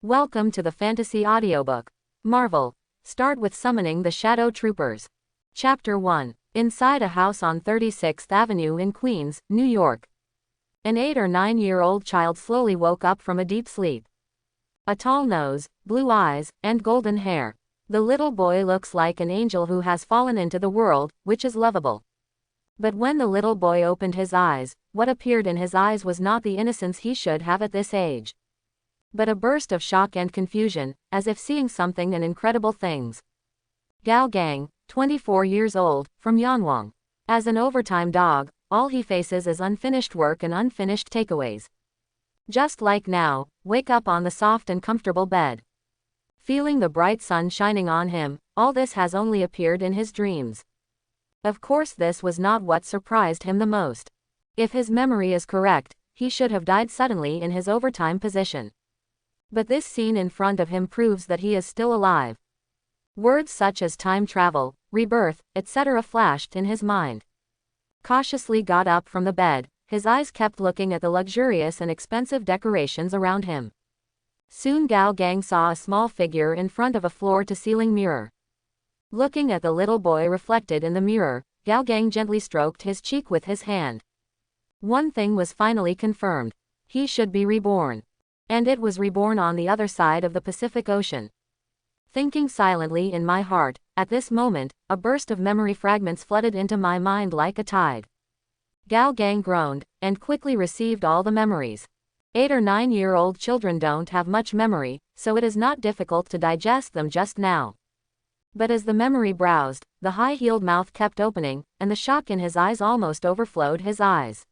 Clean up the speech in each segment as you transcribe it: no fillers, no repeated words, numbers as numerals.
Welcome to the Fantasy Audiobook. Marvel. Start with summoning the Shadow Troopers. Chapter 1. Inside a house on 36th Avenue in Queens, New York. An 8 or 9-year-old child slowly woke up from a deep sleep. A tall nose, blue eyes, and golden hair. The little boy looks like an angel who has fallen into the world, which is lovable. But when the little boy opened his eyes, what appeared in his eyes was not the innocence he should have at this age, but a burst of shock and confusion, as if seeing something and incredible things. Gao Gang, 24 years old, from Yanwang. As an overtime dog, all he faces is unfinished work and unfinished takeaways. Just like now, wake up on the soft and comfortable bed, feeling the bright sun shining on him. All this has only appeared in his dreams. Of course, this was not what surprised him the most. If his memory is correct, he should have died suddenly in his overtime position. But this scene in front of him proves that he is still alive. Words such as time travel, rebirth, etc. flashed in his mind. Cautiously got up from the bed, his eyes kept looking at the luxurious and expensive decorations around him. Soon Gao Gang saw a small figure in front of a floor-to-ceiling mirror. Looking at the little boy reflected in the mirror, Gao Gang gently stroked his cheek with his hand. One thing was finally confirmed. He should be reborn. And it was reborn on the other side of the Pacific Ocean. Thinking silently in my heart, at this moment, a burst of memory fragments flooded into my mind like a tide. Gao Gang groaned, and quickly received all the memories. 8 or 9-year-old children don't have much memory, so it is not difficult to digest them just now. But as the memory browsed, the high-heeled mouth kept opening, and the shock in his eyes almost overflowed his eyes.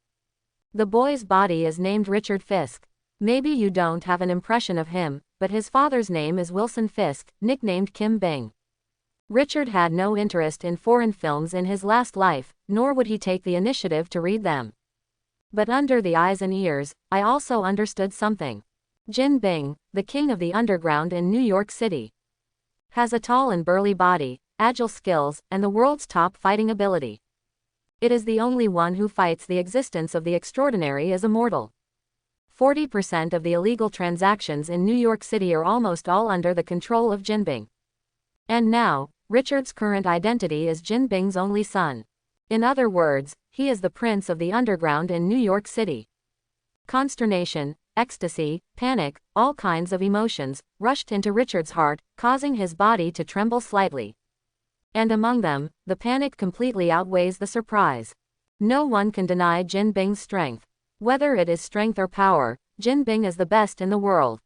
The boy's body is named Richard Fisk. Maybe you don't have an impression of him, but his father's name is Wilson Fisk, nicknamed Kim Bing. Richard had no interest in foreign films in his last life, nor would he take the initiative to read them. But under the eyes and ears, I also understood something. Jin Bing, the king of the underground in New York City, has a tall and burly body, agile skills, and the world's top fighting ability. It is the only one who fights the existence of the extraordinary as a mortal. 40% of the illegal transactions in New York City are almost all under the control of Jin Bing. And now, Richard's current identity is Jin Bing's only son. In other words, he is the prince of the underground in New York City. Consternation, ecstasy, panic, all kinds of emotions, rushed into Richard's heart, causing his body to tremble slightly. And among them, the panic completely outweighs the surprise. No one can deny Jin Bing's strength. Whether it is strength or power, Jin Bing is the best in the world.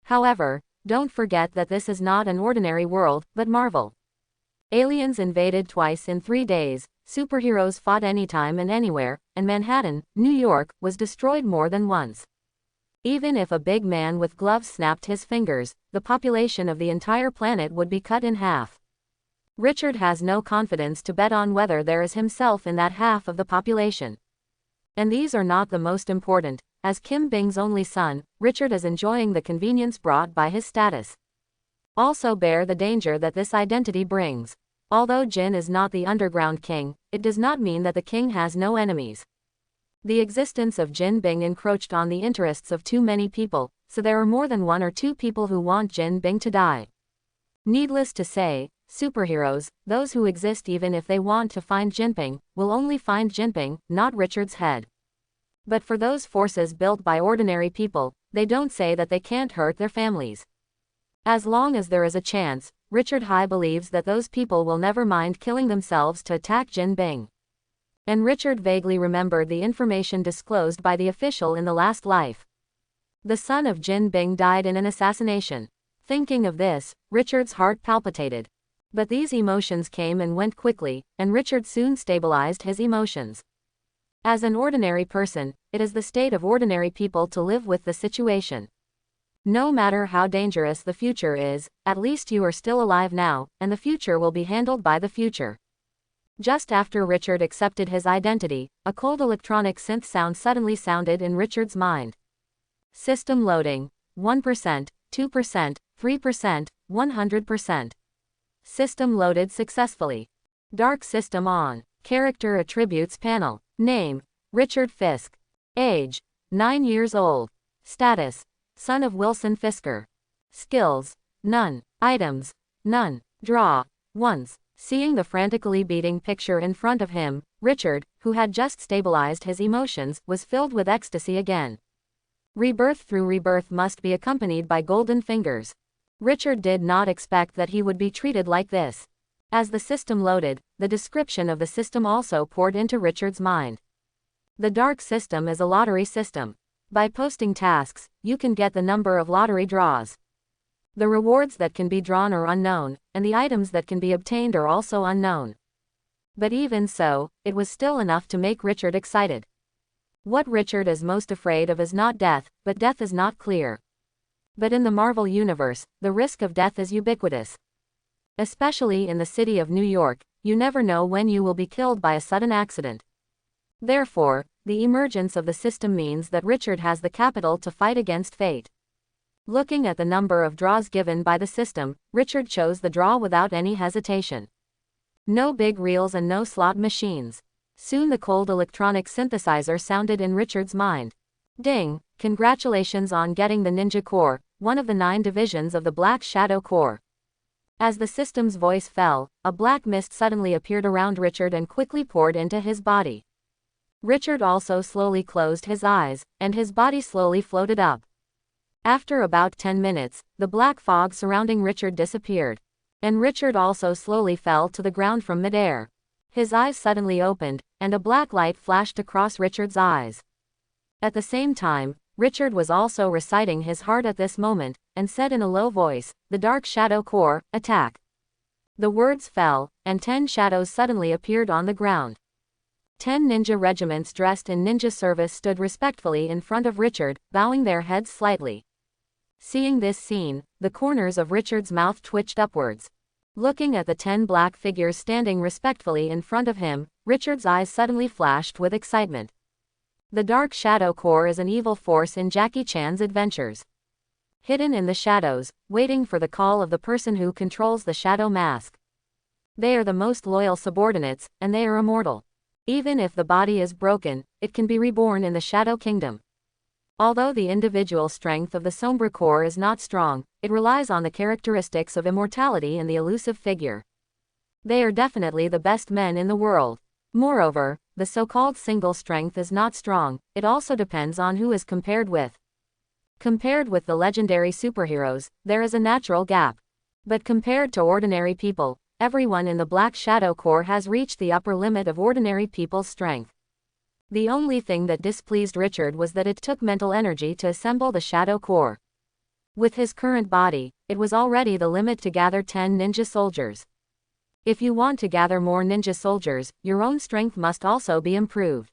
However, don't forget that this is not an ordinary world, but Marvel. Aliens invaded twice in 3 days, superheroes fought anytime and anywhere, and Manhattan, New York, was destroyed more than once. Even if a big man with gloves snapped his fingers, the population of the entire planet would be cut in half. Richard has no confidence to bet on whether there is himself in that half of the population. And these are not the most important. As Kim Bing's only son, Richard is enjoying the convenience brought by his status. Also bear the danger that this identity brings. Although Jin is not the underground king, it does not mean that the king has no enemies. The existence of Jin Bing encroached on the interests of too many people, so there are more than 1 or 2 people who want Jin Bing to die. Needless to say, superheroes, those who exist even if they want to find Jin Bing, will only find Jin Bing, not Richard's head. But for those forces built by ordinary people, they don't say that they can't hurt their families. As long as there is a chance, Richard High believes that those people will never mind killing themselves to attack Jin Bing. And Richard vaguely remembered the information disclosed by the official in the last life. The son of Jin Bing died in an assassination. Thinking of this, Richard's heart palpitated. But these emotions came and went quickly, and Richard soon stabilized his emotions. As an ordinary person, it is the state of ordinary people to live with the situation. No matter how dangerous the future is, at least you are still alive now, and the future will be handled by the future. Just after Richard accepted his identity, a cold electronic synth sound suddenly sounded in Richard's mind. System loading. 1%, 2%, 3%, 100%. System loaded successfully. Dark system on. Character attributes panel. Name: Richard Fisk. Age: 9 years old. Status: son of Wilson Fisker. Skills. None. Items. None. Draw. Once. Seeing the frantically beating picture in front of him, Richard, who had just stabilized his emotions, was filled with ecstasy again. Rebirth through rebirth must be accompanied by golden fingers. Richard did not expect that he would be treated like this. As the system loaded, the description of the system also poured into Richard's mind. The dark system is a lottery system. By posting tasks, you can get the number of lottery draws. The rewards that can be drawn are unknown, and the items that can be obtained are also unknown. But even so, it was still enough to make Richard excited. What Richard is most afraid of is not death, but death is not clear. But in the Marvel Universe, the risk of death is ubiquitous. Especially in the city of New York, you never know when you will be killed by a sudden accident. Therefore, the emergence of the system means that Richard has the capital to fight against fate. Looking at the number of draws given by the system, Richard chose the draw without any hesitation. No big reels and no slot machines. Soon the cold electronic synthesizer sounded in Richard's mind. Ding! Congratulations on getting the Ninja Corps, one of the 9 divisions of the Black Shadow Corps. As the system's voice fell, a black mist suddenly appeared around Richard and quickly poured into his body. Richard also slowly closed his eyes, and his body slowly floated up. After about 10 minutes, the black fog surrounding Richard disappeared. And Richard also slowly fell to the ground from midair. His eyes suddenly opened, and a black light flashed across Richard's eyes. At the same time, Richard was also reciting his heart at this moment, and said in a low voice, "The Dark Shadow Corps, attack." The words fell, and 10 shadows suddenly appeared on the ground. 10 ninja regiments dressed in ninja service stood respectfully in front of Richard, bowing their heads slightly. Seeing this scene, the corners of Richard's mouth twitched upwards. Looking at the 10 black figures standing respectfully in front of him, Richard's eyes suddenly flashed with excitement. The Dark Shadow Corps is an evil force in Jackie Chan's adventures. Hidden in the shadows, waiting for the call of the person who controls the shadow mask. They are the most loyal subordinates, and they are immortal. Even if the body is broken, it can be reborn in the Shadow Kingdom. Although the individual strength of the Sombre Corps is not strong, it relies on the characteristics of immortality in the elusive figure. They are definitely the best men in the world. Moreover, the so-called single strength is not strong, it also depends on who is compared with. Compared with the legendary superheroes, there is a natural gap. But compared to ordinary people, everyone in the Black Shadow Corps has reached the upper limit of ordinary people's strength. The only thing that displeased Richard was that it took mental energy to assemble the Shadow Corps. With his current body, it was already the limit to gather 10 ninja soldiers. If you want to gather more ninja soldiers, your own strength must also be improved.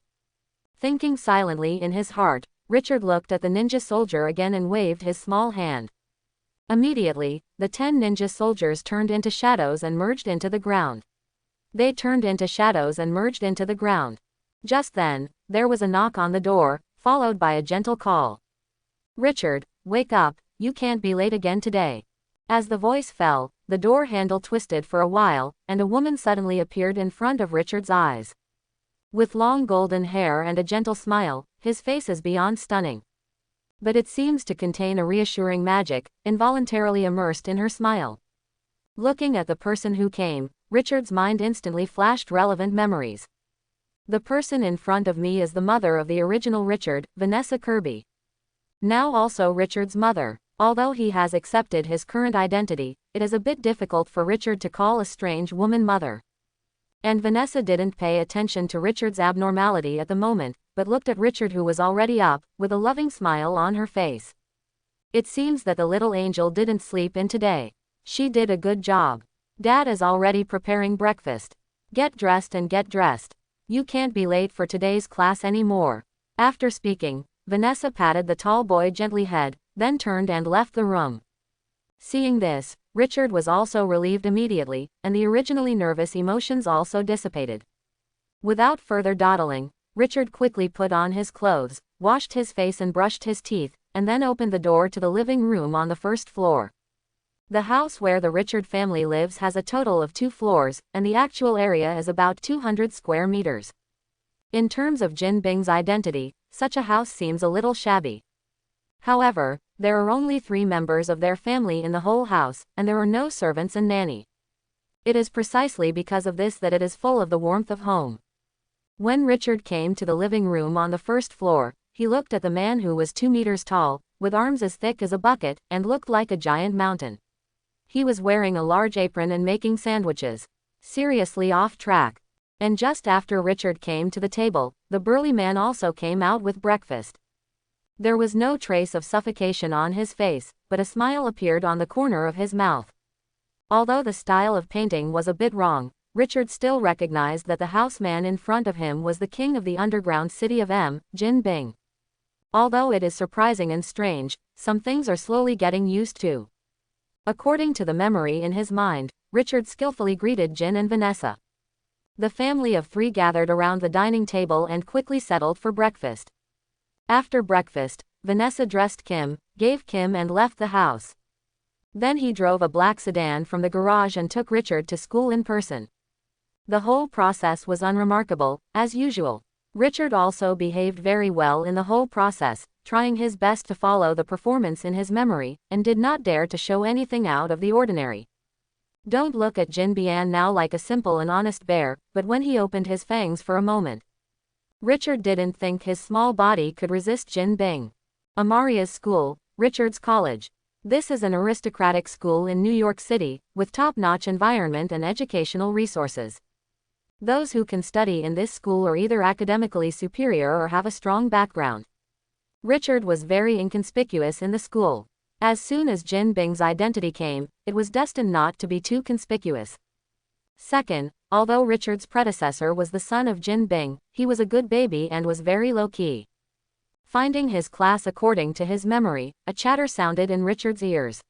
Thinking silently in his heart, Richard looked at the ninja soldier again and waved his small hand. Immediately, the 10 ninja soldiers turned into shadows and merged into the ground. They turned into shadows and merged into the ground. Just then, there was a knock on the door, followed by a gentle call. "Richard, wake up, you can't be late again today." As the voice fell, the door handle twisted for a while, and a woman suddenly appeared in front of Richard's eyes. With long golden hair and a gentle smile, his face is beyond stunning. But it seems to contain a reassuring magic, involuntarily immersed in her smile. Looking at the person who came, Richard's mind instantly flashed relevant memories. The person in front of me is the mother of the original Richard, Vanessa Kirby. Now also Richard's mother. Although he has accepted his current identity, it is a bit difficult for Richard to call a strange woman mother. And Vanessa didn't pay attention to Richard's abnormality at the moment, but looked at Richard, who was already up, with a loving smile on her face. It seems that the little angel didn't sleep in today. She did a good job. Dad is already preparing breakfast. Get dressed and get dressed. You can't be late for today's class anymore. After speaking, Vanessa patted the tall boy gently head, then turned and left the room. Seeing this, Richard was also relieved immediately, and the originally nervous emotions also dissipated. Without further dawdling, Richard quickly put on his clothes, washed his face and brushed his teeth, and then opened the door to the living room on the first floor. The house where the Richard family lives has a total of 2 floors, and the actual area is about 200 square meters. In terms of Jin Bing's identity, such a house seems a little shabby. However, There are only 3 members of their family in the whole house, and there are no servants and nanny. It is precisely because of this that it is full of the warmth of home. When Richard came to the living room on the first floor, he looked at the man who was 2 meters tall, with arms as thick as a bucket, and looked like a giant mountain. He was wearing a large apron and making sandwiches. Seriously off track. And just after Richard came to the table, the burly man also came out with breakfast. There was no trace of suffocation on his face, but a smile appeared on the corner of his mouth. Although the style of painting was a bit wrong, Richard still recognized that the houseman in front of him was the king of the underground city of Jin Bing. Although it is surprising and strange, some things are slowly getting used to. According to the memory in his mind, Richard skillfully greeted Jin and Vanessa. The family of 3 gathered around the dining table and quickly settled for breakfast. After breakfast, Vanessa dressed Kim, gave Kim and left the house. Then he drove a black sedan from the garage and took Richard to school in person. The whole process was unremarkable, as usual. Richard also behaved very well in the whole process, trying his best to follow the performance in his memory, and did not dare to show anything out of the ordinary. Don't look at Jin Bian now like a simple and honest bear, but when he opened his fangs for a moment, Richard didn't think his small body could resist Jin Bing. Amaria's school, Richard's college. This is an aristocratic school in New York City, with top-notch environment and educational resources. Those who can study in this school are either academically superior or have a strong background. Richard was very inconspicuous in the school. As soon as Jin Bing's identity came, it was destined not to be too conspicuous. Second, although Richard's predecessor was the son of Jin Bing, he was a good baby and was very low-key. Finding his class according to his memory, a chatter sounded in Richard's ears.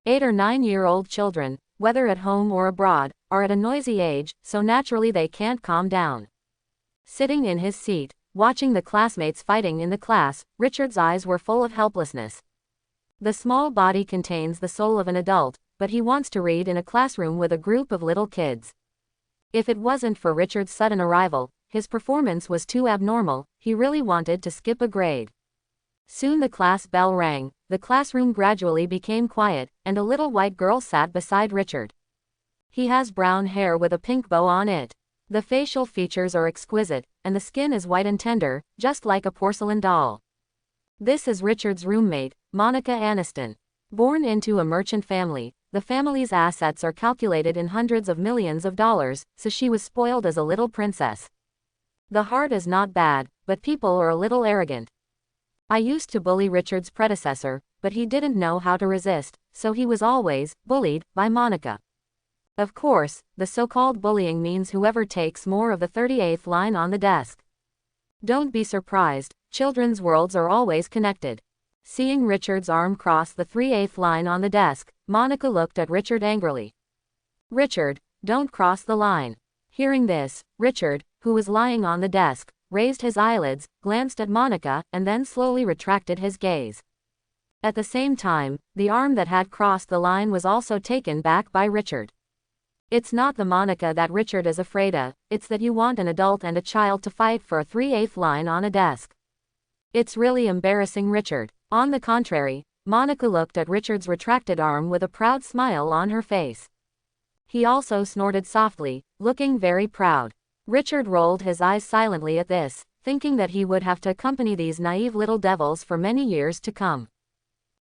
8 or 9-year-old children, whether at home or abroad, are at a noisy age, so naturally they can't calm down. Sitting in his seat, watching the classmates fighting in the class, Richard's eyes were full of helplessness. The small body contains the soul of an adult, but he wants to read in a classroom with a group of little kids. If it wasn't for Richard's sudden arrival, his performance was too abnormal, he really wanted to skip a grade. Soon the class bell rang, the classroom gradually became quiet, and a little white girl sat beside Richard. He has brown hair with a pink bow on it. The facial features are exquisite, and the skin is white and tender, just like a porcelain doll. This is Richard's roommate, Monica Aniston. Born into a merchant family, the family's assets are calculated in hundreds of millions of dollars, so she was spoiled as a little princess. The heart is not bad, but people are a little arrogant. I used to bully Richard's predecessor, but he didn't know how to resist, so he was always bullied by Monica. Of course, the so-called bullying means whoever takes more of the 38th line on the desk. Don't be surprised, children's worlds are always connected. Seeing Richard's arm cross the 38th line on the desk, Monica looked at Richard angrily. Richard, don't cross the line. Hearing this, Richard, who was lying on the desk, raised his eyelids, glanced at Monica, and then slowly retracted his gaze. At the same time, the arm that had crossed the line was also taken back by Richard. It's not the Monica that Richard is afraid of, it's that you want an adult and a child to fight for a 38th line on a desk. It's really embarrassing, Richard. On the contrary, Monica looked at Richard's retracted arm with a proud smile on her face. He also snorted softly, looking very proud. Richard rolled his eyes silently at this, thinking that he would have to accompany these naive little devils for many years to come.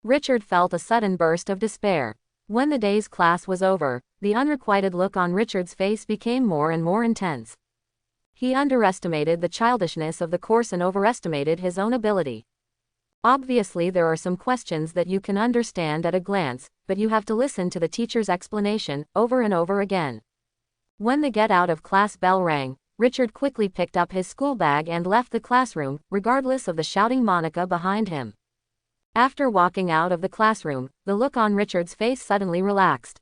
Richard felt a sudden burst of despair. When the day's class was over, the unrequited look on Richard's face became more and more intense. He underestimated the childishness of the course and overestimated his own ability. Obviously there are some questions that you can understand at a glance, but you have to listen to the teacher's explanation over and over again. When the get out of class bell rang, Richard quickly picked up his school bag and left the classroom, regardless of the shouting Monica behind him. After walking out of the classroom, the look on Richard's face suddenly relaxed.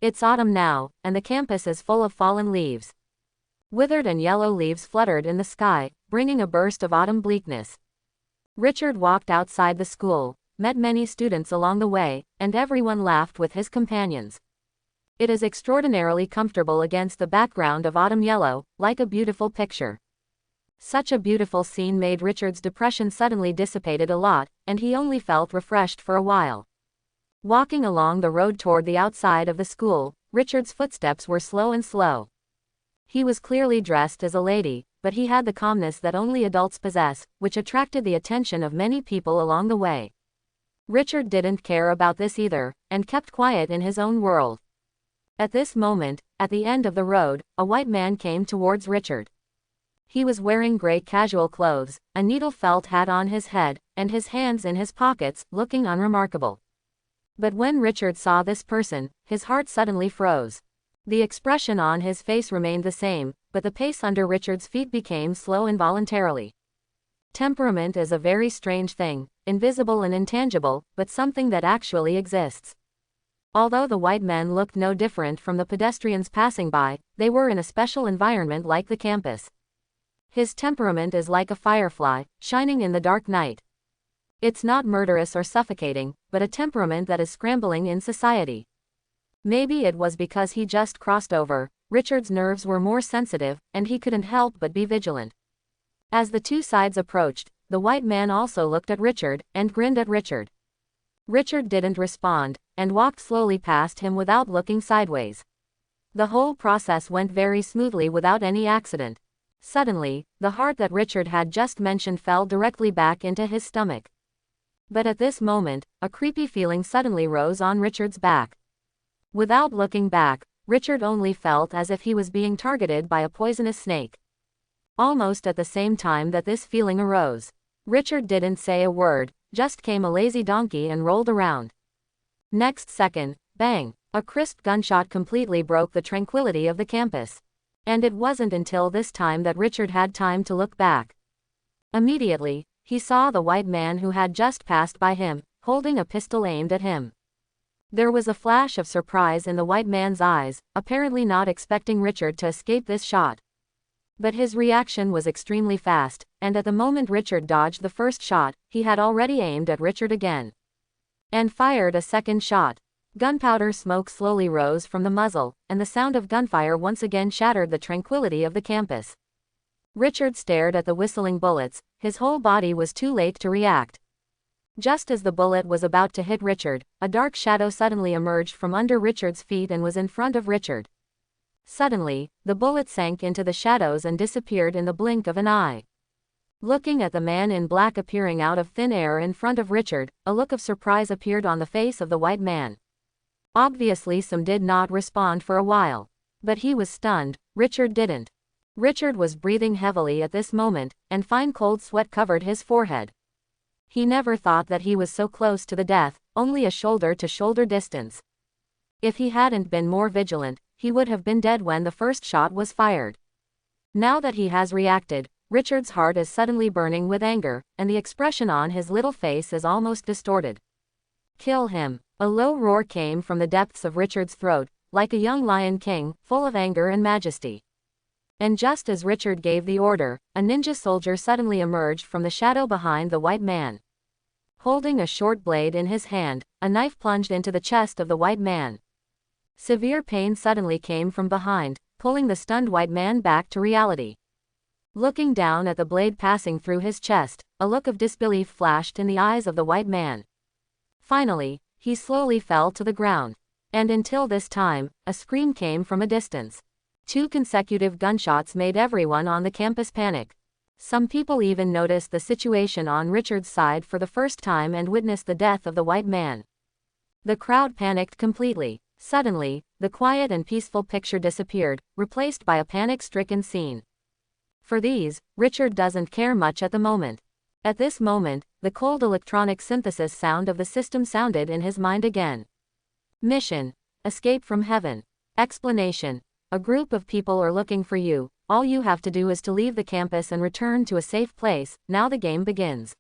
It's autumn now, and the campus is full of fallen leaves. Withered and yellow leaves fluttered in the sky, bringing a burst of autumn bleakness. Richard walked outside the school, met many students along the way, and everyone laughed with his companions. It is extraordinarily comfortable against the background of autumn yellow, like a beautiful picture. Such a beautiful scene made Richard's depression suddenly dissipated a lot, and he only felt refreshed for a while. Walking along the road toward the outside of the school, Richard's footsteps were slow and slow. He was clearly dressed as a lady, but he had the calmness that only adults possess, which attracted the attention of many people along the way. Richard didn't care about this either, and kept quiet in his own world. At this moment, at the end of the road, a white man came towards Richard. He was wearing gray casual clothes, a needle felt hat on his head, and his hands in his pockets, looking unremarkable. But when Richard saw this person, his heart suddenly froze. The expression on his face remained the same, but the pace under Richard's feet became slow involuntarily. Temperament is a very strange thing, invisible and intangible, but something that actually exists. Although the white men looked no different from the pedestrians passing by, they were in a special environment like the campus. His temperament is like a firefly, shining in the dark night. It's not murderous or suffocating, but a temperament that is scrambling in society. Maybe it was because he just crossed over, Richard's nerves were more sensitive, and he couldn't help but be vigilant. As the two sides approached, the white man also looked at Richard, and grinned at Richard. Richard didn't respond, and walked slowly past him without looking sideways. The whole process went very smoothly without any accident. Suddenly, the heart that Richard had just mentioned fell directly back into his stomach. But at this moment, a creepy feeling suddenly rose on Richard's back. Without looking back, Richard only felt as if he was being targeted by a poisonous snake. Almost at the same time that this feeling arose, Richard didn't say a word, just came a lazy donkey and rolled around. Next second, bang, a crisp gunshot completely broke the tranquility of the campus. And it wasn't until this time that Richard had time to look back. Immediately, he saw the white man who had just passed by him, holding a pistol aimed at him. There was a flash of surprise in the white man's eyes, apparently not expecting Richard to escape this shot. But his reaction was extremely fast, and at the moment Richard dodged the first shot, he had already aimed at Richard again. And fired a second shot. Gunpowder smoke slowly rose from the muzzle, and the sound of gunfire once again shattered the tranquility of the campus. Richard stared at the whistling bullets, his whole body was too late to react. Just as the bullet was about to hit Richard, a dark shadow suddenly emerged from under Richard's feet and was in front of Richard. Suddenly, the bullet sank into the shadows and disappeared in the blink of an eye. Looking at the man in black appearing out of thin air in front of Richard, a look of surprise appeared on the face of the white man. Obviously Sam did not respond for a while. But he was stunned, Richard didn't. Richard was breathing heavily at this moment, and fine cold sweat covered his forehead. He never thought that he was so close to the death, only a shoulder-to-shoulder distance. If he hadn't been more vigilant, he would have been dead when the first shot was fired. Now that he has reacted, Richard's heart is suddenly burning with anger, and the expression on his little face is almost distorted. Kill him. A low roar came from the depths of Richard's throat, like a young lion king, full of anger and majesty. And just as Richard gave the order, a ninja soldier suddenly emerged from the shadow behind the white man. Holding a short blade in his hand, a knife plunged into the chest of the white man. Severe pain suddenly came from behind, pulling the stunned white man back to reality. Looking down at the blade passing through his chest, a look of disbelief flashed in the eyes of the white man. Finally, he slowly fell to the ground. And until this time, a scream came from a distance. 2 consecutive gunshots made everyone on the campus panic. Some people even noticed the situation on Richard's side for the first time and witnessed the death of the white man. The crowd panicked completely. Suddenly, the quiet and peaceful picture disappeared, replaced by a panic-stricken scene. For these, Richard doesn't care much at the moment. At this moment, the cold electronic synthesis sound of the system sounded in his mind again. Mission: escape from heaven. Explanation: a group of people are looking for you. All you have to do is to leave the campus and return to a safe place. Now the game begins.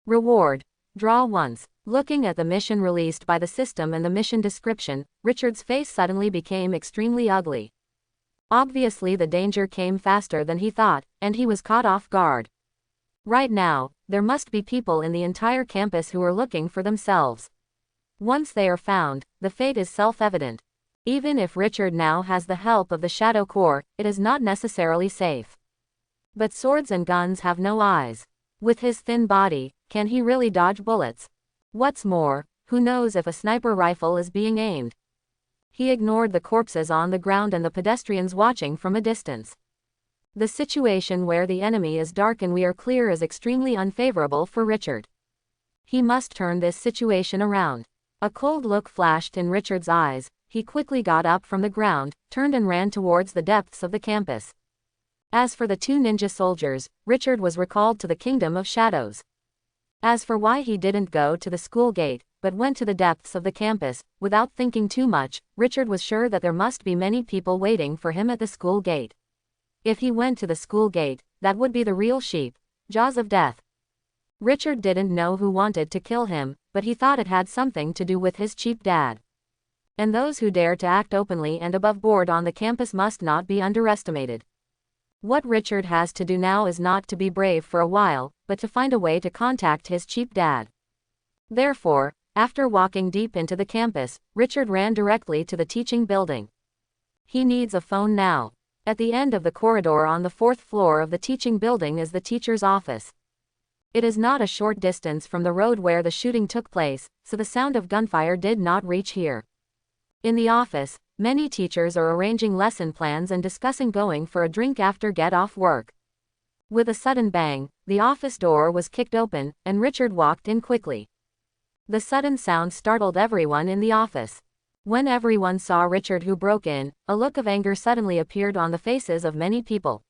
Reward: draw once. Looking at the mission released by the system and the mission description, Richard's face suddenly became extremely ugly. Obviously the danger came faster than he thought, and he was caught off guard. Right now, there must be people in the entire campus who are looking for themselves. Once they are found, the fate is self-evident. Even if Richard now has the help of the Shadow Corps, it is not necessarily safe. But swords and guns have no eyes. With his thin body, can he really dodge bullets? What's more, who knows if a sniper rifle is being aimed? He ignored the corpses on the ground and the pedestrians watching from a distance. The situation where the enemy is dark and we are clear is extremely unfavorable for Richard. He must turn this situation around. A cold look flashed in Richard's eyes. He quickly got up from the ground, turned and ran towards the depths of the campus. As for the two ninja soldiers, Richard was recalled to the Kingdom of Shadows. As for why he didn't go to the school gate, but went to the depths of the campus, without thinking too much, Richard was sure that there must be many people waiting for him at the school gate. If he went to the school gate, that would be the real sheep, jaws of death. Richard didn't know who wanted to kill him, but he thought it had something to do with his cheap dad. And those who dare to act openly and above board on the campus must not be underestimated. What Richard has to do now is not to be brave for a while, but to find a way to contact his cheap dad. Therefore, after walking deep into the campus, Richard ran directly to the teaching building. He needs a phone now. At the end of the corridor on the 4th floor of the teaching building is the teacher's office. It is not a short distance from the road where the shooting took place, so the sound of gunfire did not reach here. In the office, many teachers are arranging lesson plans and discussing going for a drink after get off work. With a sudden bang, the office door was kicked open, and Richard walked in quickly. The sudden sound startled everyone in the office. When everyone saw Richard who broke in, a look of anger suddenly appeared on the faces of many people.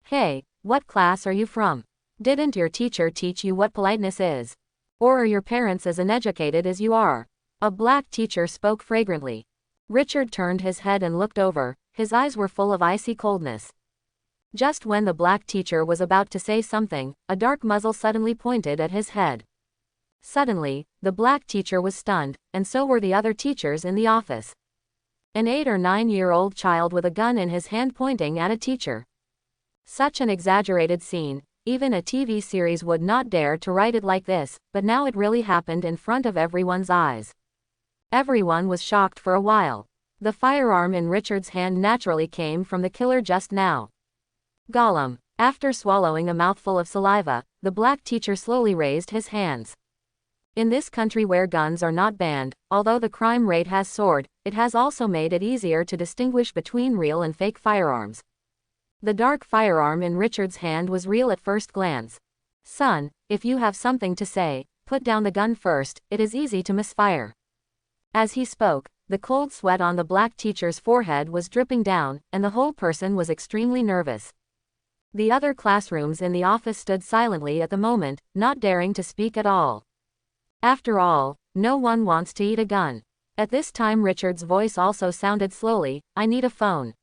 Hey, what class are you from? Didn't your teacher teach you what politeness is? Or are your parents as uneducated as you are? A black teacher spoke fragrantly. Richard turned his head and looked over, his eyes were full of icy coldness. Just when the black teacher was about to say something, a dark muzzle suddenly pointed at his head. Suddenly, the black teacher was stunned, and so were the other teachers in the office. An 8 or 9-year-old child with a gun in his hand pointing at a teacher. Such an exaggerated scene, even a TV series would not dare to write it like this, but now it really happened in front of everyone's eyes. Everyone was shocked for a while. The firearm in Richard's hand naturally came from the killer just now. Gollum. After swallowing a mouthful of saliva, the black teacher slowly raised his hands. In this country where guns are not banned, although the crime rate has soared, it has also made it easier to distinguish between real and fake firearms. The dark firearm in Richard's hand was real at first glance. Son, if you have something to say, put down the gun first, it is easy to misfire. As he spoke, the cold sweat on the black teacher's forehead was dripping down, and the whole person was extremely nervous. The other classrooms in the office stood silently at the moment, not daring to speak at all. After all, no one wants to eat a gun. At this time Richard's voice also sounded slowly, I need a phone.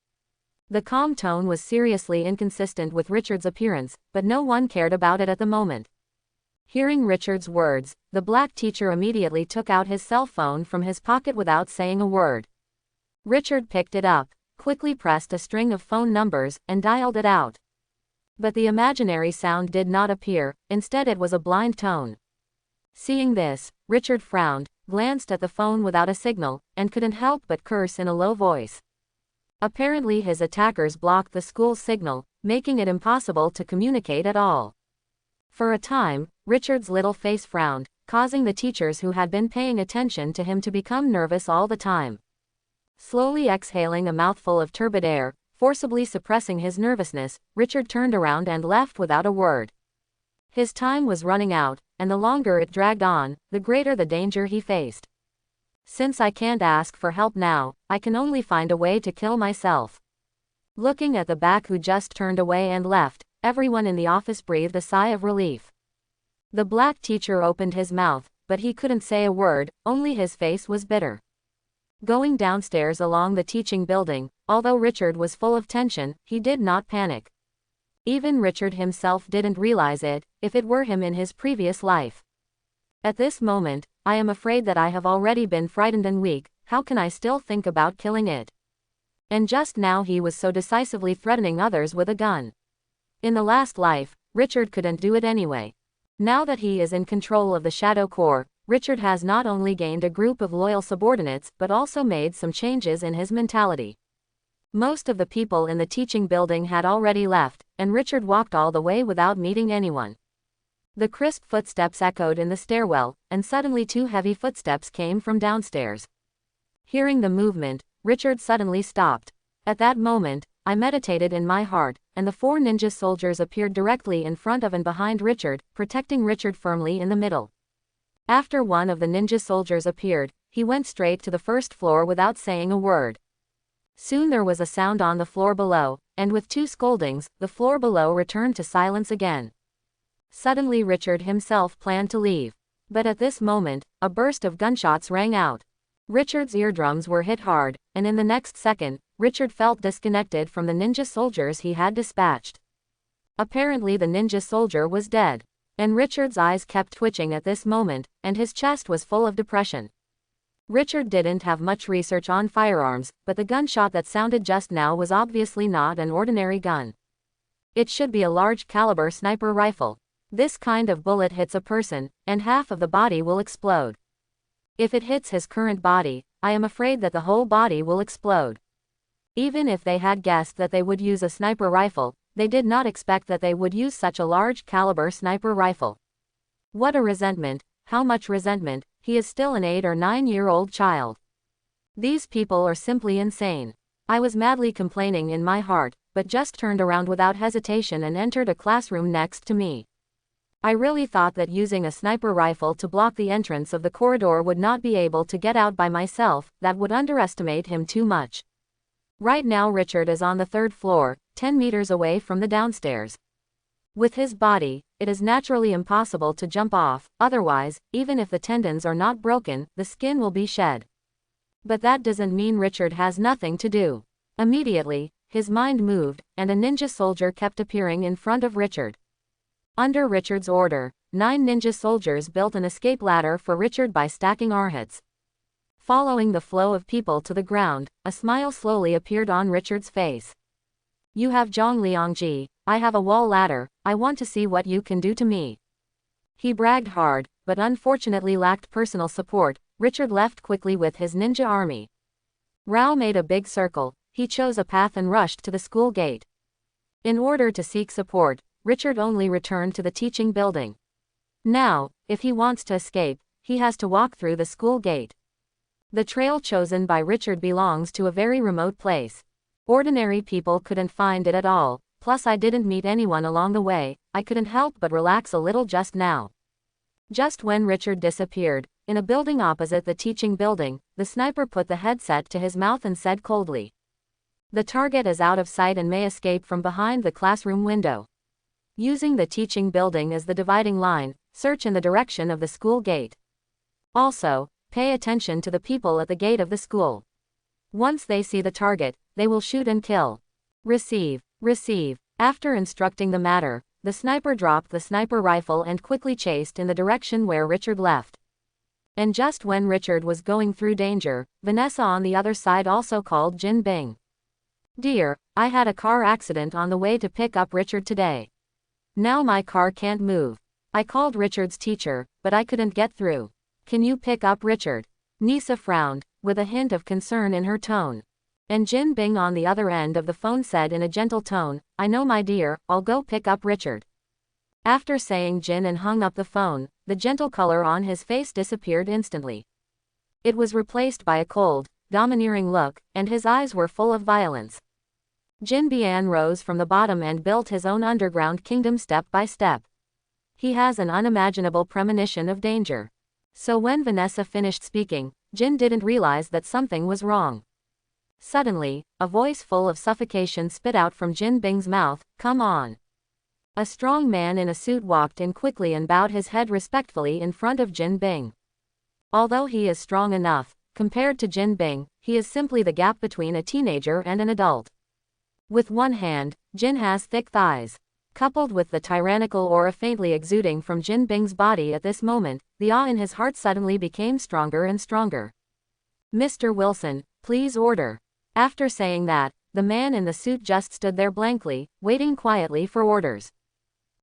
The calm tone was seriously inconsistent with Richard's appearance, but no one cared about it at the moment. Hearing Richard's words, the black teacher immediately took out his cell phone from his pocket without saying a word. Richard picked it up, quickly pressed a string of phone numbers, and dialed it out. But the imaginary sound did not appear, instead it was a blind tone. Seeing this, Richard frowned, glanced at the phone without a signal, and couldn't help but curse in a low voice. Apparently his attackers blocked the school's signal, making it impossible to communicate at all. For a time, Richard's little face frowned, causing the teachers who had been paying attention to him to become nervous all the time. Slowly exhaling a mouthful of turbid air, forcibly suppressing his nervousness, Richard turned around and left without a word. His time was running out, and the longer it dragged on, the greater the danger he faced. Since I can't ask for help now, I can only find a way to kill myself. Looking at the back who just turned away and left, everyone in the office breathed a sigh of relief. The black teacher opened his mouth, but he couldn't say a word, only his face was bitter. Going downstairs along the teaching building, although Richard was full of tension, he did not panic. Even Richard himself didn't realize it, if it were him in his previous life. At this moment, I am afraid that I have already been frightened and weak, how can I still think about killing it? And just now he was so decisively threatening others with a gun. In the last life, Richard couldn't do it anyway. Now that he is in control of the Shadow Corps, Richard has not only gained a group of loyal subordinates but also made some changes in his mentality. Most of the people in the teaching building had already left, and Richard walked all the way without meeting anyone. The crisp footsteps echoed in the stairwell, and suddenly 2 heavy footsteps came from downstairs. Hearing the movement, Richard suddenly stopped. At that moment, I meditated in my heart, and the 4 ninja soldiers appeared directly in front of and behind Richard, protecting Richard firmly in the middle. After one of the ninja soldiers appeared, he went straight to the first floor without saying a word. Soon there was a sound on the floor below, and with 2 scoldings, the floor below returned to silence again. Suddenly Richard himself planned to leave. But at this moment, a burst of gunshots rang out. Richard's eardrums were hit hard, and in the next second, Richard felt disconnected from the ninja soldiers he had dispatched. Apparently the ninja soldier was dead. And Richard's eyes kept twitching at this moment, and his chest was full of depression. Richard didn't have much research on firearms, but the gunshot that sounded just now was obviously not an ordinary gun. It should be a large caliber sniper rifle. This kind of bullet hits a person, and half of the body will explode. If it hits his current body, I am afraid that the whole body will explode. Even if they had guessed that they would use a sniper rifle, they did not expect that they would use such a large caliber sniper rifle. What a resentment, how much resentment, he is still an 8 or 9-year-old child. These people are simply insane. I was madly complaining in my heart, but just turned around without hesitation and entered a classroom next to me. I really thought that using a sniper rifle to block the entrance of the corridor would not be able to get out by myself, that would underestimate him too much. Right now Richard is on the 3rd floor, 10 meters away from the downstairs. With his body, it is naturally impossible to jump off, otherwise, even if the tendons are not broken, the skin will be shed. But that doesn't mean Richard has nothing to do. Immediately, his mind moved, and a ninja soldier kept appearing in front of Richard. Under Richard's order, 9 ninja soldiers built an escape ladder for Richard by stacking arhats. Following the flow of people to the ground, a smile slowly appeared on Richard's face. You have Zhongliangji, I have a wall ladder, I want to see what you can do to me. He bragged hard, but unfortunately lacked personal support. Richard left quickly with his ninja army. Rao made a big circle, he chose a path and rushed to the school gate. In order to seek support, Richard only returned to the teaching building. Now, if he wants to escape, he has to walk through the school gate. The trail chosen by Richard belongs to a very remote place. Ordinary people couldn't find it at all, plus I didn't meet anyone along the way, I couldn't help but relax a little just now. Just when Richard disappeared, in a building opposite the teaching building, the sniper put the headset to his mouth and said coldly. The target is out of sight and may escape from behind the classroom window. Using the teaching building as the dividing line, search in the direction of the school gate. Also, pay attention to the people at the gate of the school. Once they see the target, they will shoot and kill. Receive. After instructing the matter, the sniper dropped the sniper rifle and quickly chased in the direction where Richard left. And just when Richard was going through danger, Vanessa on the other side also called Jin Bing. Dear, I had a car accident on the way to pick up Richard today. Now my car can't move. I called Richard's teacher, but I couldn't get through. Can you pick up Richard? Nisa frowned, with a hint of concern in her tone. And Jin Bing on the other end of the phone said in a gentle tone, I know my dear, I'll go pick up Richard. After saying Jin and hung up the phone, the gentle color on his face disappeared instantly. It was replaced by a cold, domineering look, and his eyes were full of violence. Jin Bian rose from the bottom and built his own underground kingdom step by step. He has an unimaginable premonition of danger. So when Vanessa finished speaking, Jin didn't realize that something was wrong. Suddenly, a voice full of suffocation spit out from Jin Bing's mouth, come on. A strong man in a suit walked in quickly and bowed his head respectfully in front of Jin Bing. Although he is strong enough, compared to Jin Bing, he is simply the gap between a teenager and an adult. With one hand, Jin has thick thighs. Coupled with the tyrannical aura faintly exuding from Jin Bing's body at this moment, the awe in his heart suddenly became stronger and stronger. Mr. Wilson, please order. After saying that, the man in the suit just stood there blankly, waiting quietly for orders.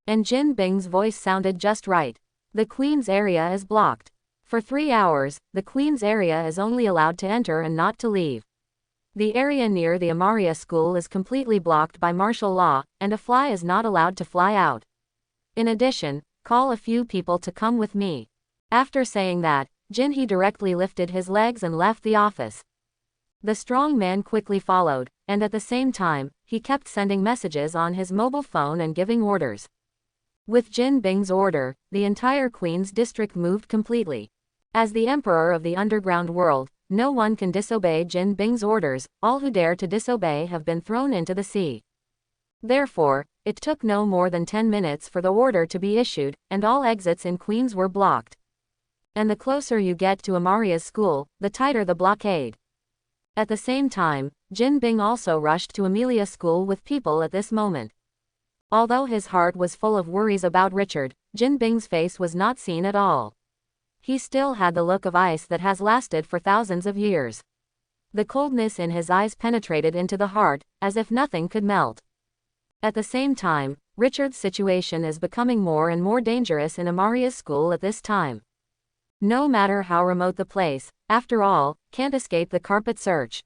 And Jin Bing's voice sounded just right. The Queen's area is blocked. For 3 hours, the Queen's area is only allowed to enter and not to leave. The area near the Amaria school is completely blocked by martial law, and a fly is not allowed to fly out. In addition, call a few people to come with me. After saying that, Jinhee directly lifted his legs and left the office. The strong man quickly followed, and at the same time, he kept sending messages on his mobile phone and giving orders. With Jin Bing's order, the entire Queen's district moved completely. As the emperor of the underground world, no one can disobey Jin Bing's orders. All who dare to disobey have been thrown into the sea. Therefore, it took no more than 10 minutes for the order to be issued, and all exits in Queens were blocked. And the closer you get to Amaria's school, the tighter the blockade. At the same time, Jin Bing also rushed to Amelia's school with people at this moment. Although his heart was full of worries about Richard, Jin Bing's face was not seen at all. He still had the look of ice that has lasted for thousands of years. The coldness in his eyes penetrated into the heart, as if nothing could melt. At the same time, Richard's situation is becoming more and more dangerous in Amaria's school at this time. No matter how remote the place, after all, can't escape the carpet search.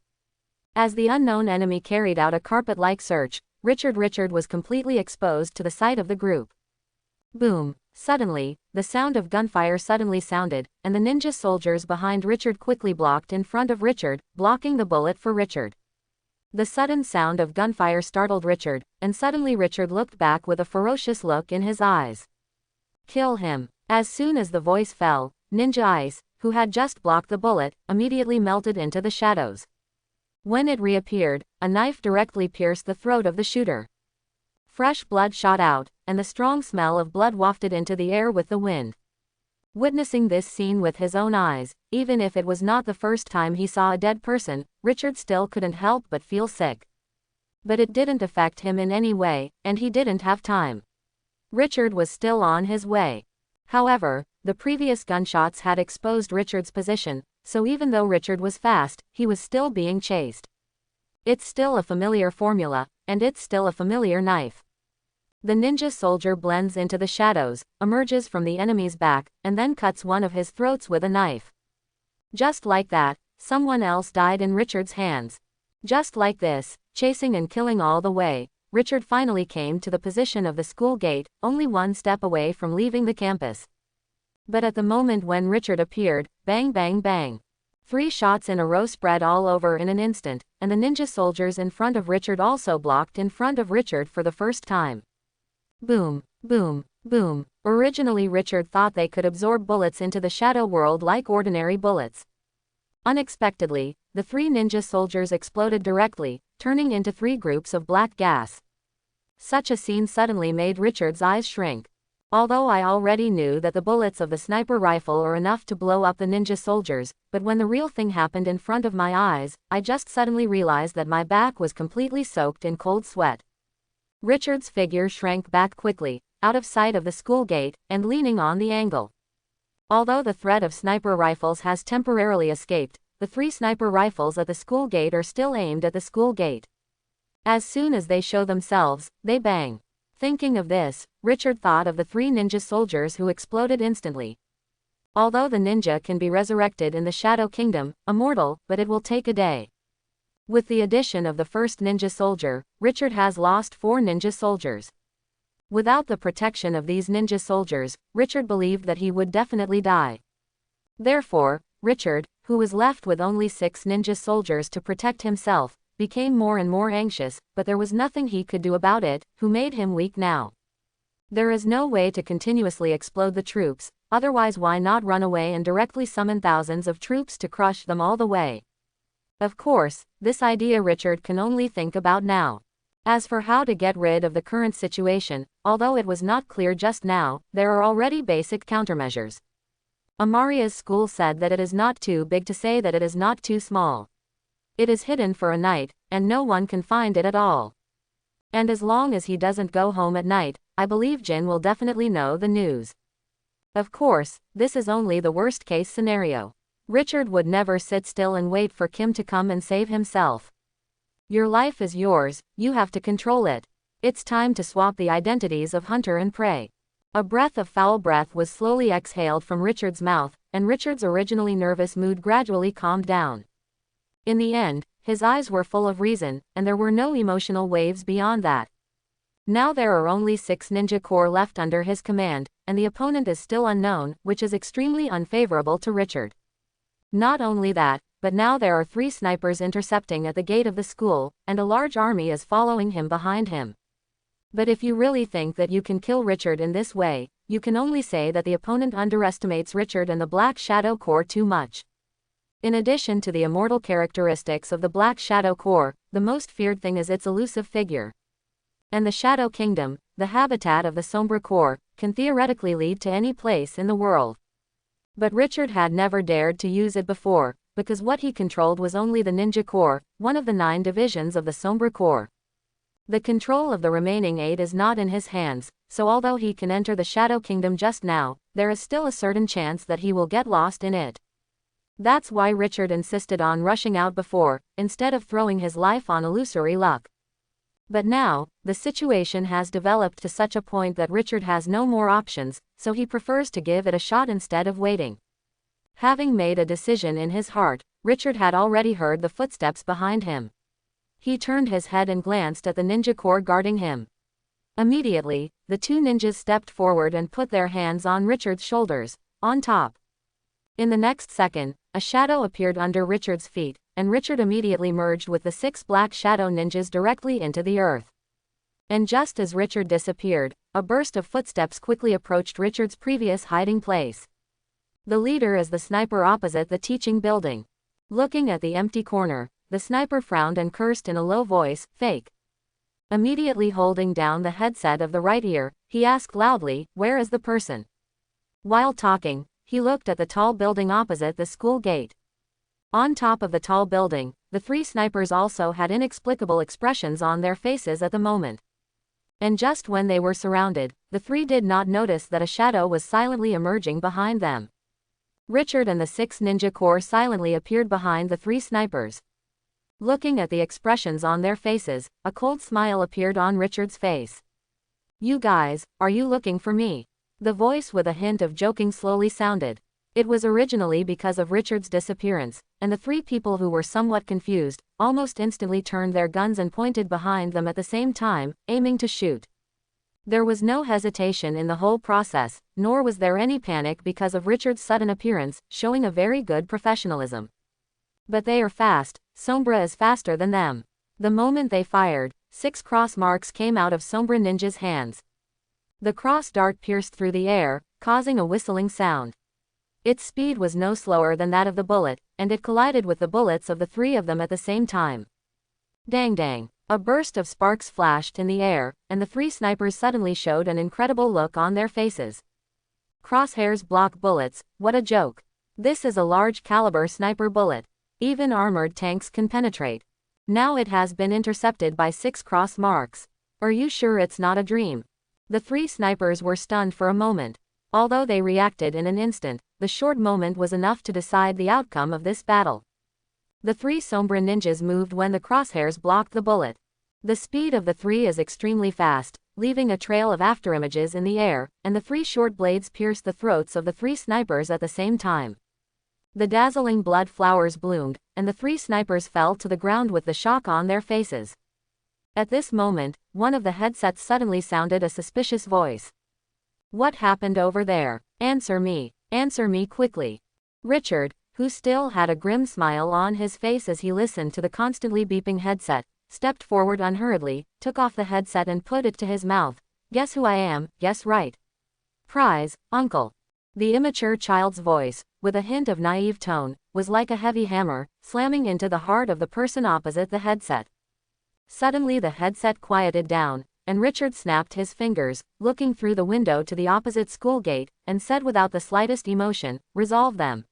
As the unknown enemy carried out a carpet-like search, Richard was completely exposed to the sight of the group. Boom! Suddenly, the sound of gunfire suddenly sounded, and the ninja soldiers behind Richard quickly blocked in front of Richard, blocking the bullet for Richard. The sudden sound of gunfire startled Richard, and suddenly Richard looked back with a ferocious look in his eyes. Kill him. As soon as the voice fell, Ninja Ice, who had just blocked the bullet, immediately melted into the shadows. When it reappeared, a knife directly pierced the throat of the shooter. Fresh blood shot out, and the strong smell of blood wafted into the air with the wind. Witnessing this scene with his own eyes, even if it was not the first time he saw a dead person, Richard still couldn't help but feel sick. But it didn't affect him in any way, and he didn't have time. Richard was still on his way. However, the previous gunshots had exposed Richard's position, so even though Richard was fast, he was still being chased. It's still a familiar formula, and it's still a familiar knife. The ninja soldier blends into the shadows, emerges from the enemy's back, and then cuts one of his throats with a knife. Just like that, someone else died in Richard's hands. Just like this, chasing and killing all the way, Richard finally came to the position of the school gate, only one step away from leaving the campus. But at the moment when Richard appeared, bang bang bang. 3 shots in a row spread all over in an instant, and the ninja soldiers in front of Richard also blocked in front of Richard for the first time. Boom, boom, boom. Originally Richard thought they could absorb bullets into the shadow world like ordinary bullets. Unexpectedly, the 3 ninja soldiers exploded directly, turning into 3 groups of black gas. Such a scene suddenly made Richard's eyes shrink. Although I already knew that the bullets of the sniper rifle are enough to blow up the ninja soldiers, but when the real thing happened in front of my eyes, I just suddenly realized that my back was completely soaked in cold sweat. Richard's figure shrank back quickly, out of sight of the school gate, and leaning on the angle. Although the threat of sniper rifles has temporarily escaped, the 3 sniper rifles at the school gate are still aimed at the school gate. As soon as they show themselves, they bang. Thinking of this, Richard thought of the 3 ninja soldiers who exploded instantly. Although the ninja can be resurrected in the Shadow Kingdom, immortal, but it will take a day. With the addition of the first ninja soldier, Richard has lost 4 ninja soldiers. Without the protection of these ninja soldiers, Richard believed that he would definitely die. Therefore, Richard, who was left with only 6 ninja soldiers to protect himself, became more and more anxious, but there was nothing he could do about it, who made him weak now. There is no way to continuously explode the troops, otherwise why not run away and directly summon thousands of troops to crush them all the way? Of course, this idea Richard can only think about now. As for how to get rid of the current situation, although it was not clear just now, there are already basic countermeasures. Amaria's school said that it is not too big to say that it is not too small. It is hidden for a night, and no one can find it at all. And as long as he doesn't go home at night, I believe Jin will definitely know the news. Of course, this is only the worst case scenario. Richard would never sit still and wait for Kim to come and save himself. Your life is yours, you have to control it. It's time to swap the identities of hunter and prey. A breath of foul breath was slowly exhaled from Richard's mouth, and Richard's originally nervous mood gradually calmed down. In the end, His eyes were full of reason, and there were no emotional waves beyond that. Now there are only 6 ninja corps left under his command, and the opponent is still unknown, which is extremely unfavorable to Richard. Not only that, but now there are 3 snipers intercepting at the gate of the school, and a large army is following him behind him. But if you really think that you can kill Richard in this way, you can only say that the opponent underestimates Richard and the Black Shadow Corps too much. In addition to the immortal characteristics of the Black Shadow Corps, the most feared thing is its elusive figure. And the Shadow Kingdom, the habitat of the Sombra Corps, can theoretically lead to any place in the world. But Richard had never dared to use it before, because what he controlled was only the Ninja Corps, one of the 9 divisions of the Sombra Corps. The control of the remaining 8 is not in his hands, so although he can enter the Shadow Kingdom just now, there is still a certain chance that he will get lost in it. That's why Richard insisted on rushing out before, instead of throwing his life on illusory luck. But now, the situation has developed to such a point that Richard has no more options, so he prefers to give it a shot instead of waiting. Having made a decision in his heart, Richard had already heard the footsteps behind him. He turned his head and glanced at the ninja corps guarding him. Immediately, the 2 ninjas stepped forward and put their hands on Richard's shoulders, on top. In the next second, a shadow appeared under Richard's feet, and Richard immediately merged with the 6 Black Shadow ninjas directly into the earth. And just as Richard disappeared, a burst of footsteps quickly approached Richard's previous hiding place. The leader is the sniper opposite the teaching building. Looking at the empty corner, the sniper frowned and cursed in a low voice, "Fake." Immediately holding down the headset of the right ear, he asked loudly, "Where is the person?" While talking, he looked at the tall building opposite the school gate. On top of the tall building, the 3 snipers also had inexplicable expressions on their faces at the moment. And just when they were surrounded, the 3 did not notice that a shadow was silently emerging behind them. Richard and the 6 ninja corps silently appeared behind the 3 snipers. Looking at the expressions on their faces, a cold smile appeared on Richard's face. "You guys, are you looking for me?" The voice with a hint of joking slowly sounded. It was originally because of Richard's disappearance, and the 3 people who were somewhat confused, almost instantly turned their guns and pointed behind them at the same time, aiming to shoot. There was no hesitation in the whole process, nor was there any panic because of Richard's sudden appearance, showing a very good professionalism. But they are fast, Sombra is faster than them. The moment they fired, 6 cross marks came out of Sombra Ninja's hands. The cross dart pierced through the air, causing a whistling sound. Its speed was no slower than that of the bullet, and it collided with the bullets of the 3 of them at the same time. Dang dang. A burst of sparks flashed in the air, and the 3 snipers suddenly showed an incredible look on their faces. Crosshairs block bullets, what a joke. This is a large caliber sniper bullet. Even armored tanks can penetrate. Now it has been intercepted by 6 cross marks. Are you sure it's not a dream? The 3 snipers were stunned for a moment. Although they reacted in an instant, the short moment was enough to decide the outcome of this battle. The 3 Sombra ninjas moved when the crosshairs blocked the bullet. The speed of the 3 is extremely fast, leaving a trail of afterimages in the air, and the 3 short blades pierced the throats of the 3 snipers at the same time. The dazzling blood flowers bloomed, and the 3 snipers fell to the ground with the shock on their faces. At this moment, one of the headsets suddenly sounded a suspicious voice. "What happened over there? Answer me quickly." Richard, who still had a grim smile on his face as he listened to the constantly beeping headset, stepped forward unhurriedly, took off the headset and put it to his mouth. "Guess who I am, guess right." "Prize, uncle." The immature child's voice, with a hint of naive tone, was like a heavy hammer, slamming into the heart of the person opposite the headset. Suddenly the headset quieted down, and Richard snapped his fingers, looking through the window to the opposite school gate, and said without the slightest emotion, "Resolve them."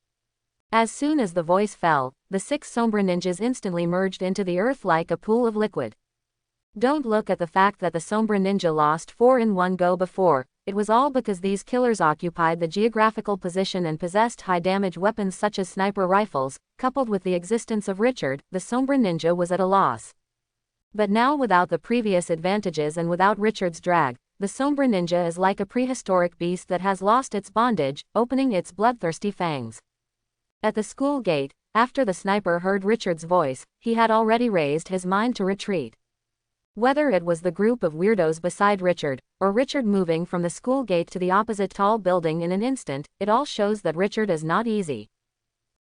As soon as the voice fell, the 6 Sombra ninjas instantly merged into the earth like a pool of liquid. Don't look at the fact that the Sombra ninja lost 4 in one go before. It was all because these killers occupied the geographical position and possessed high-damage weapons such as sniper rifles. Coupled with the existence of Richard, the Sombra ninja was at a loss. But now, without the previous advantages and without Richard's drag, the Sombra ninja is like a prehistoric beast that has lost its bondage, opening its bloodthirsty fangs. At the school gate, After the sniper heard Richard's voice, he had already raised his mind to retreat. Whether it was the group of weirdos beside Richard, or Richard moving from the school gate to the opposite tall building in an instant, it all shows that Richard is not easy.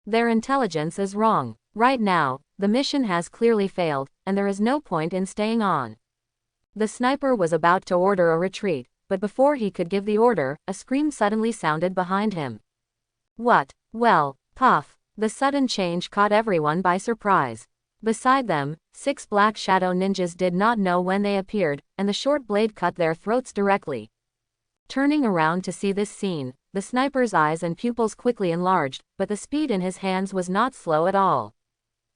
Their intelligence is wrong. Right now, the mission has clearly failed, and there is no point in staying on. The sniper was about to order a retreat, but before he could give the order, a scream suddenly sounded behind him. What? Well, puff. The sudden change caught everyone by surprise. Beside them, 6 black shadow ninjas did not know when they appeared, and the short blade cut their throats directly. Turning around to see this scene, the sniper's eyes and pupils quickly enlarged, but the speed in his hands was not slow at all.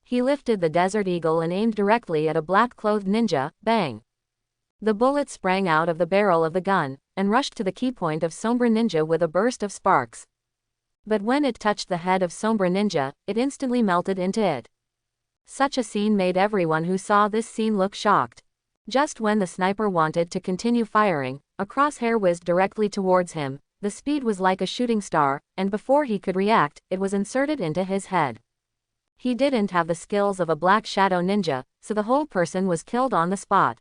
He lifted the Desert Eagle and aimed directly at a black-clothed ninja. Bang! The bullet sprang out of the barrel of the gun, and rushed to the keypoint of Sombra Ninja with a burst of sparks. But when it touched the head of Sombra Ninja, it instantly melted into it. Such a scene made everyone who saw this scene look shocked. Just when the sniper wanted to continue firing, a crosshair whizzed directly towards him. The speed was like a shooting star, and before he could react, it was inserted into his head. He didn't have the skills of a black shadow ninja, so the whole person was killed on the spot.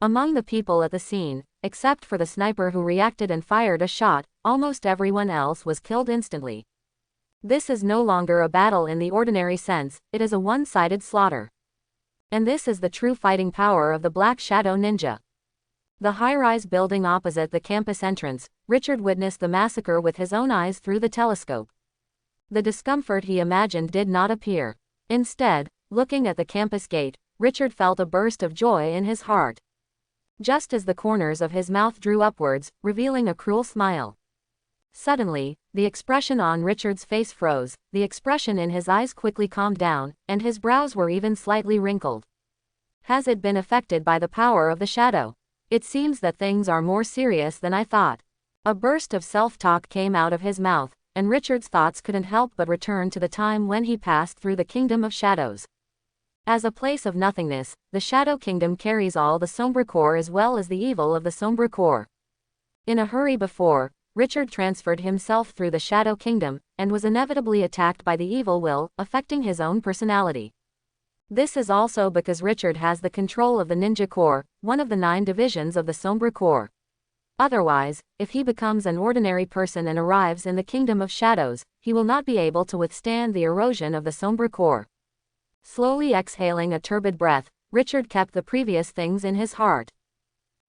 Among the people at the scene, except for the sniper who reacted and fired a shot, almost everyone else was killed instantly. This is no longer a battle in the ordinary sense, it is a one-sided slaughter. And this is the true fighting power of the Black Shadow Ninja. The high-rise building opposite the campus entrance, Richard witnessed the massacre with his own eyes through the telescope. The discomfort he imagined did not appear. Instead, looking at the campus gate, Richard felt a burst of joy in his heart. Just as the corners of his mouth drew upwards, revealing a cruel smile. Suddenly, the expression on Richard's face froze, the expression in his eyes quickly calmed down, and his brows were even slightly wrinkled. Has it been affected by the power of the shadow? It seems that things are more serious than I thought. A burst of self-talk came out of his mouth, and Richard's thoughts couldn't help but return to the time when he passed through the Kingdom of Shadows. As a place of nothingness, the Shadow Kingdom carries all the Sombra Corps as well as the evil of the Sombra Corps. In a hurry before, Richard transferred himself through the Shadow Kingdom, and was inevitably attacked by the evil will, affecting his own personality. This is also because Richard has the control of the Ninja Corps, one of the 9 divisions of the Sombra Corps. Otherwise, if he becomes an ordinary person and arrives in the Kingdom of Shadows, he will not be able to withstand the erosion of the Sombra Corps. Slowly exhaling a turbid breath, Richard kept the previous things in his heart.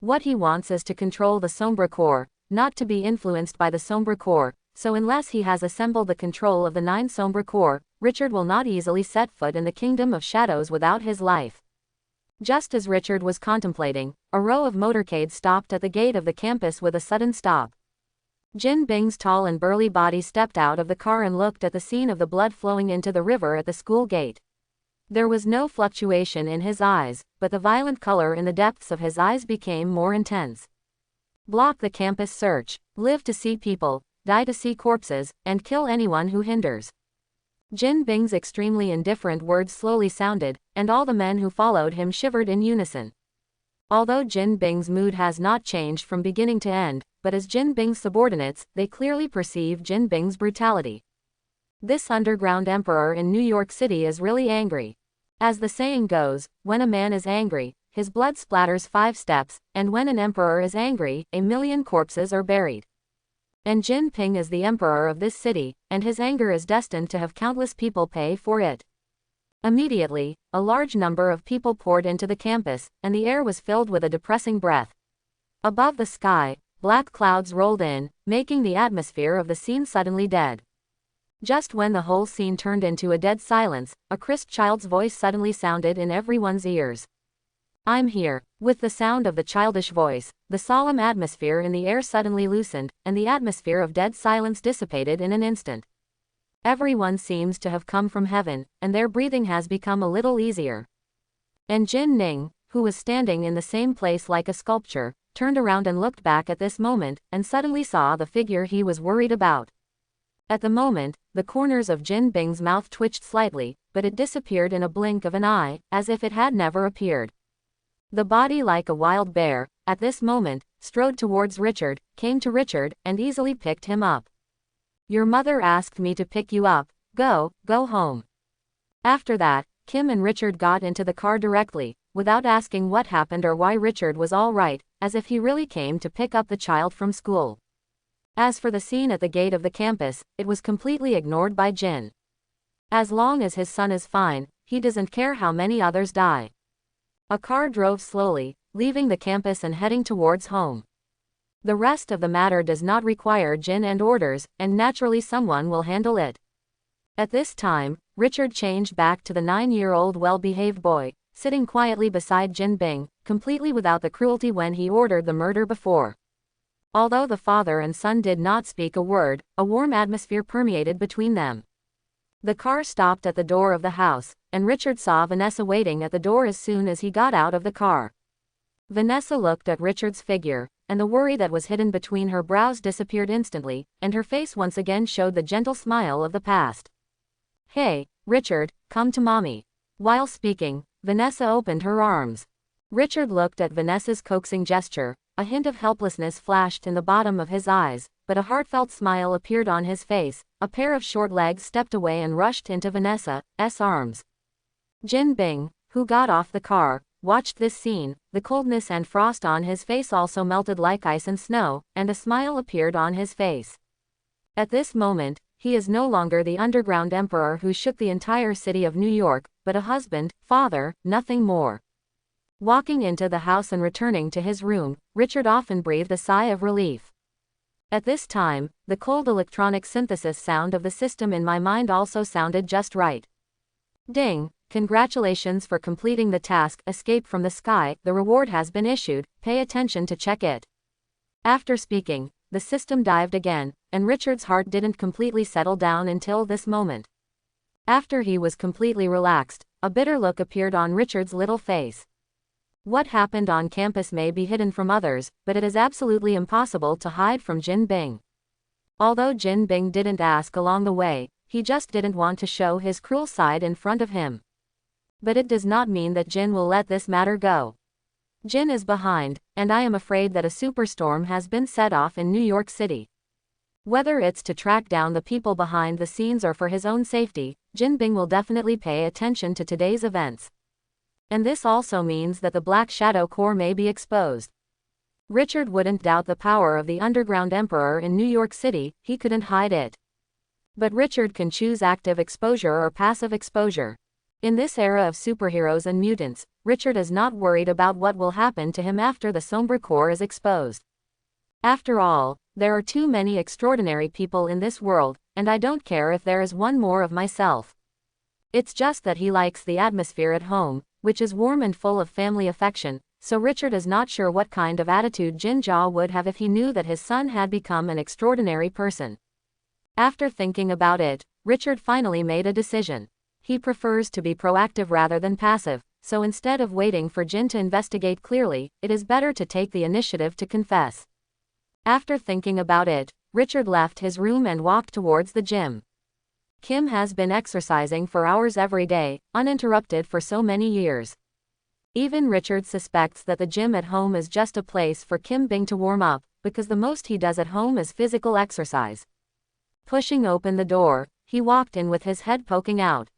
What he wants is to control the Sombra Corps, not to be influenced by the Sombra Corps, so unless he has assembled the control of the 9 Sombra Corps, Richard will not easily set foot in the Kingdom of Shadows without his life. Just as Richard was contemplating, a row of motorcades stopped at the gate of the campus with a sudden stop. Jin Bing's tall and burly body stepped out of the car and looked at the scene of the blood flowing into the river at the school gate. There was no fluctuation in his eyes, but the violent color in the depths of his eyes became more intense. Block the campus search, live to see people, die to see corpses, and kill anyone who hinders. Jin Bing's extremely indifferent words slowly sounded, and all the men who followed him shivered in unison. Although Jin Bing's mood has not changed from beginning to end, but as Jin Bing's subordinates, they clearly perceive Jin Bing's brutality. This underground emperor in New York City is really angry. As the saying goes, when a man is angry, his blood splatters 5 steps, and when an emperor is angry, 1,000,000 corpses are buried. And Jin Bing is the emperor of this city, and his anger is destined to have countless people pay for it. Immediately, a large number of people poured into the campus, and the air was filled with a depressing breath. Above the sky, black clouds rolled in, making the atmosphere of the scene suddenly dead. Just when the whole scene turned into a dead silence, a crisp child's voice suddenly sounded in everyone's ears. I'm here. With the sound of the childish voice, the solemn atmosphere in the air suddenly loosened, and the atmosphere of dead silence dissipated in an instant. Everyone seems to have come from heaven, and their breathing has become a little easier. And Jin Ning, who was standing in the same place like a sculpture, turned around and looked back at this moment, and suddenly saw the figure he was worried about. At the moment, the corners of Jin Bing's mouth twitched slightly, but it disappeared in a blink of an eye, as if it had never appeared. The body, like a wild bear, at this moment, strode towards Richard, came to Richard, and easily picked him up. Your mother asked me to pick you up. Go home. After that, Kim and Richard got into the car directly, without asking what happened or why Richard was all right, as if he really came to pick up the child from school. As for the scene at the gate of the campus, it was completely ignored by Jin. As long as his son is fine, he doesn't care how many others die. A car drove slowly, leaving the campus and heading towards home. The rest of the matter does not require Jin and orders, and naturally someone will handle it. At this time, Richard changed back to the 9-year-old well-behaved boy, sitting quietly beside Jin Bing, completely without the cruelty when he ordered the murder before. Although the father and son did not speak a word, a warm atmosphere permeated between them. The car stopped at the door of the house, and Richard saw Vanessa waiting at the door as soon as he got out of the car. Vanessa looked at Richard's figure, and the worry that was hidden between her brows disappeared instantly, and her face once again showed the gentle smile of the past. "Hey, Richard, come to mommy." While speaking, Vanessa opened her arms. Richard looked at Vanessa's coaxing gesture, a hint of helplessness flashed in the bottom of his eyes, but a heartfelt smile appeared on his face. A pair of short legs stepped away and rushed into Vanessa's arms. Jin Bing, who got off the car, watched this scene. The coldness and frost on his face also melted like ice and snow, and a smile appeared on his face. At this moment, he is no longer the underground emperor who shook the entire city of New York, but a husband, father, nothing more. Walking into the house and returning to his room, Richard often breathed a sigh of relief. At this time, the cold electronic synthesis sound of the system in my mind also sounded just right. Ding, congratulations for completing the task Escape from the Sky, the reward has been issued, pay attention to check it. After speaking, the system dived again, and Richard's heart didn't completely settle down until this moment. After he was completely relaxed, a bitter look appeared on Richard's little face. What happened on campus may be hidden from others, but it is absolutely impossible to hide from Jin Bing. Although Jin Bing didn't ask along the way, he just didn't want to show his cruel side in front of him. But it does not mean that Jin will let this matter go. Jin is behind, and I am afraid that a superstorm has been set off in New York City. Whether it's to track down the people behind the scenes or for his own safety, Jin Bing will definitely pay attention to today's events. And this also means that the Black Shadow Corps may be exposed. Richard wouldn't doubt the power of the underground emperor in New York City, he couldn't hide it. But Richard can choose active exposure or passive exposure. In this era of superheroes and mutants, Richard is not worried about what will happen to him after the Sombra Corps is exposed. After all, there are too many extraordinary people in this world, and I don't care if there is one more of myself. It's just that he likes the atmosphere at home, which is warm and full of family affection, so Richard is not sure what kind of attitude Jin Jia would have if he knew that his son had become an extraordinary person. After thinking about it, Richard finally made a decision. He prefers to be proactive rather than passive, so instead of waiting for Jin to investigate clearly, it is better to take the initiative to confess. After thinking about it, Richard left his room and walked towards the gym. Kim has been exercising for hours every day, uninterrupted for so many years. Even Richard suspects that the gym at home is just a place for Kim Bing to warm up, because the most he does at home is physical exercise. Pushing open the door, he walked in with his head poking out.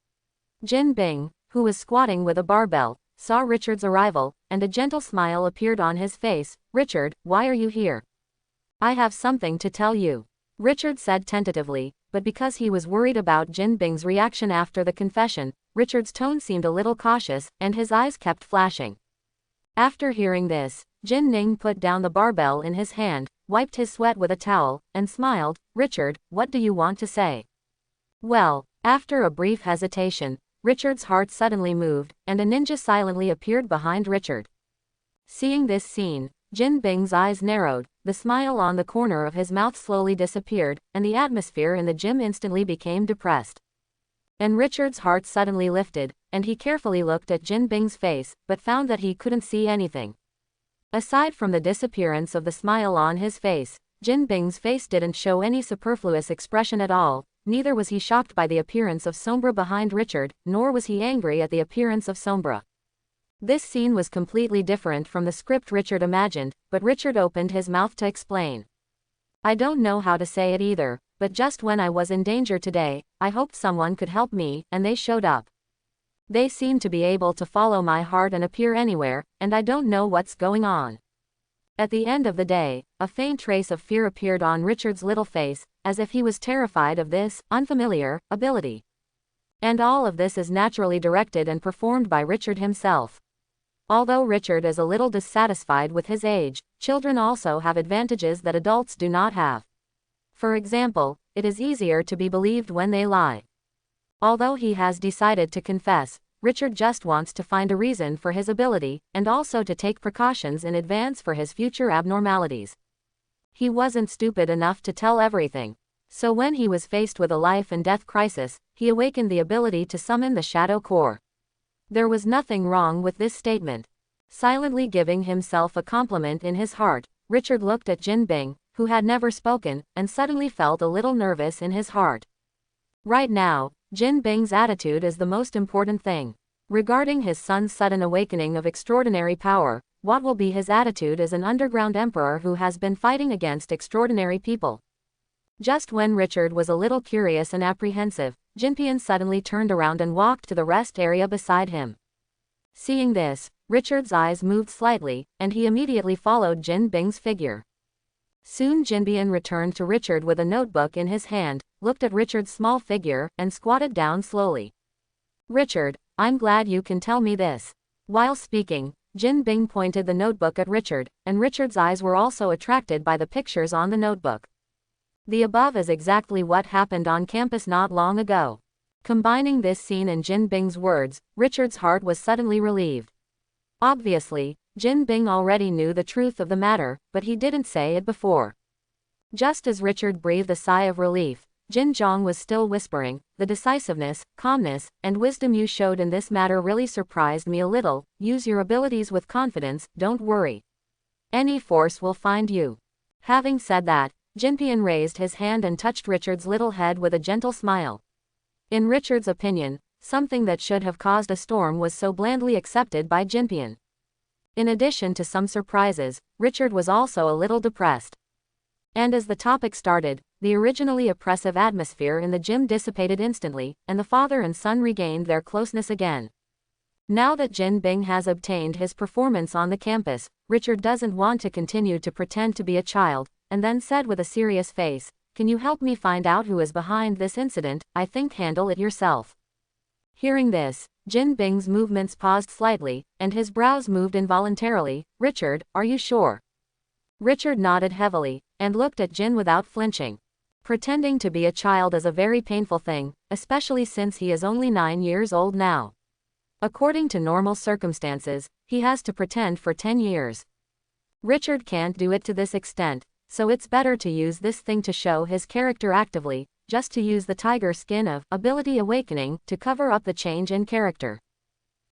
Jin Bing, who was squatting with a barbell, saw Richard's arrival, and a gentle smile appeared on his face. "Richard, why are you here?" "I have something to tell you," Richard said tentatively, but because he was worried about Jin Bing's reaction after the confession, Richard's tone seemed a little cautious, and his eyes kept flashing. After hearing this, Jin Ning put down the barbell in his hand, wiped his sweat with a towel, and smiled. "Richard, what do you want to say?" "Well," after a brief hesitation, Richard's heart suddenly moved, and a ninja silently appeared behind Richard. Seeing this scene, Jin Bing's eyes narrowed, the smile on the corner of his mouth slowly disappeared, and the atmosphere in the gym instantly became depressed. And Richard's heart suddenly lifted, and he carefully looked at Jin Bing's face, but found that he couldn't see anything. Aside from the disappearance of the smile on his face, Jin Bing's face didn't show any superfluous expression at all, neither was he shocked by the appearance of Sombra behind Richard, nor was he angry at the appearance of Sombra. This scene was completely different from the script Richard imagined, but Richard opened his mouth to explain. "I don't know how to say it either, but just when I was in danger today, I hoped someone could help me, and they showed up. They seem to be able to follow my heart and appear anywhere, and I don't know what's going on. At the end of the day, a faint trace of fear appeared on Richard's little face, as if he was terrified of this unfamiliar ability. And all of this is naturally directed and performed by Richard himself. Although Richard is a little dissatisfied with his age, children also have advantages that adults do not have. For example, it is easier to be believed when they lie. Although he has decided to confess, Richard just wants to find a reason for his ability, and also to take precautions in advance for his future abnormalities. He wasn't stupid enough to tell everything. So when he was faced with a life and death crisis, he awakened the ability to summon the Shadow Core. There was nothing wrong with this statement. Silently giving himself a compliment in his heart, Richard looked at Jin Bing, who had never spoken, and suddenly felt a little nervous in his heart. Right now, Jin Bing's attitude is the most important thing. Regarding his son's sudden awakening of extraordinary power, what will be his attitude as an underground emperor who has been fighting against extraordinary people? Just when Richard was a little curious and apprehensive, Jinpian suddenly turned around and walked to the rest area beside him. Seeing this, Richard's eyes moved slightly, and he immediately followed Jin Bing's figure. Soon Jinpian returned to Richard with a notebook in his hand, looked at Richard's small figure, and squatted down slowly. "Richard, I'm glad you can tell me this." While speaking, Jin Bing pointed the notebook at Richard, and Richard's eyes were also attracted by the pictures on the notebook. The above is exactly what happened on campus not long ago. Combining this scene and Jin Bing's words, Richard's heart was suddenly relieved. Obviously, Jin Bing already knew the truth of the matter, but he didn't say it before. Just as Richard breathed a sigh of relief, Jin Zhang was still whispering, "The decisiveness, calmness, and wisdom you showed in this matter really surprised me a little. Use your abilities with confidence, don't worry. Any force will find you." Having said that, Jinpian raised his hand and touched Richard's little head with a gentle smile. In Richard's opinion, something that should have caused a storm was so blandly accepted by Jinpian. In addition to some surprises, Richard was also a little depressed. And as the topic started, the originally oppressive atmosphere in the gym dissipated instantly, and the father and son regained their closeness again. Now that Jin Bing has obtained his performance on the campus, Richard doesn't want to continue to pretend to be a child, and then said with a serious face, "Can you help me find out who is behind this incident? I think handle it yourself." Hearing this, Jin Bing's movements paused slightly, and his brows moved involuntarily. "Richard, are you sure?" Richard nodded heavily, and looked at Jin without flinching. Pretending to be a child is a very painful thing, especially since he is only 9 years old now. According to normal circumstances, he has to pretend for 10 years. Richard can't do it to this extent, so it's better to use this thing to show his character actively, just to use the tiger skin of ability awakening to cover up the change in character.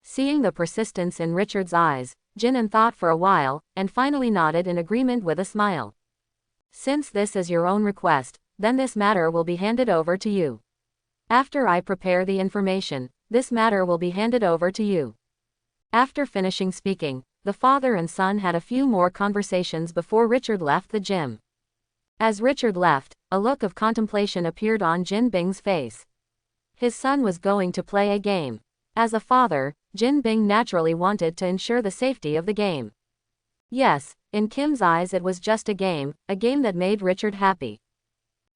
Seeing the persistence in Richard's eyes, Jin thought for a while, and finally nodded in agreement with a smile. "Since this is your own request, then this matter will be handed over to you. After I prepare the information, this matter will be handed over to you." After finishing speaking, the father and son had a few more conversations before Richard left the gym. As Richard left, a look of contemplation appeared on Jin Bing's face. His son was going to play a game. As a father, Jin Bing naturally wanted to ensure the safety of the game. Yes, in Kim's eyes it was just a game that made Richard happy.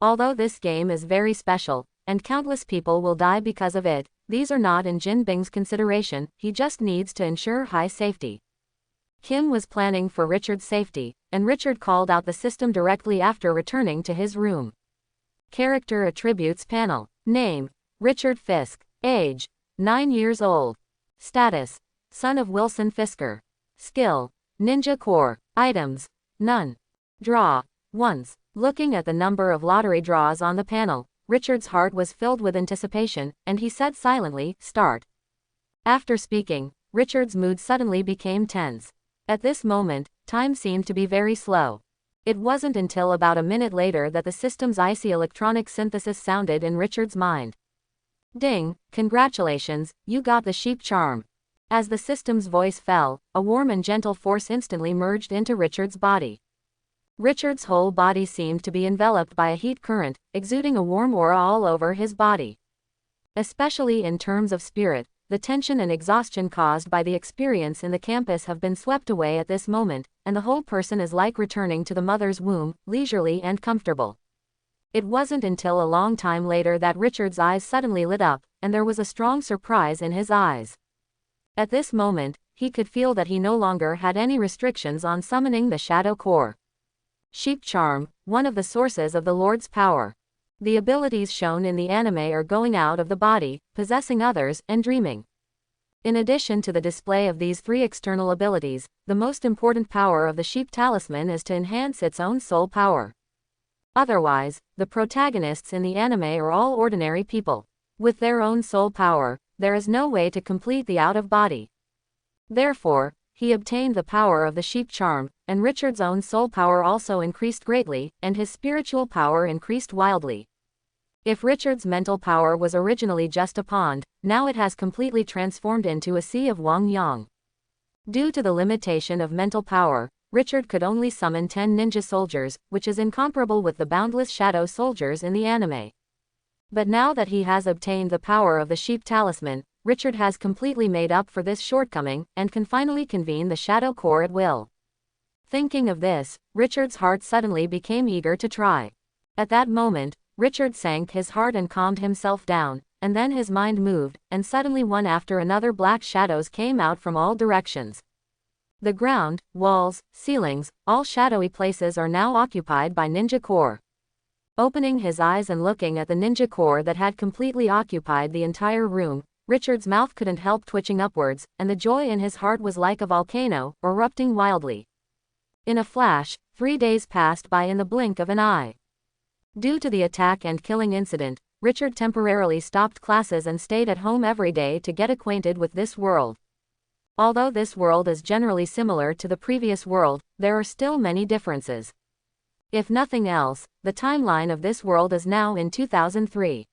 Although this game is very special, and countless people will die because of it, these are not in Jin Bing's consideration, he just needs to ensure high safety. Kim was planning for Richard's safety, and Richard called out the system directly after returning to his room. Character Attributes Panel. Name: Richard Fisk. Age: 9 years old. Status: son of Wilson Fisker. Skill: Ninja Core. Items: none. Draw: once. Looking at the number of lottery draws on the panel, Richard's heart was filled with anticipation, and he said silently, "Start." After speaking, Richard's mood suddenly became tense. At this moment, time seemed to be very slow. It wasn't until about a minute later that the system's icy electronic synthesis sounded in Richard's mind. "Ding, congratulations, you got the sheep charm." As the system's voice fell, a warm and gentle force instantly merged into Richard's body. Richard's whole body seemed to be enveloped by a heat current, exuding a warm aura all over his body. Especially in terms of spirit, the tension and exhaustion caused by the experience in the campus have been swept away at this moment, and the whole person is like returning to the mother's womb, leisurely and comfortable. It wasn't until a long time later that Richard's eyes suddenly lit up, and there was a strong surprise in his eyes. At this moment, he could feel that he no longer had any restrictions on summoning the Shadow Core. Sheep Charm, one of the sources of the Lord's power. The abilities shown in the anime are going out of the body, possessing others, and dreaming. In addition to the display of these three external abilities, the most important power of the Sheep Talisman is to enhance its own soul power. Otherwise, the protagonists in the anime are all ordinary people. With their own soul power, there is no way to complete the out-of-body. Therefore, he obtained the power of the Sheep Charm, and Richard's own soul power also increased greatly, and his spiritual power increased wildly. If Richard's mental power was originally just a pond, now it has completely transformed into a sea of Wang Yang. Due to the limitation of mental power, Richard could only summon 10 ninja soldiers, which is incomparable with the boundless shadow soldiers in the anime. But now that he has obtained the power of the Sheep Talisman, Richard has completely made up for this shortcoming, and can finally convene the Shadow Core at will. Thinking of this, Richard's heart suddenly became eager to try. At that moment, Richard sank his heart and calmed himself down, and then his mind moved, and suddenly one after another black shadows came out from all directions. The ground, walls, ceilings, all shadowy places are now occupied by Ninja Core. Opening his eyes and looking at the Ninja Core that had completely occupied the entire room, Richard's mouth couldn't help twitching upwards, and the joy in his heart was like a volcano, erupting wildly. In a flash, 3 days passed by in the blink of an eye. Due to the attack and killing incident, Richard temporarily stopped classes and stayed at home every day to get acquainted with this world. Although this world is generally similar to the previous world, there are still many differences. If nothing else, the timeline of this world is now in 2003.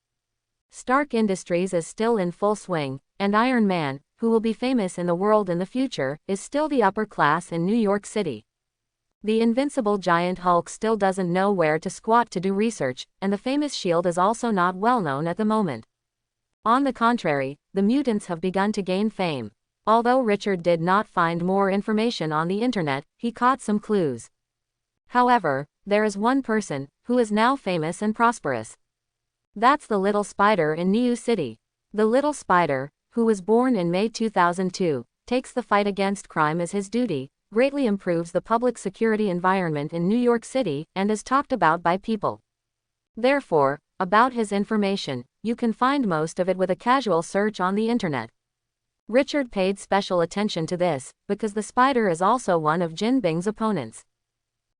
Stark Industries is still in full swing, and Iron Man, who will be famous in the world in the future, is still the upper class in New York City. The invincible giant Hulk still doesn't know where to squat to do research, and the famous Shield is also not well known at the moment. On the contrary, the mutants have begun to gain fame. Although Richard did not find more information on the internet, he caught some clues. However, there is one person who is now famous and prosperous. That's the Little Spider in New City. The Little Spider, who was born in May 2002, takes the fight against crime as his duty, greatly improves the public security environment in New York City, and is talked about by people. Therefore, about his information, you can find most of it with a casual search on the internet. Richard paid special attention to this, because the Spider is also one of Jin Bing's opponents.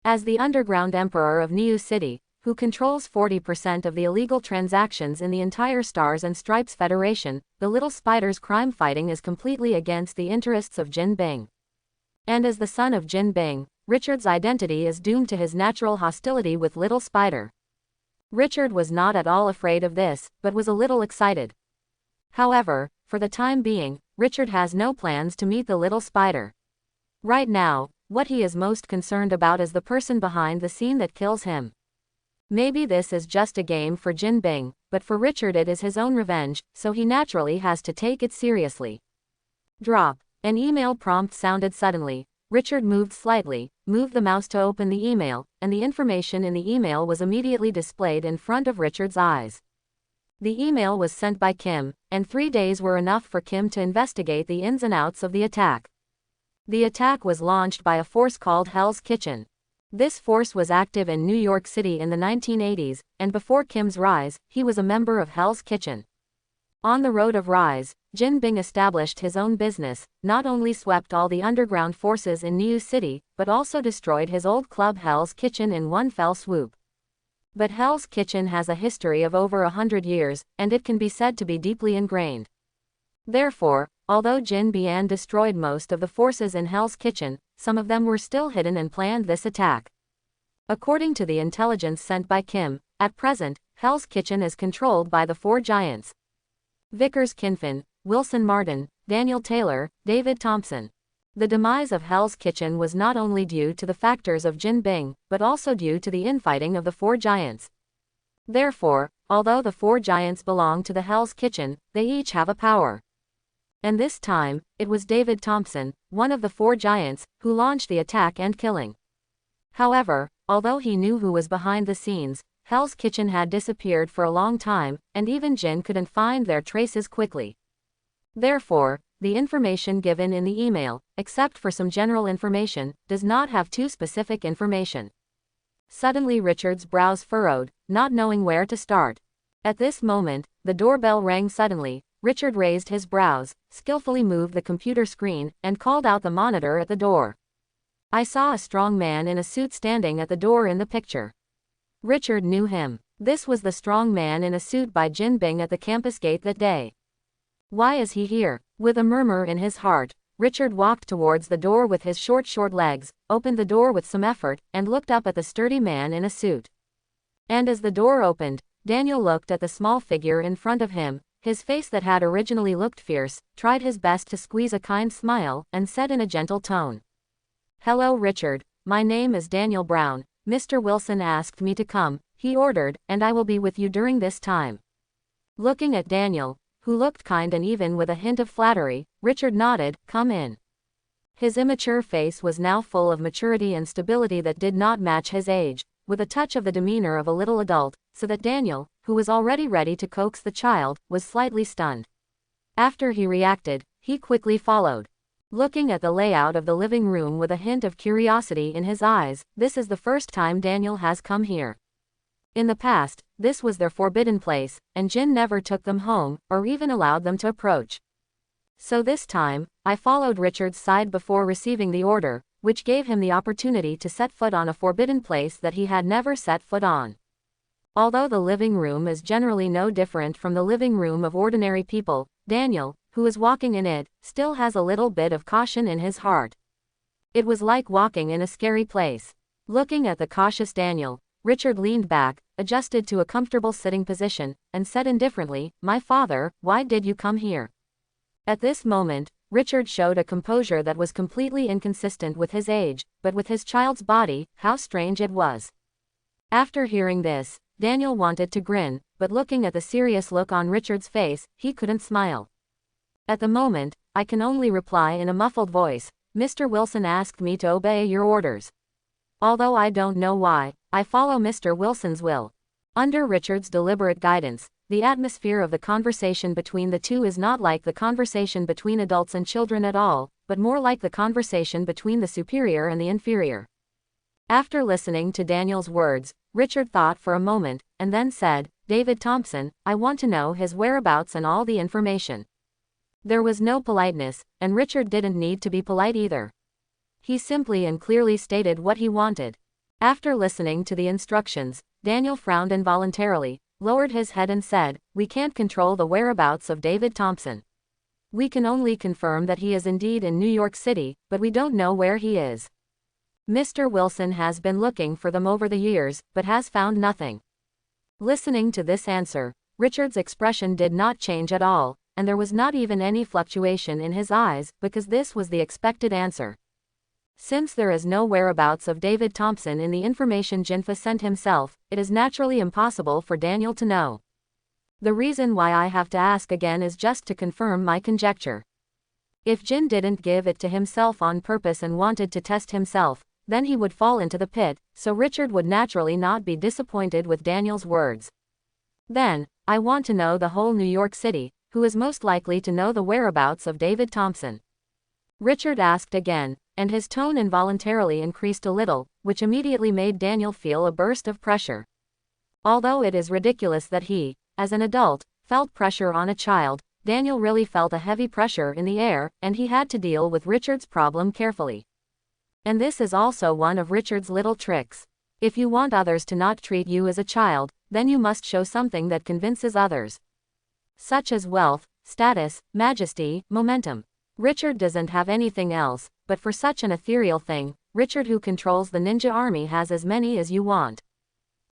As the underground emperor of Niu City, who controls 40% of the illegal transactions in the entire Stars and Stripes Federation, the Little Spider's crime fighting is completely against the interests of Jin Bing. And as the son of Jin Bing, Richard's identity is doomed to his natural hostility with Little Spider. Richard was not at all afraid of this, but was a little excited. However, for the time being, Richard has no plans to meet the Little Spider. Right now, what he is most concerned about is the person behind the scene that kills him. Maybe this is just a game for Jin Bing, but for Richard it is his own revenge, so he naturally has to take it seriously. Drop. An email prompt sounded suddenly. Richard moved slightly, moved the mouse to open the email, and the information in the email was immediately displayed in front of Richard's eyes. The email was sent by Kim, and 3 days were enough for Kim to investigate the ins and outs of the attack. The attack was launched by a force called Hell's Kitchen. This force was active in New York City in the 1980s, and before Kim's rise, he was a member of Hell's Kitchen. On the road of rise, Jin Bing established his own business, not only swept all the underground forces in Niu City, but also destroyed his old club Hell's Kitchen in one fell swoop. But Hell's Kitchen has a history of over 100 years, and it can be said to be deeply ingrained. Therefore, although Jin Bian destroyed most of the forces in Hell's Kitchen, some of them were still hidden and planned this attack. According to the intelligence sent by Kim, at present, Hell's Kitchen is controlled by the 4 giants: Vickers Kinfin, Wilson Martin, Daniel Taylor, David Thompson. The demise of Hell's Kitchen was not only due to the factors of Jin Bing, but also due to the infighting of the 4 giants. Therefore, although the 4 giants belong to the Hell's Kitchen, they each have a power. And this time, it was David Thompson, one of the 4 giants, who launched the attack and killing. However, although he knew who was behind the scenes, Hell's Kitchen had disappeared for a long time, and even Jin couldn't find their traces quickly. Therefore, the information given in the email, except for some general information, does not have too specific information. Suddenly Richard's brows furrowed, not knowing where to start. At this moment, the doorbell rang suddenly. Richard raised his brows, skillfully moved the computer screen, and called out the monitor at the door. I saw a strong man in a suit standing at the door in the picture. Richard knew him. This was the strong man in a suit by Jin Bing at the campus gate that day. Why is he here? With a murmur in his heart, Richard walked towards the door with his short legs, opened the door with some effort, and looked up at the sturdy man in a suit. And as the door opened, Daniel looked at the small figure in front of him. His face that had originally looked fierce, tried his best to squeeze a kind smile, and said in a gentle tone, "Hello Richard, my name is Daniel Brown. Mr. Wilson asked me to come, he ordered, and I will be with you during this time." Looking at Daniel, who looked kind and even with a hint of flattery, Richard nodded, "Come in." His immature face was now full of maturity and stability that did not match his age, with a touch of the demeanor of a little adult, so that Daniel, who was already ready to coax the child, was slightly stunned. After he reacted, he quickly followed. Looking at the layout of the living room with a hint of curiosity in his eyes, this is the first time Daniel has come here. In the past, this was their forbidden place, and Jin never took them home, or even allowed them to approach. So this time, I followed Richard's side before receiving the order, which gave him the opportunity to set foot on a forbidden place that he had never set foot on. Although the living room is generally no different from the living room of ordinary people, Daniel, who is walking in it, still has a little bit of caution in his heart. It was like walking in a scary place. Looking at the cautious Daniel, Richard leaned back, adjusted to a comfortable sitting position, and said indifferently, "My father, why did you come here?" At this moment, Richard showed a composure that was completely inconsistent with his age, but with his child's body, how strange it was. After hearing this, Daniel wanted to grin, but looking at the serious look on Richard's face, he couldn't smile. At the moment, I can only reply in a muffled voice, "Mr. Wilson asked me to obey your orders. Although I don't know why, I follow Mr. Wilson's will." Under Richard's deliberate guidance, the atmosphere of the conversation between the two is not like the conversation between adults and children at all, but more like the conversation between the superior and the inferior. After listening to Daniel's words, Richard thought for a moment, and then said, "David Thompson, I want to know his whereabouts and all the information." There was no politeness, and Richard didn't need to be polite either. He simply and clearly stated what he wanted. After listening to the instructions, Daniel frowned involuntarily, lowered his head and said, "We can't control the whereabouts of David Thompson. We can only confirm that he is indeed in New York City, but we don't know where he is. Mr. Wilson has been looking for them over the years, but has found nothing." Listening to this answer, Richard's expression did not change at all, and there was not even any fluctuation in his eyes, because this was the expected answer. Since there is no whereabouts of David Thompson in the information Jinfa sent himself, it is naturally impossible for Daniel to know. The reason why I have to ask again is just to confirm my conjecture. If Jin didn't give it to himself on purpose and wanted to test himself, then he would fall into the pit, so Richard would naturally not be disappointed with Daniel's words. Then, I want to know the whole New York City, who is most likely to know the whereabouts of David Thompson? Richard asked again, and his tone involuntarily increased a little, which immediately made Daniel feel a burst of pressure. Although it is ridiculous that he, as an adult, felt pressure on a child, Daniel really felt a heavy pressure in the air, and he had to deal with Richard's problem carefully. And this is also one of Richard's little tricks. If you want others to not treat you as a child, then you must show something that convinces others. Such as wealth, status, majesty, momentum. Richard doesn't have anything else, but for such an ethereal thing, Richard who controls the ninja army has as many as you want.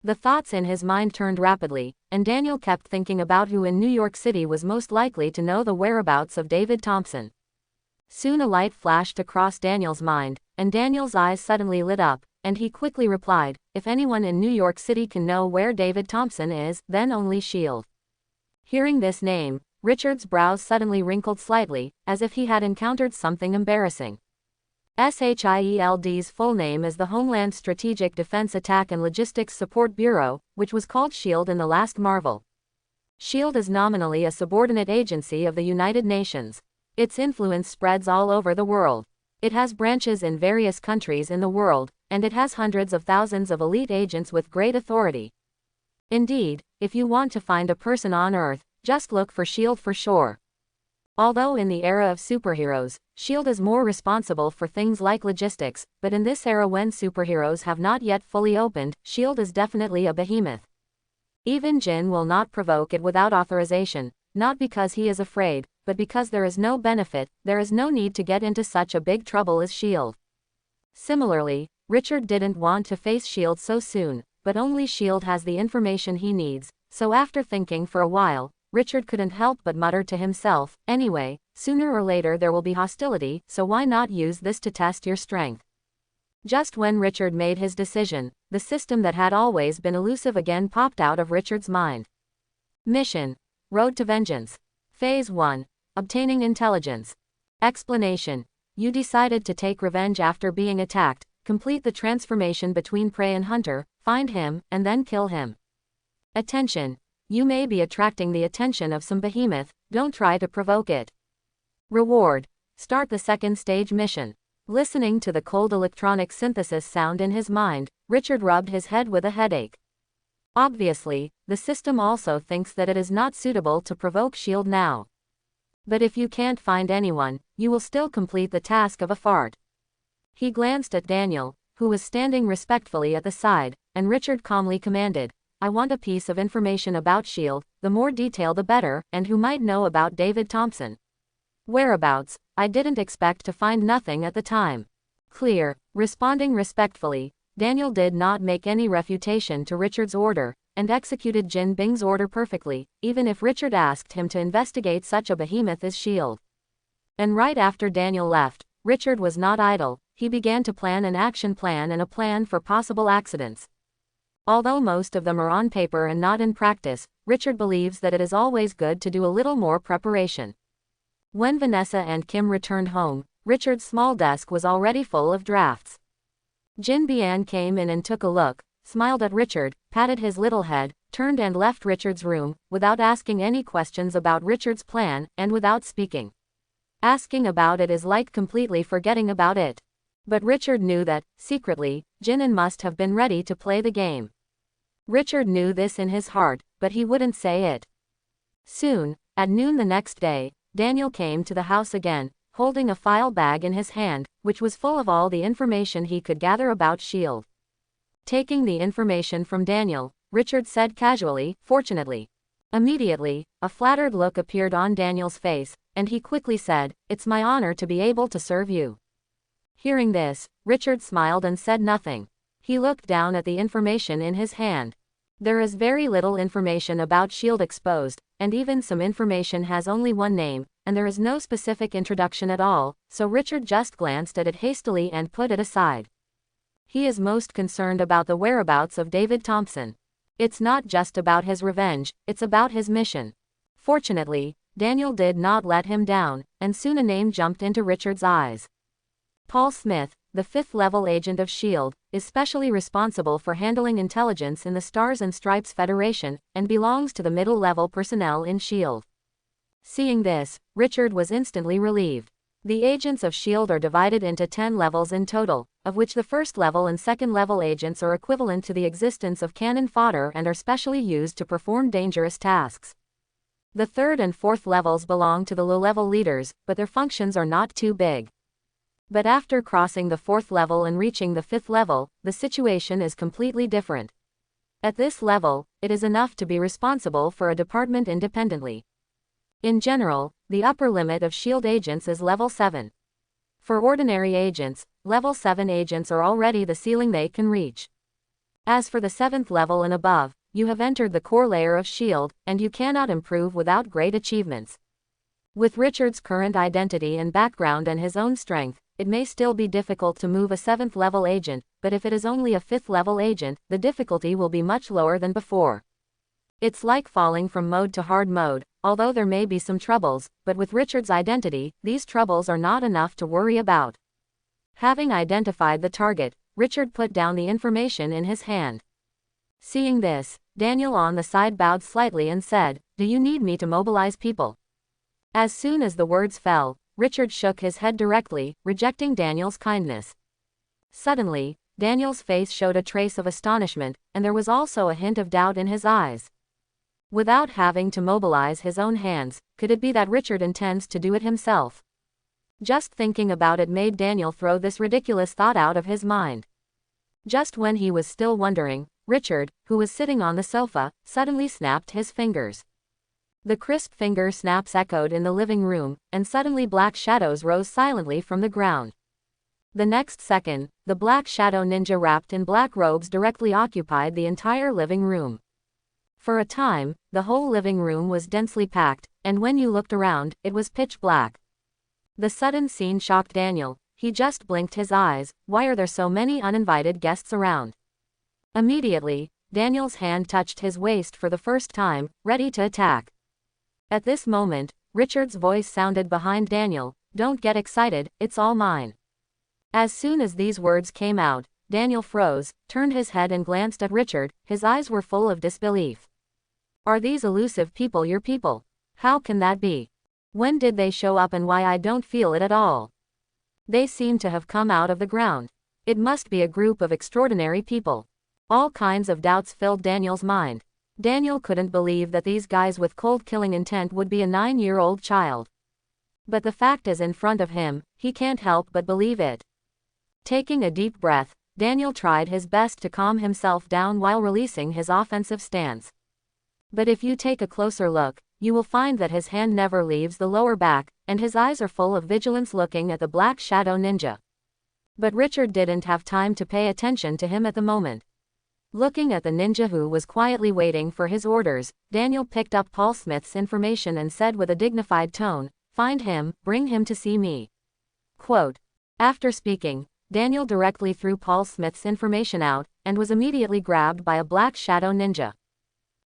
The thoughts in his mind turned rapidly, and Daniel kept thinking about who in New York City was most likely to know the whereabouts of David Thompson. Soon a light flashed across Daniel's mind, and Daniel's eyes suddenly lit up, and he quickly replied, "If anyone in New York City can know where David Thompson is, then only S.H.I.E.L.D." Hearing this name, Richard's brows suddenly wrinkled slightly, as if he had encountered something embarrassing. SHIELD's full name is the Homeland Strategic Defense Attack and Logistics Support Bureau, which was called SHIELD in the last Marvel. SHIELD is nominally a subordinate agency of the United Nations. Its influence spreads all over the world. It has branches in various countries in the world, and it has hundreds of thousands of elite agents with great authority. Indeed, if you want to find a person on Earth, just look for SHIELD for sure. Although in the era of superheroes, SHIELD is more responsible for things like logistics, but in this era when superheroes have not yet fully opened, SHIELD is definitely a behemoth. Even Jin will not provoke it without authorization, not because he is afraid, but because there is no benefit, there is no need to get into such a big trouble as SHIELD. Similarly, Richard didn't want to face SHIELD so soon, but only SHIELD has the information he needs, so after thinking for a while, Richard couldn't help but mutter to himself, anyway, sooner or later there will be hostility, so why not use this to test your strength? Just when Richard made his decision, the system that had always been elusive again popped out of Richard's mind. Mission: Road to Vengeance. Phase 1. Obtaining Intelligence. Explanation: You decided to take revenge after being attacked, complete the transformation between prey and hunter, find him, and then kill him. Attention: You may be attracting the attention of some behemoth, don't try to provoke it. Reward: Start the second stage mission. Listening to the cold electronic synthesis sound in his mind, Richard rubbed his head with a headache. Obviously, the system also thinks that it is not suitable to provoke SHIELD now. But if you can't find anyone, you will still complete the task of a fart. He glanced at Daniel, who was standing respectfully at the side, and Richard calmly commanded, I want a piece of information about SHIELD, the more detail the better, and who might know about David Thompson. Whereabouts: I didn't expect to find nothing at the time. Clear. Responding respectfully, Daniel did not make any refutation to Richard's order, and executed Jin Bing's order perfectly, even if Richard asked him to investigate such a behemoth as SHIELD. And right after Daniel left, Richard was not idle, he began to plan an action plan and a plan for possible accidents. Although most of them are on paper and not in practice, Richard believes that it is always good to do a little more preparation. When Vanessa and Kim returned home, Richard's small desk was already full of drafts. Jin Bian came in and took a look, smiled at Richard, patted his little head, turned and left Richard's room, without asking any questions about Richard's plan, and without speaking. Asking about it is like completely forgetting about it. But Richard knew that, secretly, Jin must have been ready to play the game. Richard knew this in his heart, but he wouldn't say it. Soon, at noon the next day, Daniel came to the house again, holding a file bag in his hand, which was full of all the information he could gather about SHIELD. Taking the information from Daniel, Richard said casually, fortunately. Immediately, a flattered look appeared on Daniel's face, and he quickly said, It's my honor to be able to serve you. Hearing this, Richard smiled and said nothing. He looked down at the information in his hand. There is very little information about SHIELD exposed, and even some information has only one name, and there is no specific introduction at all, so Richard just glanced at it hastily and put it aside. He is most concerned about the whereabouts of David Thompson. It's not just about his revenge, it's about his mission. Fortunately, Daniel did not let him down, and soon a name jumped into Richard's eyes. Paul Smith, the 5th-level agent of SHIELD, is specially responsible for handling intelligence in the Stars and Stripes Federation, and belongs to the middle-level personnel in SHIELD. Seeing this, Richard was instantly relieved. The agents of SHIELD are divided into 10 levels in total, of which the 1st-level and 2nd-level agents are equivalent to the existence of cannon fodder and are specially used to perform dangerous tasks. The 3rd and 4th levels belong to the low-level leaders, but their functions are not too big. But after crossing the 4th level and reaching the 5th level, the situation is completely different. At this level, it is enough to be responsible for a department independently. In general, the upper limit of SHIELD agents is level 7. For ordinary agents, level 7 agents are already the ceiling they can reach. As for the 7th level and above, you have entered the core layer of SHIELD, and you cannot improve without great achievements. With Richard's current identity and background and his own strength, it may still be difficult to move a 7th-level agent, but if it is only a 5th-level agent, the difficulty will be much lower than before. It's like falling from mode to hard mode, although there may be some troubles, but with Richard's identity, these troubles are not enough to worry about. Having identified the target, Richard put down the information in his hand. Seeing this, Daniel on the side bowed slightly and said, "Do you need me to mobilize people?" As soon as the words fell, Richard shook his head directly, rejecting Daniel's kindness. Suddenly, Daniel's face showed a trace of astonishment, and there was also a hint of doubt in his eyes. Without having to mobilize his own hands, could it be that Richard intends to do it himself? Just thinking about it made Daniel throw this ridiculous thought out of his mind. Just when he was still wondering, Richard, who was sitting on the sofa, suddenly snapped his fingers. The crisp finger snaps echoed in the living room, and suddenly black shadows rose silently from the ground. The next second, the black shadow ninja wrapped in black robes directly occupied the entire living room. For a time, the whole living room was densely packed, and when you looked around, it was pitch black. The sudden scene shocked Daniel. He just blinked his eyes. Why are there so many uninvited guests around? Immediately, Daniel's hand touched his waist for the first time, ready to attack. At this moment, Richard's voice sounded behind Daniel, "Don't get excited, it's all mine." As soon as these words came out, Daniel froze, turned his head and glanced at Richard. His eyes were full of disbelief. "Are these elusive people your people? How can that be? When did they show up and why I don't feel it at all? They seem to have come out of the ground. It must be a group of extraordinary people." All kinds of doubts filled Daniel's mind. Daniel couldn't believe that these guys with cold killing intent would be a 9-year-old child. But the fact is in front of him, he can't help but believe it. Taking a deep breath, Daniel tried his best to calm himself down while releasing his offensive stance. But if you take a closer look, you will find that his hand never leaves the lower back, and his eyes are full of vigilance looking at the black shadow ninja. But Richard didn't have time to pay attention to him at the moment. Looking at the ninja who was quietly waiting for his orders, Daniel picked up Paul Smith's information and said with a dignified tone, "Find him, bring him to see me." Quote. After speaking, Daniel directly threw Paul Smith's information out, and was immediately grabbed by a black shadow ninja.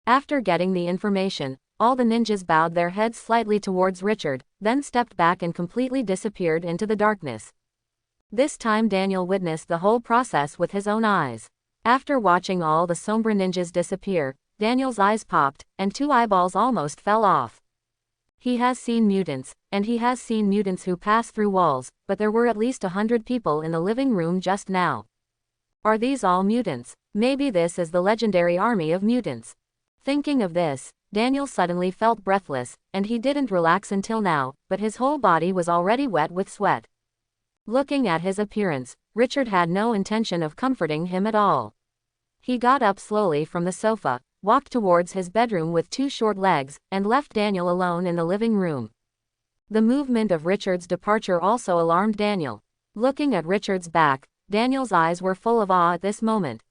After getting the information, all the ninjas bowed their heads slightly towards Richard, then stepped back and completely disappeared into the darkness. This time Daniel witnessed the whole process with his own eyes. After watching all the Sombra ninjas disappear, Daniel's eyes popped, and 2 eyeballs almost fell off. He has seen mutants, and he has seen mutants who pass through walls, but there were at least 100 people in the living room just now. Are these all mutants? Maybe this is the legendary army of mutants. Thinking of this, Daniel suddenly felt breathless, and he didn't relax until now, but his whole body was already wet with sweat. Looking at his appearance, Richard had no intention of comforting him at all. He got up slowly from the sofa, walked towards his bedroom with 2 short legs, and left Daniel alone in the living room. The movement of Richard's departure also alarmed Daniel. Looking at Richard's back, Daniel's eyes were full of awe at this moment.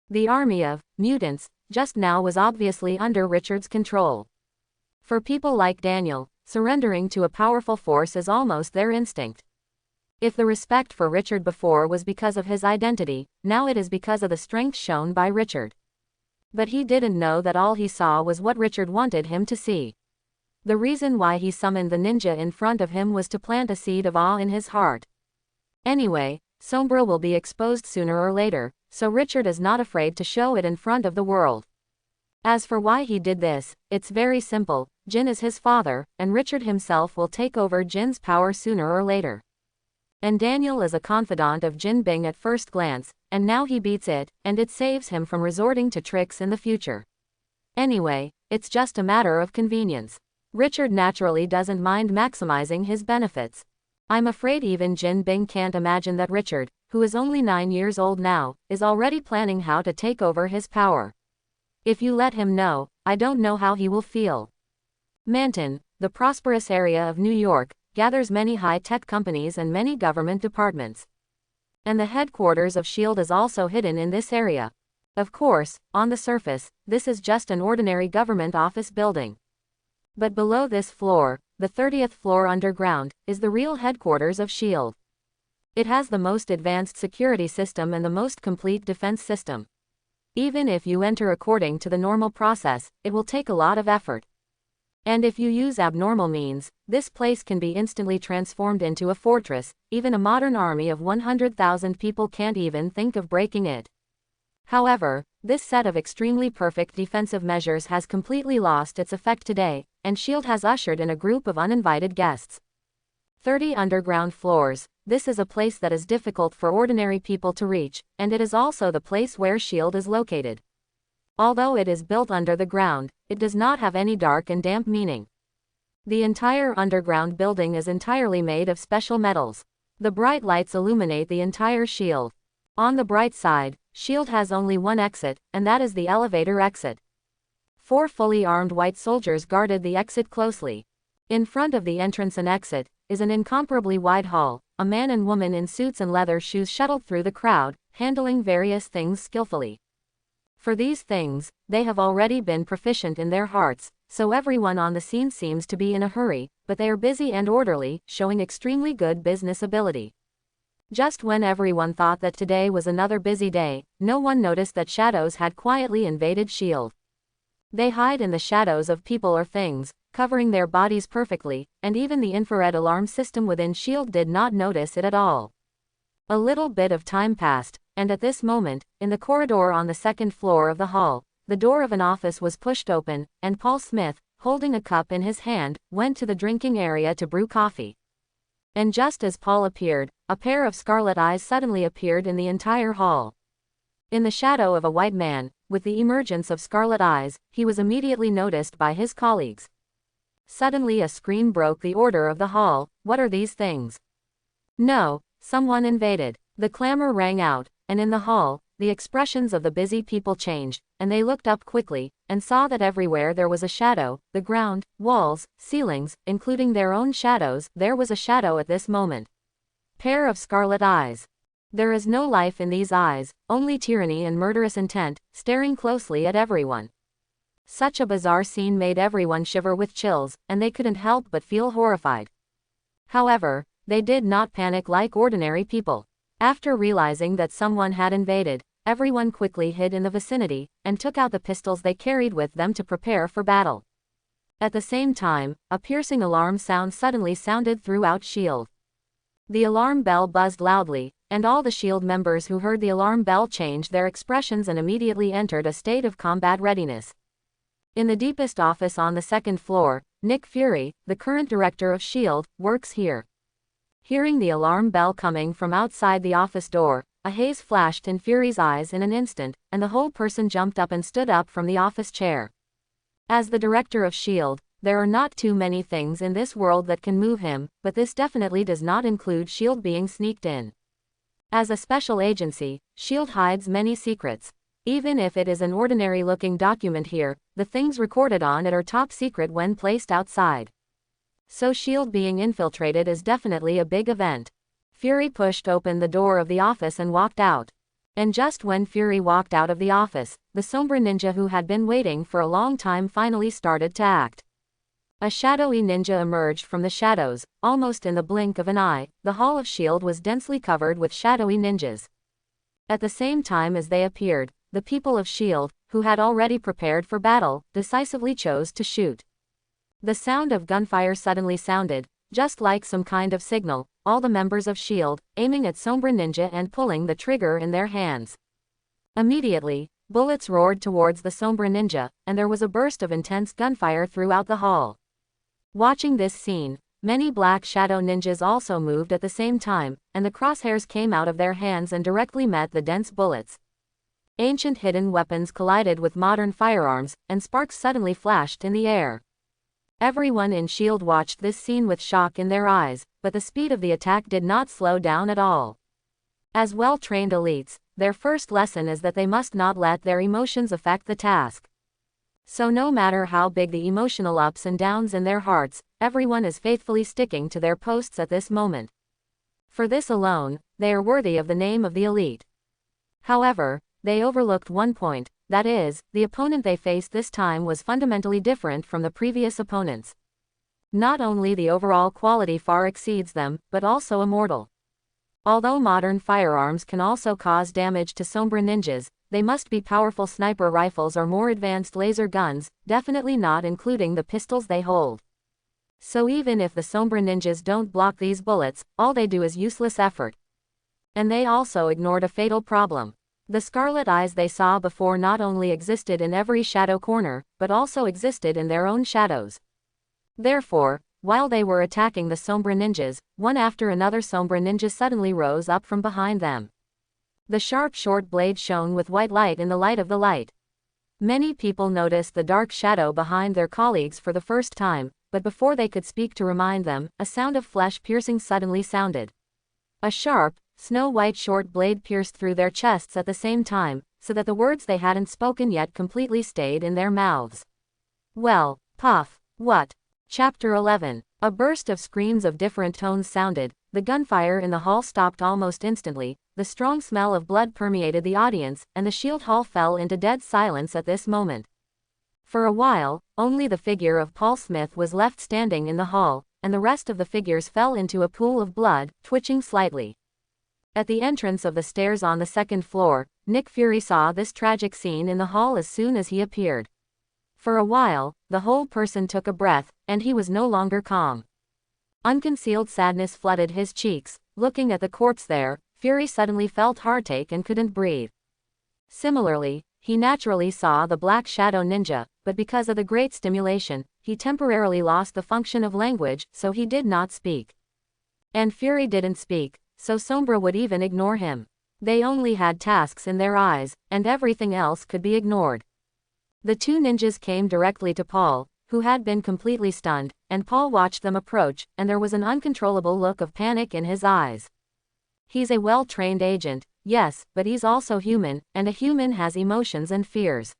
The army of mutants just now was obviously under Richard's control. For people like Daniel, surrendering to a powerful force is almost their instinct. If the respect for Richard before was because of his identity, now it is because of the strength shown by Richard. But he didn't know that all he saw was what Richard wanted him to see. The reason why he summoned the ninja in front of him was to plant a seed of awe in his heart. Anyway, Sombra will be exposed sooner or later, so Richard is not afraid to show it in front of the world. As for why he did this, it's very simple. Jin is his father, and Richard himself will take over Jin's power sooner or later. And Daniel is a confidant of Jin Bing at first glance, and now he beats it, and it saves him from resorting to tricks in the future. Anyway, it's just a matter of convenience. Richard naturally doesn't mind maximizing his benefits. I'm afraid even Jin Bing can't imagine that Richard, who is only 9 years old now, is already planning how to take over his power. If you let him know, I don't know how he will feel. Manton, the prosperous area of New York, gathers many high-tech companies and many government departments. And the headquarters of S.H.I.E.L.D. is also hidden in this area. Of course, on the surface, this is just an ordinary government office building. But below this floor, the 30th floor underground, is the real headquarters of S.H.I.E.L.D. It has the most advanced security system and the most complete defense system. Even if you enter according to the normal process, it will take a lot of effort. And if you use abnormal means, this place can be instantly transformed into a fortress. Even a modern army of 100,000 people can't even think of breaking it. However, this set of extremely perfect defensive measures has completely lost its effect today, and S.H.I.E.L.D. has ushered in a group of uninvited guests. 30 underground floors. This is a place that is difficult for ordinary people to reach, and it is also the place where S.H.I.E.L.D. is located. Although it is built under the ground, it does not have any dark and damp meaning. The entire underground building is entirely made of special metals. The bright lights illuminate the entire S.H.I.E.L.D. On the bright side, S.H.I.E.L.D. has only one exit, and that is the elevator exit. 4 fully armed white soldiers guarded the exit closely. In front of the entrance and exit is an incomparably wide hall. A man and woman in suits and leather shoes shuttled through the crowd, handling various things skillfully. For these things, they have already been proficient in their hearts, so everyone on the scene seems to be in a hurry, but they are busy and orderly, showing extremely good business ability. Just when everyone thought that today was another busy day, no one noticed that shadows had quietly invaded S.H.I.E.L.D. They hide in the shadows of people or things, covering their bodies perfectly, and even the infrared alarm system within S.H.I.E.L.D. did not notice it at all. A little bit of time passed, and at this moment, in the corridor on the second floor of the hall, the door of an office was pushed open, and Paul Smith, holding a cup in his hand, went to the drinking area to brew coffee. And just as Paul appeared, a pair of scarlet eyes suddenly appeared in the entire hall. In the shadow of a white man, with the emergence of scarlet eyes, he was immediately noticed by his colleagues. Suddenly a scream broke the order of the hall. What are these things? No, someone invaded. The clamor rang out, and in the hall, the expressions of the busy people changed, and they looked up quickly, and saw that everywhere there was a shadow, the ground, walls, ceilings, including their own shadows. There was a shadow at this moment. Pair of scarlet eyes. There is no life in these eyes, only tyranny and murderous intent, staring closely at everyone. Such a bizarre scene made everyone shiver with chills, and they couldn't help but feel horrified. However, they did not panic like ordinary people. After realizing that someone had invaded, everyone quickly hid in the vicinity, and took out the pistols they carried with them to prepare for battle. At the same time, a piercing alarm sound suddenly sounded throughout S.H.I.E.L.D. The alarm bell buzzed loudly, and all the S.H.I.E.L.D. members who heard the alarm bell changed their expressions and immediately entered a state of combat readiness. In the deepest office on the second floor, Nick Fury, the current director of S.H.I.E.L.D., works here. Hearing the alarm bell coming from outside the office door, a haze flashed in Fury's eyes in an instant, and the whole person jumped up and stood up from the office chair. As the director of S.H.I.E.L.D., there are not too many things in this world that can move him, but this definitely does not include S.H.I.E.L.D. being sneaked in. As a special agency, S.H.I.E.L.D. hides many secrets. Even if it is an ordinary-looking document here, the things recorded on it are top secret when placed outside. So S.H.I.E.L.D. being infiltrated is definitely a big event. Fury pushed open the door of the office and walked out. And just when Fury walked out of the office, the Sombra ninja who had been waiting for a long time finally started to act. A shadowy ninja emerged from the shadows, almost in the blink of an eye. The hall of S.H.I.E.L.D. was densely covered with shadowy ninjas. At the same time as they appeared, the people of S.H.I.E.L.D., who had already prepared for battle, decisively chose to shoot. The sound of gunfire suddenly sounded, just like some kind of signal, all the members of S.H.I.E.L.D., aiming at Sombra ninja and pulling the trigger in their hands. Immediately, bullets roared towards the Sombra ninja, and there was a burst of intense gunfire throughout the hall. Watching this scene, many black shadow ninjas also moved at the same time, and the crosshairs came out of their hands and directly met the dense bullets. Ancient hidden weapons collided with modern firearms, and sparks suddenly flashed in the air. Everyone in S.H.I.E.L.D. watched this scene with shock in their eyes, but the speed of the attack did not slow down at all. As well-trained elites, their first lesson is that they must not let their emotions affect the task. So no matter how big the emotional ups and downs in their hearts, everyone is faithfully sticking to their posts at this moment. For this alone, they are worthy of the name of the elite. However, they overlooked one point, that is, the opponent they faced this time was fundamentally different from the previous opponents. Not only the overall quality far exceeds them, but also immortal. Although modern firearms can also cause damage to Sombra ninjas, they must be powerful sniper rifles or more advanced laser guns, definitely not including the pistols they hold. So even if the Sombra ninjas don't block these bullets, all they do is useless effort. And they also ignored a fatal problem. The scarlet eyes they saw before not only existed in every shadow corner, but also existed in their own shadows. Therefore, while they were attacking the Sombra ninjas, one after another Sombra ninja suddenly rose up from behind them. The sharp short blade shone with white light in the light of the light. Many people noticed the dark shadow behind their colleagues for the first time, but before they could speak to remind them, a sound of flesh piercing suddenly sounded. A sharp, snow-white short blade pierced through their chests at the same time, so that the words they hadn't spoken yet completely stayed in their mouths. Well, puff, what? Chapter 11. A burst of screams of different tones sounded, the gunfire in the hall stopped almost instantly, the strong smell of blood permeated the audience, and the shield hall fell into dead silence at this moment. For a while, only the figure of Paul Smith was left standing in the hall, and the rest of the figures fell into a pool of blood, twitching slightly. At the entrance of the stairs on the second floor, Nick Fury saw this tragic scene in the hall as soon as he appeared. For a while, the whole person took a breath, and he was no longer calm. Unconcealed sadness flooded his cheeks. Looking at the corpse there, Fury suddenly felt heartache and couldn't breathe. Similarly, he naturally saw the Black Shadow Ninja, but because of the great stimulation, he temporarily lost the function of language, so he did not speak. And Fury didn't speak, so Sombra would even ignore him. They only had tasks in their eyes, and everything else could be ignored. The two ninjas came directly to Paul, who had been completely stunned, and Paul watched them approach, and there was an uncontrollable look of panic in his eyes. He's a well-trained agent, yes, but he's also human, and a human has emotions and fears.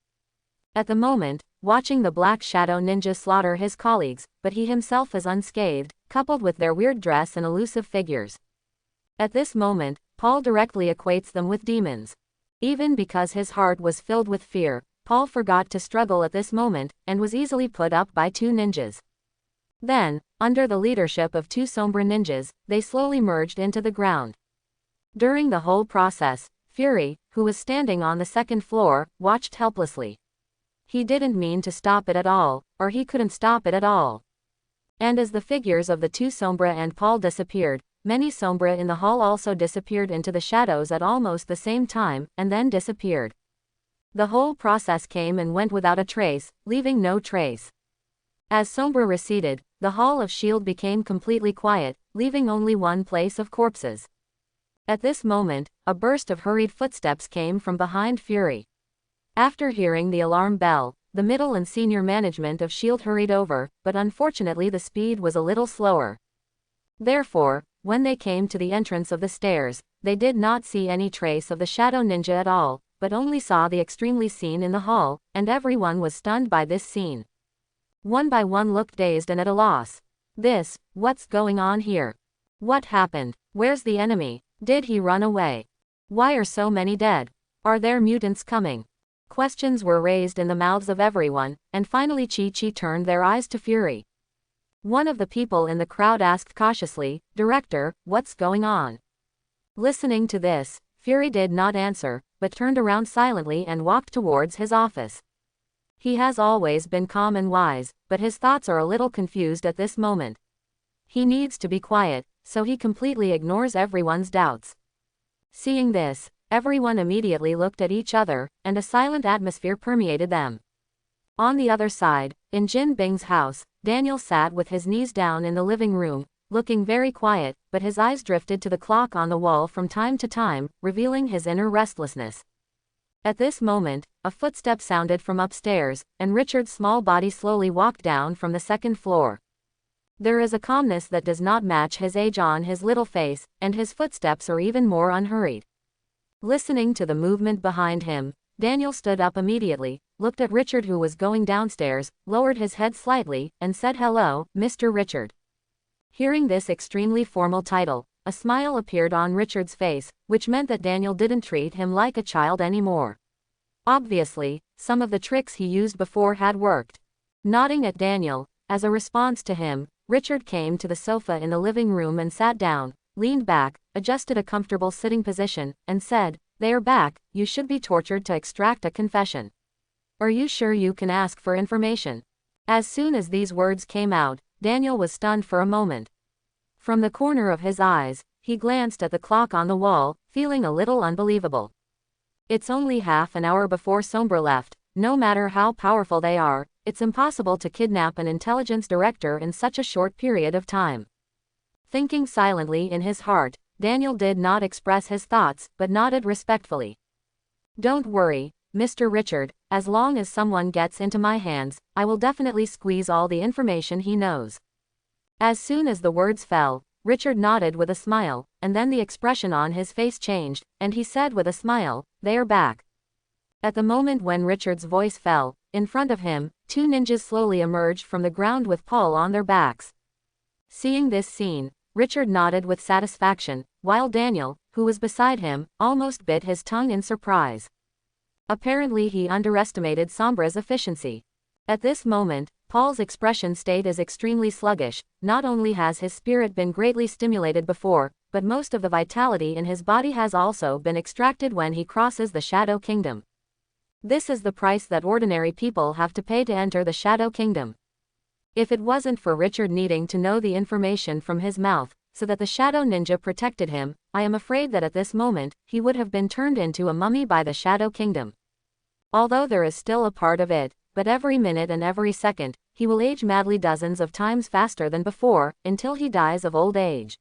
At the moment, watching the Black Shadow Ninja slaughter his colleagues, but he himself is unscathed, coupled with their weird dress and elusive figures. At this moment, Paul directly equates them with demons. Even because his heart was filled with fear, Paul forgot to struggle at this moment, and was easily put up by two ninjas. Then, under the leadership of two Sombra ninjas, they slowly merged into the ground. During the whole process, Fury, who was standing on the second floor, watched helplessly. He didn't mean to stop it at all, or he couldn't stop it at all. And as the figures of the two Sombra and Paul disappeared, many Sombra in the hall also disappeared into the shadows at almost the same time, and then disappeared. The whole process came and went without a trace, leaving no trace. As Sombra receded, the Hall of S.H.I.E.L.D. became completely quiet, leaving only one place of corpses. At this moment, a burst of hurried footsteps came from behind Fury. After hearing the alarm bell, the middle and senior management of S.H.I.E.L.D. hurried over, but unfortunately the speed was a little slower. Therefore, when they came to the entrance of the stairs, they did not see any trace of the Shadow Ninja at all, but only saw the extremely scene in the hall, and everyone was stunned by this scene. One by one looked dazed and at a loss. What's going on here? What happened? Where's the enemy? Did he run away? Why are so many dead? Are there mutants coming? Questions were raised in the mouths of everyone, and finally Chi-Chi turned their eyes to Fury. One of the people in the crowd asked cautiously, "Director, what's going on?" Listening to this, Fury did not answer, but turned around silently and walked towards his office. He has always been calm and wise, but his thoughts are a little confused at this moment. He needs to be quiet, so he completely ignores everyone's doubts. Seeing this, everyone immediately looked at each other, and a silent atmosphere permeated them. On the other side, in Jin Bing's house, Daniel sat with his knees down in the living room, looking very quiet, but his eyes drifted to the clock on the wall from time to time, revealing his inner restlessness. At this moment, a footstep sounded from upstairs, and Richard's small body slowly walked down from the second floor. There is a calmness that does not match his age on his little face, and his footsteps are even more unhurried. Listening to the movement behind him, Daniel stood up immediately, looked at Richard who was going downstairs, lowered his head slightly, and said, "Hello, Mr. Richard." Hearing this extremely formal title, a smile appeared on Richard's face, which meant that Daniel didn't treat him like a child anymore. Obviously, some of the tricks he used before had worked. Nodding at Daniel, as a response to him, Richard came to the sofa in the living room and sat down, leaned back, adjusted a comfortable sitting position, and said, "They are back. You should be tortured to extract a confession. Are you sure you can ask for information?" As soon as these words came out, Daniel was stunned for a moment. From the corner of his eyes, he glanced at the clock on the wall, feeling a little unbelievable. It's only half an hour before Sombre left. No matter how powerful they are, it's impossible to kidnap an intelligence director in such a short period of time. Thinking silently in his heart, Daniel did not express his thoughts, but nodded respectfully. "Don't worry, Mr. Richard, as long as someone gets into my hands, I will definitely squeeze all the information he knows." As soon as the words fell, Richard nodded with a smile, and then the expression on his face changed, and he said with a smile, "They are back." At the moment when Richard's voice fell, in front of him, two ninjas slowly emerged from the ground with Paul on their backs. Seeing this scene, Richard nodded with satisfaction, while Daniel, who was beside him, almost bit his tongue in surprise. Apparently he underestimated Sombre's efficiency. At this moment, Paul's expression stayed as extremely sluggish. Not only has his spirit been greatly stimulated before, but most of the vitality in his body has also been extracted when he crosses the Shadow Kingdom. This is the price that ordinary people have to pay to enter the Shadow Kingdom. If it wasn't for Richard needing to know the information from his mouth, so that the Shadow Ninja protected him, I am afraid that at this moment, he would have been turned into a mummy by the Shadow Kingdom. Although there is still a part of it, but every minute and every second, he will age madly dozens of times faster than before, until he dies of old age.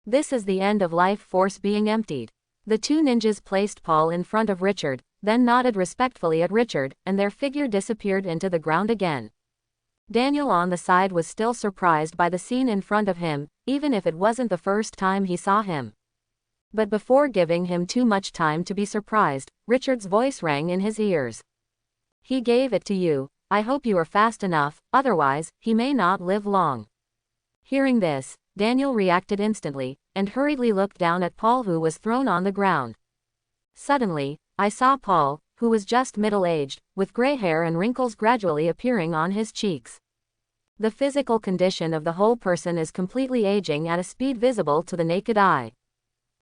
This is the end of life force being emptied. The two ninjas placed Paul in front of Richard, then nodded respectfully at Richard, and their figure disappeared into the ground again. Daniel on the side was still surprised by the scene in front of him, even if it wasn't the first time he saw him. But before giving him too much time to be surprised, Richard's voice rang in his ears. "He gave it to you. I hope you are fast enough, otherwise, he may not live long." Hearing this, Daniel reacted instantly, and hurriedly looked down at Paul, who was thrown on the ground. Suddenly, I saw Paul, who was just middle-aged, with gray hair and wrinkles gradually appearing on his cheeks. The physical condition of the whole person is completely aging at a speed visible to the naked eye.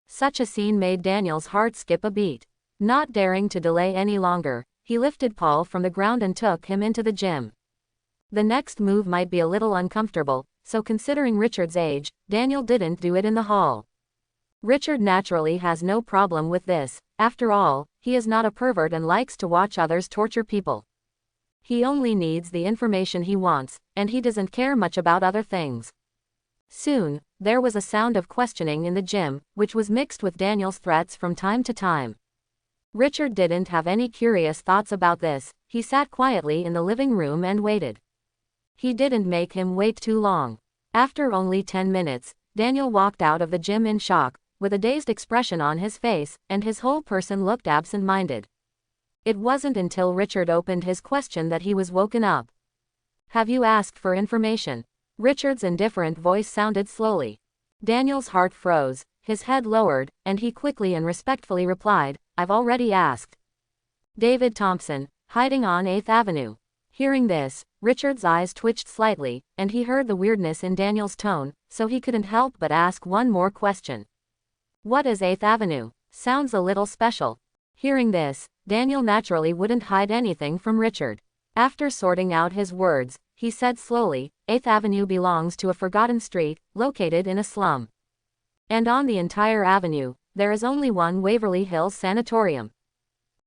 Such a scene made Daniel's heart skip a beat. Not daring to delay any longer, he lifted Paul from the ground and took him into the gym. The next move might be a little uncomfortable, so considering Richard's age, Daniel didn't do it in the hall. Richard naturally has no problem with this. After all, he is not a pervert and likes to watch others torture people. He only needs the information he wants, and he doesn't care much about other things. Soon, there was a sound of questioning in the gym, which was mixed with Daniel's threats from time to time. Richard didn't have any curious thoughts about this. He sat quietly in the living room and waited. He didn't make him wait too long. After only 10 minutes, Daniel walked out of the gym in shock, with a dazed expression on his face, and his whole person looked absent-minded. It wasn't until Richard opened his question that he was woken up. "Have you asked for information?" Richard's indifferent voice sounded slowly. Daniel's heart froze, his head lowered, and he quickly and respectfully replied, "I've already asked." David Thompson, hiding on 8th Avenue. Hearing this, Richard's eyes twitched slightly, and he heard the weirdness in Daniel's tone, so he couldn't help but ask one more question. "What is 8th Avenue? Sounds a little special." Hearing this, Daniel naturally wouldn't hide anything from Richard. After sorting out his words, he said slowly, 8th Avenue belongs to a forgotten street, located in a slum. And on the entire avenue, there is only one Waverly Hills Sanatorium.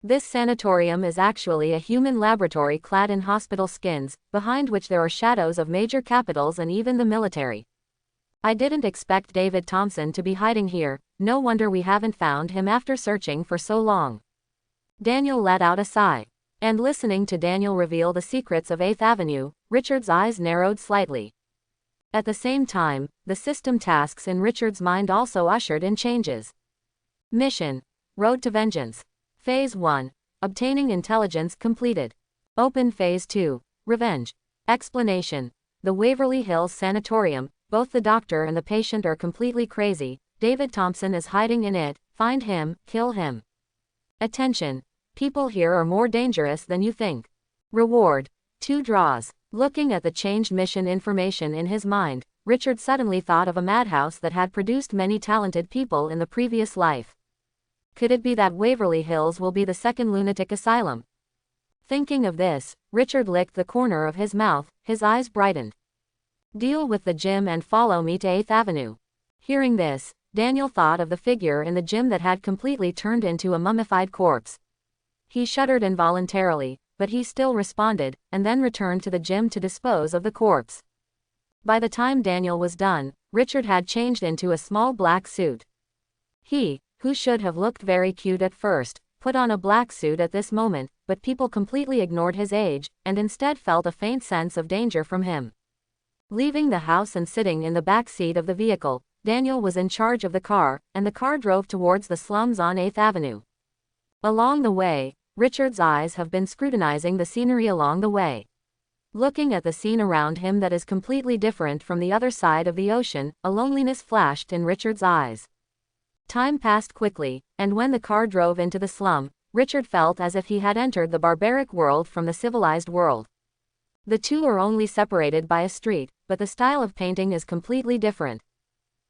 This sanatorium is actually a human laboratory clad in hospital skins, behind which there are shadows of major capitals and even the military. I didn't expect David Thompson to be hiding here. No wonder we haven't found him after searching for so long. Daniel let out a sigh. And listening to Daniel reveal the secrets of 8th Avenue, Richard's eyes narrowed slightly. At the same time, the system tasks in Richard's mind also ushered in changes. Mission: Road to Vengeance. Phase 1. Obtaining intelligence completed. Open Phase 2. Revenge. Explanation: The Waverly Hills Sanatorium, both the doctor and the patient are completely crazy. David Thompson is hiding in it. Find him, kill him. Attention: people here are more dangerous than you think. Reward: 2 draws. Looking at the changed mission information in his mind, Richard suddenly thought of a madhouse that had produced many talented people in the previous life. Could it be that Waverly Hills will be the second lunatic asylum? Thinking of this, Richard licked the corner of his mouth, his eyes brightened. Deal with the gym and follow me to 8th Avenue. Hearing this, Daniel thought of the figure in the gym that had completely turned into a mummified corpse. He shuddered involuntarily, but he still responded, and then returned to the gym to dispose of the corpse. By the time Daniel was done, Richard had changed into a small black suit. He, who should have looked very cute at first, put on a black suit at this moment, but people completely ignored his age, and instead felt a faint sense of danger from him. Leaving the house and sitting in the back seat of the vehicle, Daniel was in charge of the car, and the car drove towards the slums on 8th Avenue. Along the way, Richard's eyes have been scrutinizing the scenery along the way. Looking at the scene around him that is completely different from the other side of the ocean, a loneliness flashed in Richard's eyes. Time passed quickly, and when the car drove into the slum, Richard felt as if he had entered the barbaric world from the civilized world. The two are only separated by a street, but the style of painting is completely different.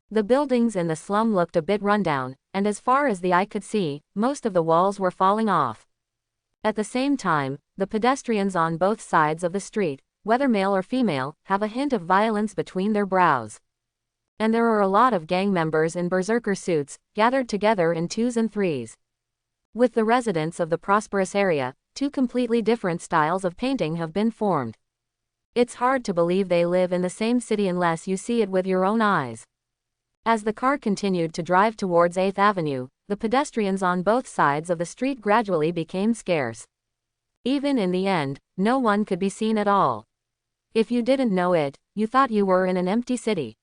The buildings in the slum looked a bit rundown, and as far as the eye could see, most of the walls were falling off. At the same time, the pedestrians on both sides of the street, whether male or female, have a hint of violence between their brows. And there are a lot of gang members in berserker suits, gathered together in 2s and 3s. With the residents of the prosperous area, two completely different styles of painting have been formed. It's hard to believe they live in the same city unless you see it with your own eyes. As the car continued to drive towards 8th Avenue, the pedestrians on both sides of the street gradually became scarce. Even in the end, no one could be seen at all. If you didn't know it, you thought you were in an empty city.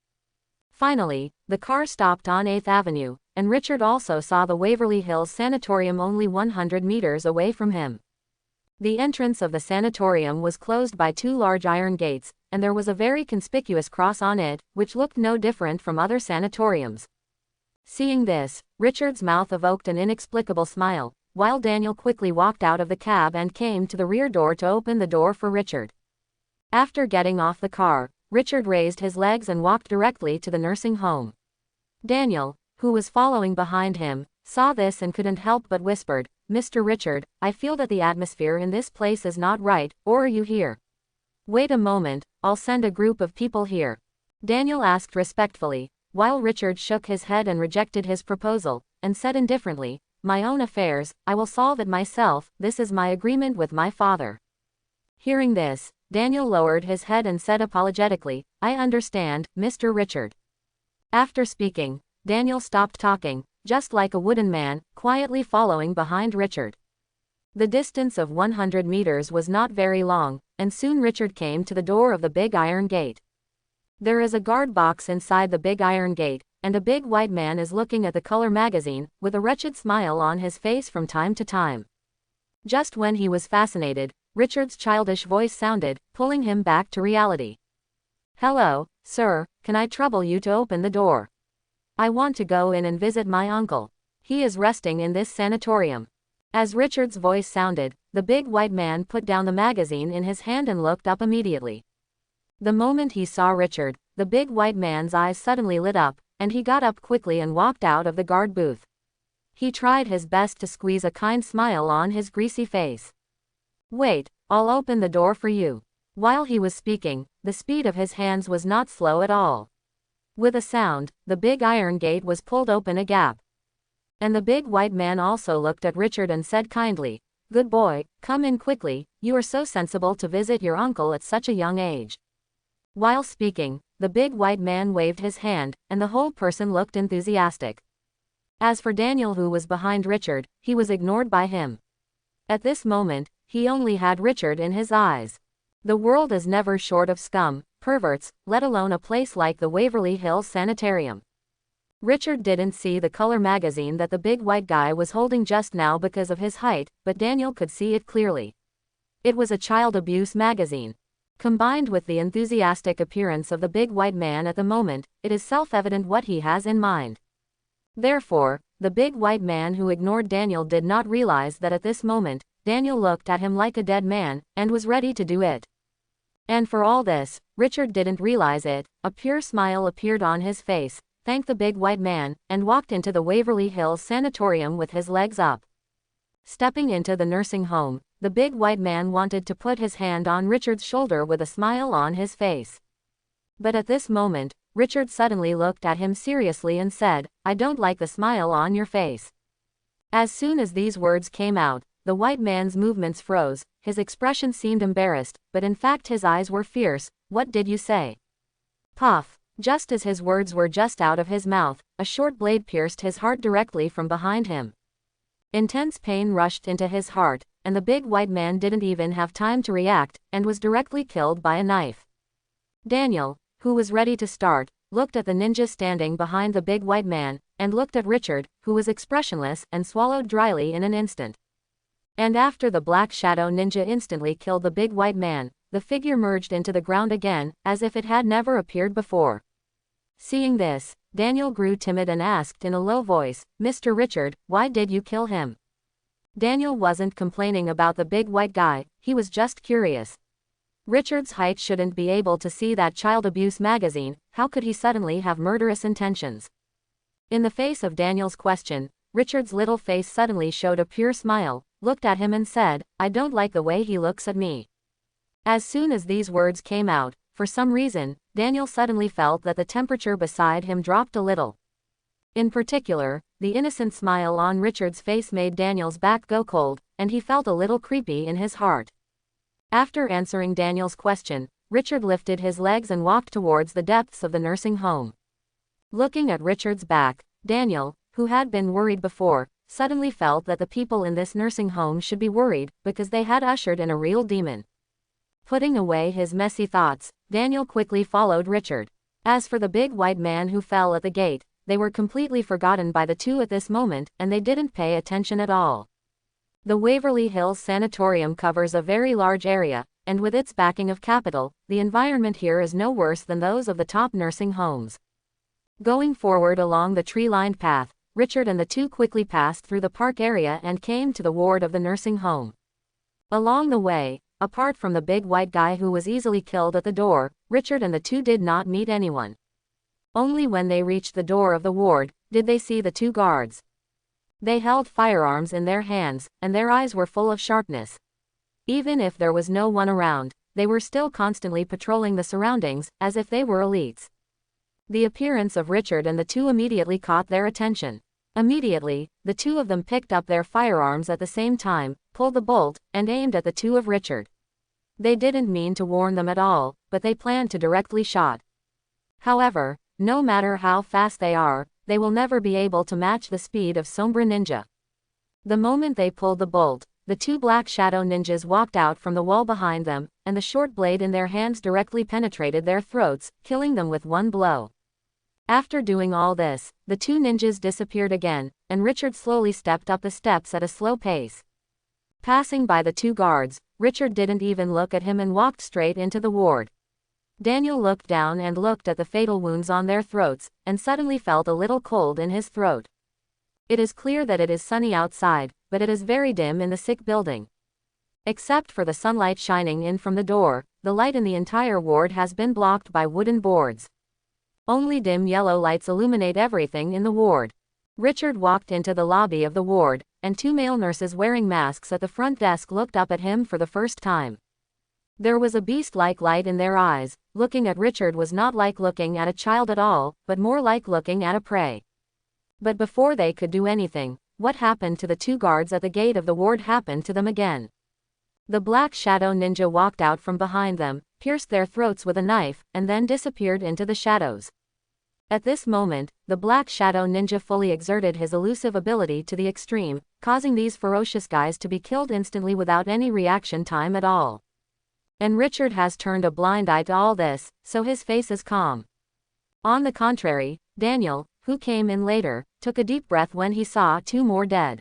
Finally, the car stopped on 8th Avenue, and Richard also saw the Waverly Hills Sanatorium only 100 meters away from him. The entrance of the sanatorium was closed by two large iron gates, and there was a very conspicuous cross on it, which looked no different from other sanatoriums. Seeing this, Richard's mouth evoked an inexplicable smile, while Daniel quickly walked out of the cab and came to the rear door to open the door for Richard. After getting off the car, Richard raised his legs and walked directly to the nursing home. Daniel, who was following behind him, saw this and couldn't help but whispered, "Mr. Richard, I feel that the atmosphere in this place is not right, or are you here?" "Wait a moment, I'll send a group of people here," Daniel asked respectfully, while Richard shook his head and rejected his proposal, and said indifferently, "My own affairs, I will solve it myself, this is my agreement with my father." Hearing this, Daniel lowered his head and said apologetically, "I understand, Mr. Richard." After speaking, Daniel stopped talking, just like a wooden man, quietly following behind Richard. The distance of 100 meters was not very long, and soon Richard came to the door of the big iron gate. There is a guard box inside the big iron gate, and a big white man is looking at the color magazine, with a wretched smile on his face from time to time. Just when he was fascinated, Richard's childish voice sounded, pulling him back to reality. "Hello, sir, can I trouble you to open the door? I want to go in and visit my uncle. He is resting in this sanatorium." As Richard's voice sounded, the big white man put down the magazine in his hand and looked up immediately. The moment he saw Richard, the big white man's eyes suddenly lit up, and he got up quickly and walked out of the guard booth. He tried his best to squeeze a kind smile on his greasy face. "Wait, I'll open the door for you." While he was speaking, the speed of his hands was not slow at all. With a sound, the big iron gate was pulled open a gap. And the big white man also looked at Richard and said kindly, "Good boy, come in quickly, you are so sensible to visit your uncle at such a young age." While speaking, the big white man waved his hand, and the whole person looked enthusiastic. As for Daniel, who was behind Richard, he was ignored by him. At this moment, he only had Richard in his eyes. The world is never short of scum, perverts, let alone a place like the Waverly Hills Sanitarium. Richard didn't see the color magazine that the big white guy was holding just now because of his height, but Daniel could see it clearly. It was a child abuse magazine. Combined with the enthusiastic appearance of the big white man at the moment, it is self-evident what he has in mind. Therefore, the big white man who ignored Daniel did not realize that at this moment, Daniel looked at him like a dead man, and was ready to do it. And for all this, Richard didn't realize it. A pure smile appeared on his face, thanked the big white man, and walked into the Waverly Hills Sanatorium with his legs up. Stepping into the nursing home, the big white man wanted to put his hand on Richard's shoulder with a smile on his face. But at this moment, Richard suddenly looked at him seriously and said, "I don't like the smile on your face." As soon as these words came out, the white man's movements froze, his expression seemed embarrassed, but in fact his eyes were fierce. "What did you say?" Puff! Just as his words were just out of his mouth, a short blade pierced his heart directly from behind him. Intense pain rushed into his heart, and the big white man didn't even have time to react, and was directly killed by a knife. Daniel, who was ready to start, looked at the ninja standing behind the big white man, and looked at Richard, who was expressionless and swallowed dryly in an instant. And after the black shadow ninja instantly killed the big white man, the figure merged into the ground again, as if it had never appeared before. Seeing this, Daniel grew timid and asked in a low voice, "Mr. Richard, why did you kill him?" Daniel wasn't complaining about the big white guy, he was just curious. Richard's height shouldn't be able to see that child abuse magazine, how could he suddenly have murderous intentions? In the face of Daniel's question, Richard's little face suddenly showed a pure smile, looked at him and said, "I don't like the way he looks at me." As soon as these words came out, for some reason, Daniel suddenly felt that the temperature beside him dropped a little. In particular, the innocent smile on Richard's face made Daniel's back go cold, and he felt a little creepy in his heart. After answering Daniel's question, Richard lifted his legs and walked towards the depths of the nursing home. Looking at Richard's back, Daniel, who had been worried before, suddenly felt that the people in this nursing home should be worried, because they had ushered in a real demon. Putting away his messy thoughts, Daniel quickly followed Richard. As for the big white man who fell at the gate, they were completely forgotten by the two at this moment, and they didn't pay attention at all. The Waverly Hills Sanatorium covers a very large area, and with its backing of capital, the environment here is no worse than those of the top nursing homes. Going forward along the tree-lined path, Richard and the two quickly passed through the park area and came to the ward of the nursing home. Along the way, apart from the big white guy who was easily killed at the door, Richard and the two did not meet anyone. Only when they reached the door of the ward, did they see the two guards. They held firearms in their hands, and their eyes were full of sharpness. Even if there was no one around, they were still constantly patrolling the surroundings, as if they were elites. The appearance of Richard and the two immediately caught their attention. Immediately, the two of them picked up their firearms at the same time, pulled the bolt, and aimed at the two of Richard. They didn't mean to warn them at all, but they planned to directly shot. However, no matter how fast they are, they will never be able to match the speed of Sombra Ninja. The moment they pulled the bolt, the two black shadow ninjas walked out from the wall behind them, and the short blade in their hands directly penetrated their throats, killing them with one blow. After doing all this, the two ninjas disappeared again, and Richard slowly stepped up the steps at a slow pace. Passing by the two guards, Richard didn't even look at him and walked straight into the ward. Daniel looked down and looked at the fatal wounds on their throats, and suddenly felt a little cold in his throat. It is clear that it is sunny outside, but it is very dim in the sick building. Except for the sunlight shining in from the door, the light in the entire ward has been blocked by wooden boards. Only dim yellow lights illuminate everything in the ward. Richard walked into the lobby of the ward, and two male nurses wearing masks at the front desk looked up at him for the first time. There was a beast-like light in their eyes. Looking at Richard was not like looking at a child at all, but more like looking at a prey. But before they could do anything, what happened to the two guards at the gate of the ward happened to them again. The black shadow ninja walked out from behind them, pierced their throats with a knife, and then disappeared into the shadows. At this moment, the black shadow ninja fully exerted his elusive ability to the extreme, causing these ferocious guys to be killed instantly without any reaction time at all. And Richard has turned a blind eye to all this, so his face is calm. On the contrary, Daniel, who came in later, took a deep breath when he saw two more dead.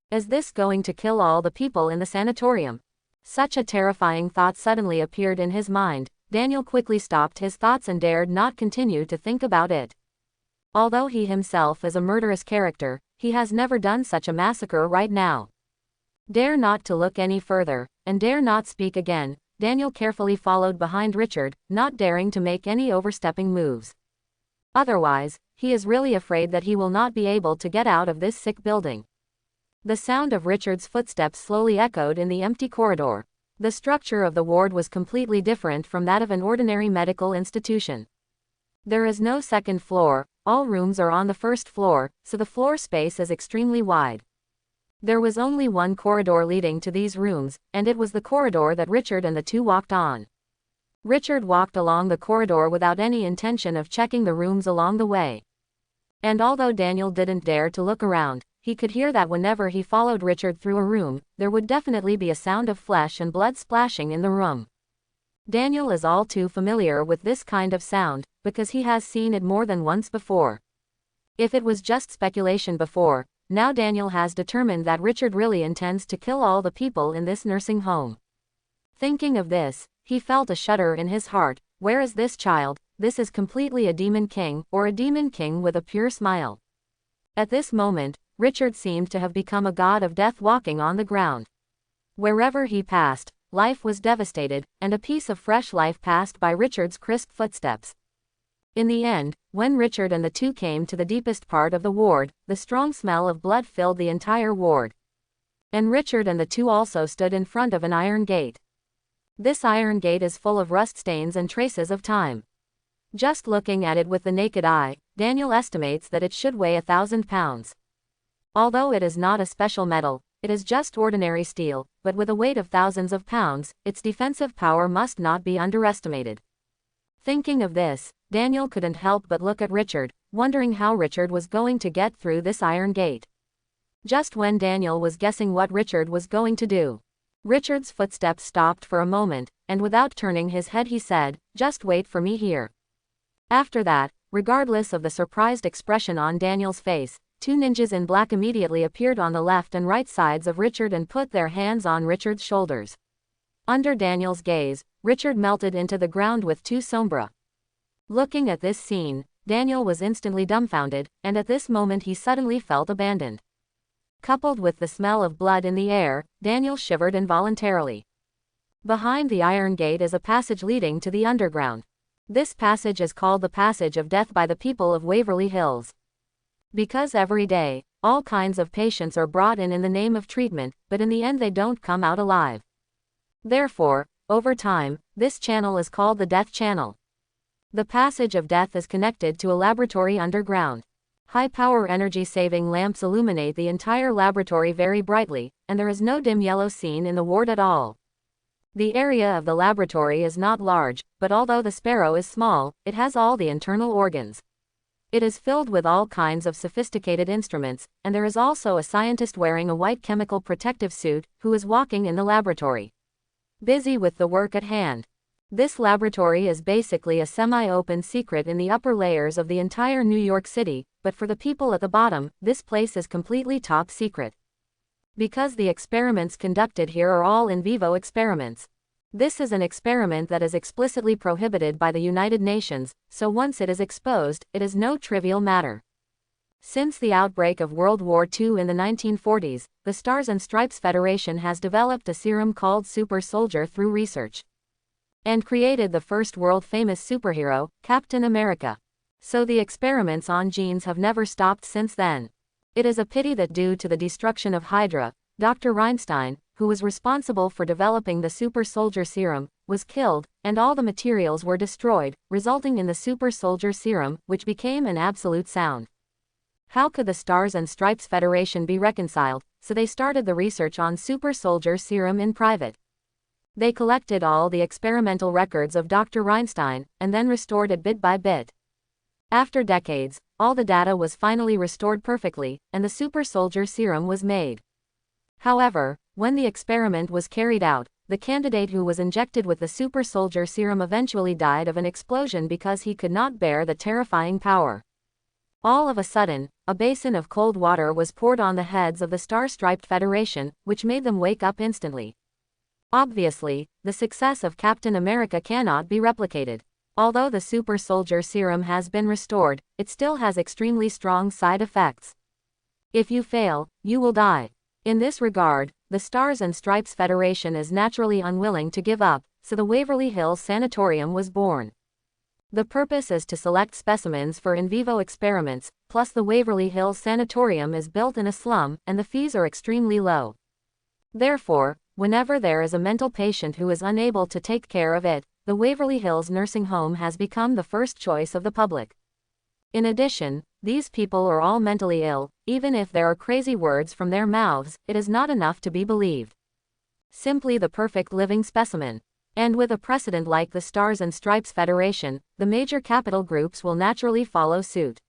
Is this going to kill all the people in the sanatorium? Such a terrifying thought suddenly appeared in his mind. Daniel quickly stopped his thoughts and dared not continue to think about it. Although he himself is a murderous character, he has never done such a massacre right now. Dare not to look any further, and dare not speak again, Daniel carefully followed behind Richard, not daring to make any overstepping moves. Otherwise, he is really afraid that he will not be able to get out of this sick building. The sound of Richard's footsteps slowly echoed in the empty corridor. The structure of the ward was completely different from that of an ordinary medical institution. There is no second floor, all rooms are on the first floor, so the floor space is extremely wide. There was only one corridor leading to these rooms, and it was the corridor that Richard and the two walked on. Richard walked along the corridor without any intention of checking the rooms along the way. And although Daniel didn't dare to look around, he could hear that whenever he followed Richard through a room, there would definitely be a sound of flesh and blood splashing in the room. Daniel is all too familiar with this kind of sound, because he has seen it more than once before. If it was just speculation before, now Daniel has determined that Richard really intends to kill all the people in this nursing home. Thinking of this, he felt a shudder in his heart. Where is this child? This is completely a demon king, or a demon king with a pure smile. At this moment, Richard seemed to have become a god of death walking on the ground. Wherever he passed, life was devastated, and a piece of fresh life passed by Richard's crisp footsteps. In the end, when Richard and the two came to the deepest part of the ward, the strong smell of blood filled the entire ward. And Richard and the two also stood in front of an iron gate. This iron gate is full of rust stains and traces of time. Just looking at it with the naked eye, Daniel estimates that it should weigh 1,000 pounds. Although it is not a special metal, it is just ordinary steel, but with a weight of thousands of pounds, its defensive power must not be underestimated. Thinking of this, Daniel couldn't help but look at Richard, wondering how Richard was going to get through this iron gate. Just when Daniel was guessing what Richard was going to do, Richard's footsteps stopped for a moment, and without turning his head he said, "Just wait for me here." After that, regardless of the surprised expression on Daniel's face, two ninjas in black immediately appeared on the left and right sides of Richard and put their hands on Richard's shoulders. Under Daniel's gaze, Richard melted into the ground with two sombra. Looking at this scene, Daniel was instantly dumbfounded, and at this moment he suddenly felt abandoned. Coupled with the smell of blood in the air, Daniel shivered involuntarily. Behind the iron gate is a passage leading to the underground. This passage is called the Passage of Death by the people of Waverly Hills. Because every day, all kinds of patients are brought in the name of treatment, but in the end they don't come out alive. Therefore, over time, this channel is called the Death Channel. The Passage of Death is connected to a laboratory underground. High-power energy-saving lamps illuminate the entire laboratory very brightly, and there is no dim yellow scene in the ward at all. The area of the laboratory is not large, but although the sparrow is small, it has all the internal organs. It is filled with all kinds of sophisticated instruments, and there is also a scientist wearing a white chemical protective suit, who is walking in the laboratory, busy with the work at hand. This laboratory is basically a semi-open secret in the upper layers of the entire New York City, but for the people at the bottom, this place is completely top secret. Because the experiments conducted here are all in vivo experiments. This is an experiment that is explicitly prohibited by the United Nations, so once it is exposed, it is no trivial matter. Since the outbreak of World War II in the 1940s, the Stars and Stripes Federation has developed a serum called Super Soldier through research, and created the first world-famous superhero, Captain America. So the experiments on genes have never stopped since then. It is a pity that due to the destruction of Hydra, Dr. Reinstein, who was responsible for developing the Super Soldier Serum, was killed, and all the materials were destroyed, resulting in the Super Soldier Serum, which became an absolute sound. How could the Stars and Stripes Federation be reconciled? So they started the research on Super Soldier Serum in private. They collected all the experimental records of Dr. Reinstein, and then restored it bit by bit. After decades, all the data was finally restored perfectly, and the Super Soldier Serum was made. However, when the experiment was carried out, the candidate who was injected with the Super Soldier Serum eventually died of an explosion because he could not bear the terrifying power. All of a sudden, a basin of cold water was poured on the heads of the Star-Striped Federation, which made them wake up instantly. Obviously, the success of Captain America cannot be replicated. Although the Super Soldier Serum has been restored, it still has extremely strong side effects. If you fail, you will die. In this regard, the Stars and Stripes Federation is naturally unwilling to give up, so the Waverly Hills Sanatorium was born. The purpose is to select specimens for in vivo experiments, plus the Waverly Hills Sanatorium is built in a slum, and the fees are extremely low. Therefore, whenever there is a mental patient who is unable to take care of it, the Waverly Hills Nursing Home has become the first choice of the public. In addition, these people are all mentally ill. Even if there are crazy words from their mouths, it is not enough to be believed. Simply the perfect living specimen. And with a precedent like the Stars and Stripes Federation, the major capital groups will naturally follow suit.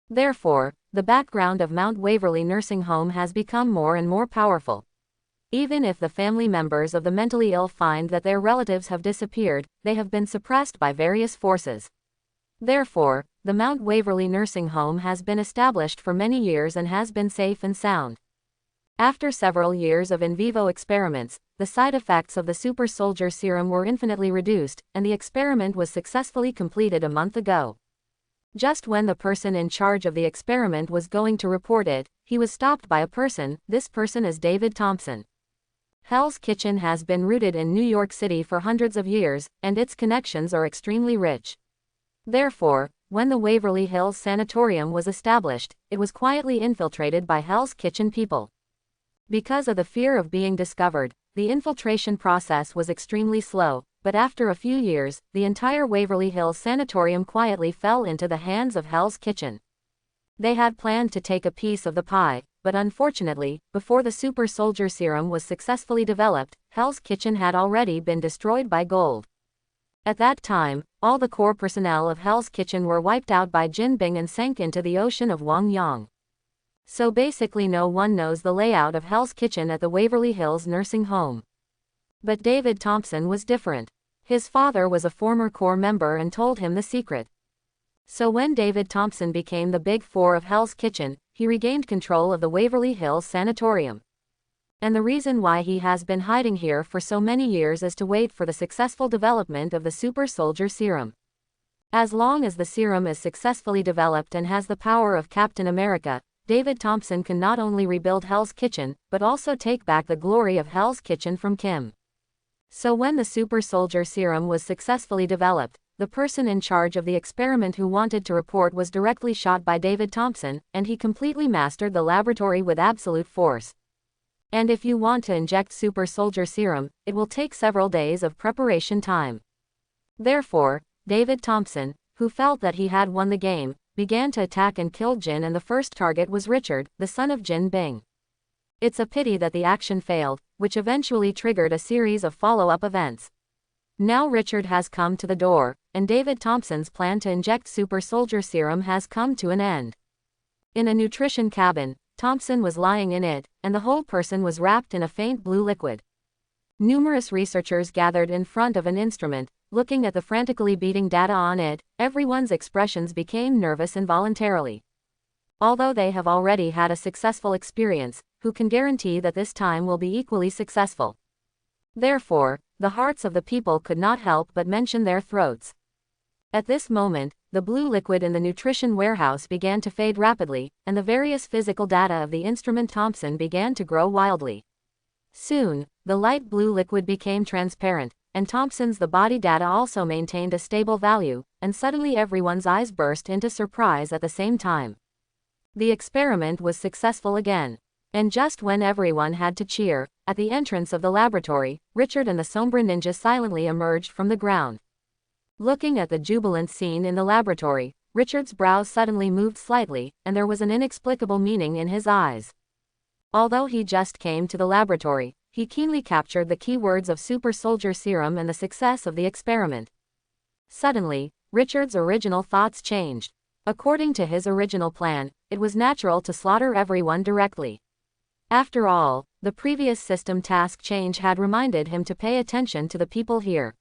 Therefore, the background of Mount Waverly Nursing Home has become more and more powerful. Even if the family members of the mentally ill find that their relatives have disappeared, they have been suppressed by various forces. Therefore, the Mount Waverly Nursing Home has been established for many years and has been safe and sound. After several years of in vivo experiments, the side effects of the super soldier serum were infinitely reduced, and the experiment was successfully completed a month ago. Just when the person in charge of the experiment was going to report it, he was stopped by a person. This person is David Thompson. Hell's Kitchen has been rooted in New York City for hundreds of years, and its connections are extremely rich. Therefore, when the Waverly Hills Sanatorium was established, it was quietly infiltrated by Hell's Kitchen people. Because of the fear of being discovered, the infiltration process was extremely slow, but after a few years, the entire Waverly Hills Sanatorium quietly fell into the hands of Hell's Kitchen. They had planned to take a piece of the pie, but unfortunately, before the super soldier serum was successfully developed, Hell's Kitchen had already been destroyed by Gold. At that time, all the core personnel of Hell's Kitchen were wiped out by Jin Bing and sank into the ocean of Wongyang. So basically no one knows the layout of Hell's Kitchen at the Waverly Hills Nursing Home. But David Thompson was different. His father was a former core member and told him the secret. So when David Thompson became the Big Four of Hell's Kitchen, he regained control of the Waverly Hills Sanatorium. And the reason why he has been hiding here for so many years is to wait for the successful development of the super soldier serum. As long as the serum is successfully developed and has the power of Captain America, David Thompson can not only rebuild Hell's Kitchen, but also take back the glory of Hell's Kitchen from Kim. So when the super soldier serum was successfully developed, the person in charge of the experiment who wanted to report was directly shot by David Thompson, and he completely mastered the laboratory with absolute force. And if you want to inject super soldier serum, it will take several days of preparation time. Therefore, David Thompson, who felt that he had won the game, began to attack and kill Jin, and the first target was Richard, the son of Jin Bing. It's a pity that the action failed, which eventually triggered a series of follow-up events. Now Richard has come to the door, and David Thompson's plan to inject super soldier serum has come to an end. In a nutrition cabin, Thompson was lying in it, and the whole person was wrapped in a faint blue liquid. Numerous researchers gathered in front of an instrument, looking at the frantically beating data on it. Everyone's expressions became nervous involuntarily. Although they have already had a successful experience, who can guarantee that this time will be equally successful? Therefore, the hearts of the people could not help but mention their throats. At this moment, the blue liquid in the nutrition warehouse began to fade rapidly, and the various physical data of the instrument Thompson began to grow wildly. Soon, the light blue liquid became transparent, and Thompson's the body data also maintained a stable value, and suddenly everyone's eyes burst into surprise at the same time. The experiment was successful again. And just when everyone had to cheer, at the entrance of the laboratory, Richard and the Sombra Ninja silently emerged from the ground. Looking at the jubilant scene in the laboratory, Richard's brows suddenly moved slightly, and there was an inexplicable meaning in his eyes. Although he just came to the laboratory, he keenly captured the key words of super soldier serum and the success of the experiment. Suddenly, Richard's original thoughts changed. According to his original plan, it was natural to slaughter everyone directly. After all, the previous system task change had reminded him to pay attention to the people here.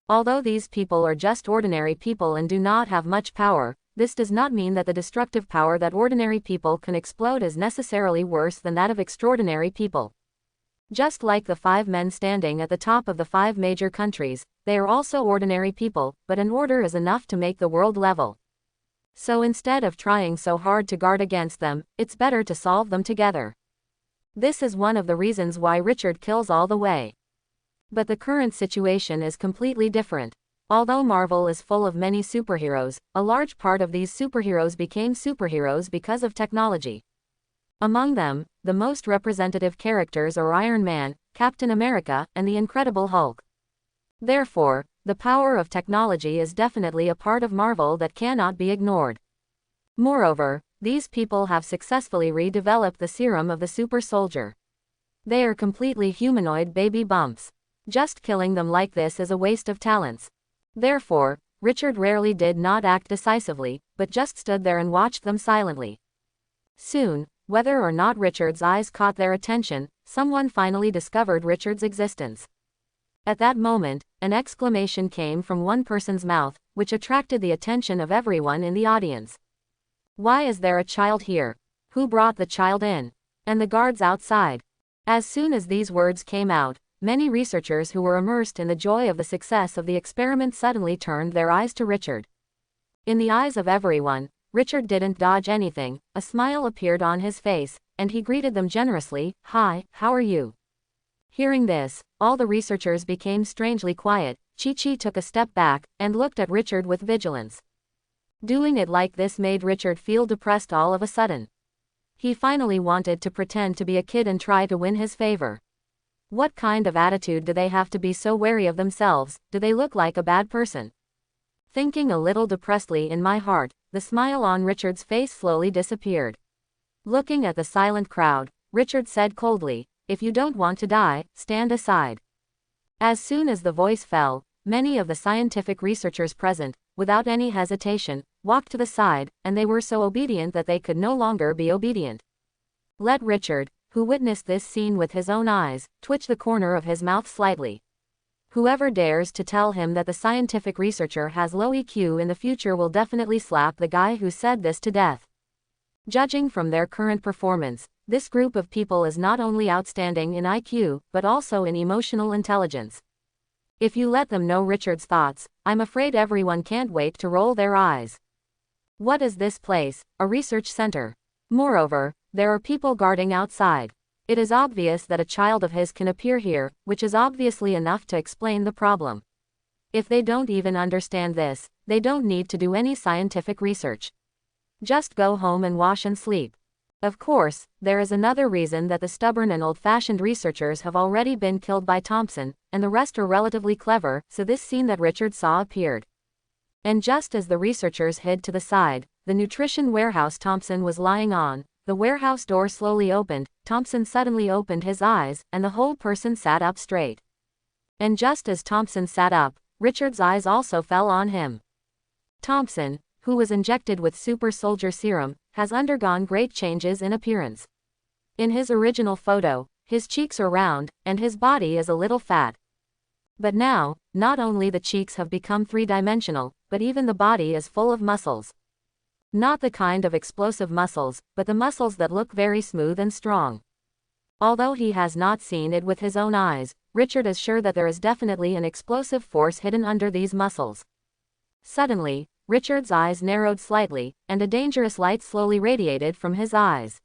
Although these people are just ordinary people and do not have much power, this does not mean that the destructive power that ordinary people can explode is necessarily worse than that of extraordinary people. Just like the 5 men standing at the top of the 5 major countries, they are also ordinary people, but an order is enough to make the world level. So instead of trying so hard to guard against them, it's better to solve them together. This is one of the reasons why Richard kills all the way. But the current situation is completely different. Although Marvel is full of many superheroes, a large part of these superheroes became superheroes because of technology. Among them, the most representative characters are Iron Man, Captain America, and the Incredible Hulk. Therefore, the power of technology is definitely a part of Marvel that cannot be ignored. Moreover, these people have successfully redeveloped the serum of the super soldier. They are completely humanoid baby bumps. Just killing them like this is a waste of talents. Therefore, Richard rarely did not act decisively, but just stood there and watched them silently. Soon, whether or not Richard's eyes caught their attention, someone finally discovered Richard's existence. At that moment, an exclamation came from one person's mouth, which attracted the attention of everyone in the audience. "Why is there a child here? Who brought the child in? And the guards outside?" As soon as these words came out, many researchers who were immersed in the joy of the success of the experiment suddenly turned their eyes to Richard. In the eyes of everyone, Richard didn't dodge anything, a smile appeared on his face, and he greeted them generously. "Hi, how are you?" Hearing this, all the researchers became strangely quiet. Chi-Chi took a step back, and looked at Richard with vigilance. Doing it like this made Richard feel depressed all of a sudden. He finally wanted to pretend to be a kid and try to win his favor. What kind of attitude do they have to be so wary of themselves? Do they look like a bad person? Thinking a little depressedly in my heart, the smile on Richard's face slowly disappeared. Looking at the silent crowd, Richard said coldly, "If you don't want to die, stand aside." As soon as the voice fell, many of the scientific researchers present, without any hesitation, walked to the side, and they were so obedient that they could no longer be obedient. Let Richard, who witnessed this scene with his own eyes, twitch the corner of his mouth slightly. Whoever dares to tell him that the scientific researcher has low EQ in the future will definitely slap the guy who said this to death. Judging from their current performance, this group of people is not only outstanding in IQ, but also in emotional intelligence. If you let them know Richard's thoughts, I'm afraid everyone can't wait to roll their eyes. What is this place? A research center. Moreover, there are people guarding outside. It is obvious that a child of his can appear here, which is obviously enough to explain the problem. If they don't even understand this, they don't need to do any scientific research. Just go home and wash and sleep. Of course, there is another reason that the stubborn and old-fashioned researchers have already been killed by Thompson, and the rest are relatively clever, so this scene that Richard saw appeared. And just as the researchers hid to the side, the nutrition warehouse Thompson was lying on, the warehouse door slowly opened, Thompson suddenly opened his eyes, and the whole person sat up straight. And just as Thompson sat up, Richard's eyes also fell on him. Thompson, who was injected with super soldier serum, has undergone great changes in appearance. In his original photo, his cheeks are round, and his body is a little fat. But now, not only the cheeks have become three-dimensional, but even the body is full of muscles. Not the kind of explosive muscles, but the muscles that look very smooth and strong. Although he has not seen it with his own eyes, Richard is sure that there is definitely an explosive force hidden under these muscles. Suddenly, Richard's eyes narrowed slightly, and a dangerous light slowly radiated from his eyes.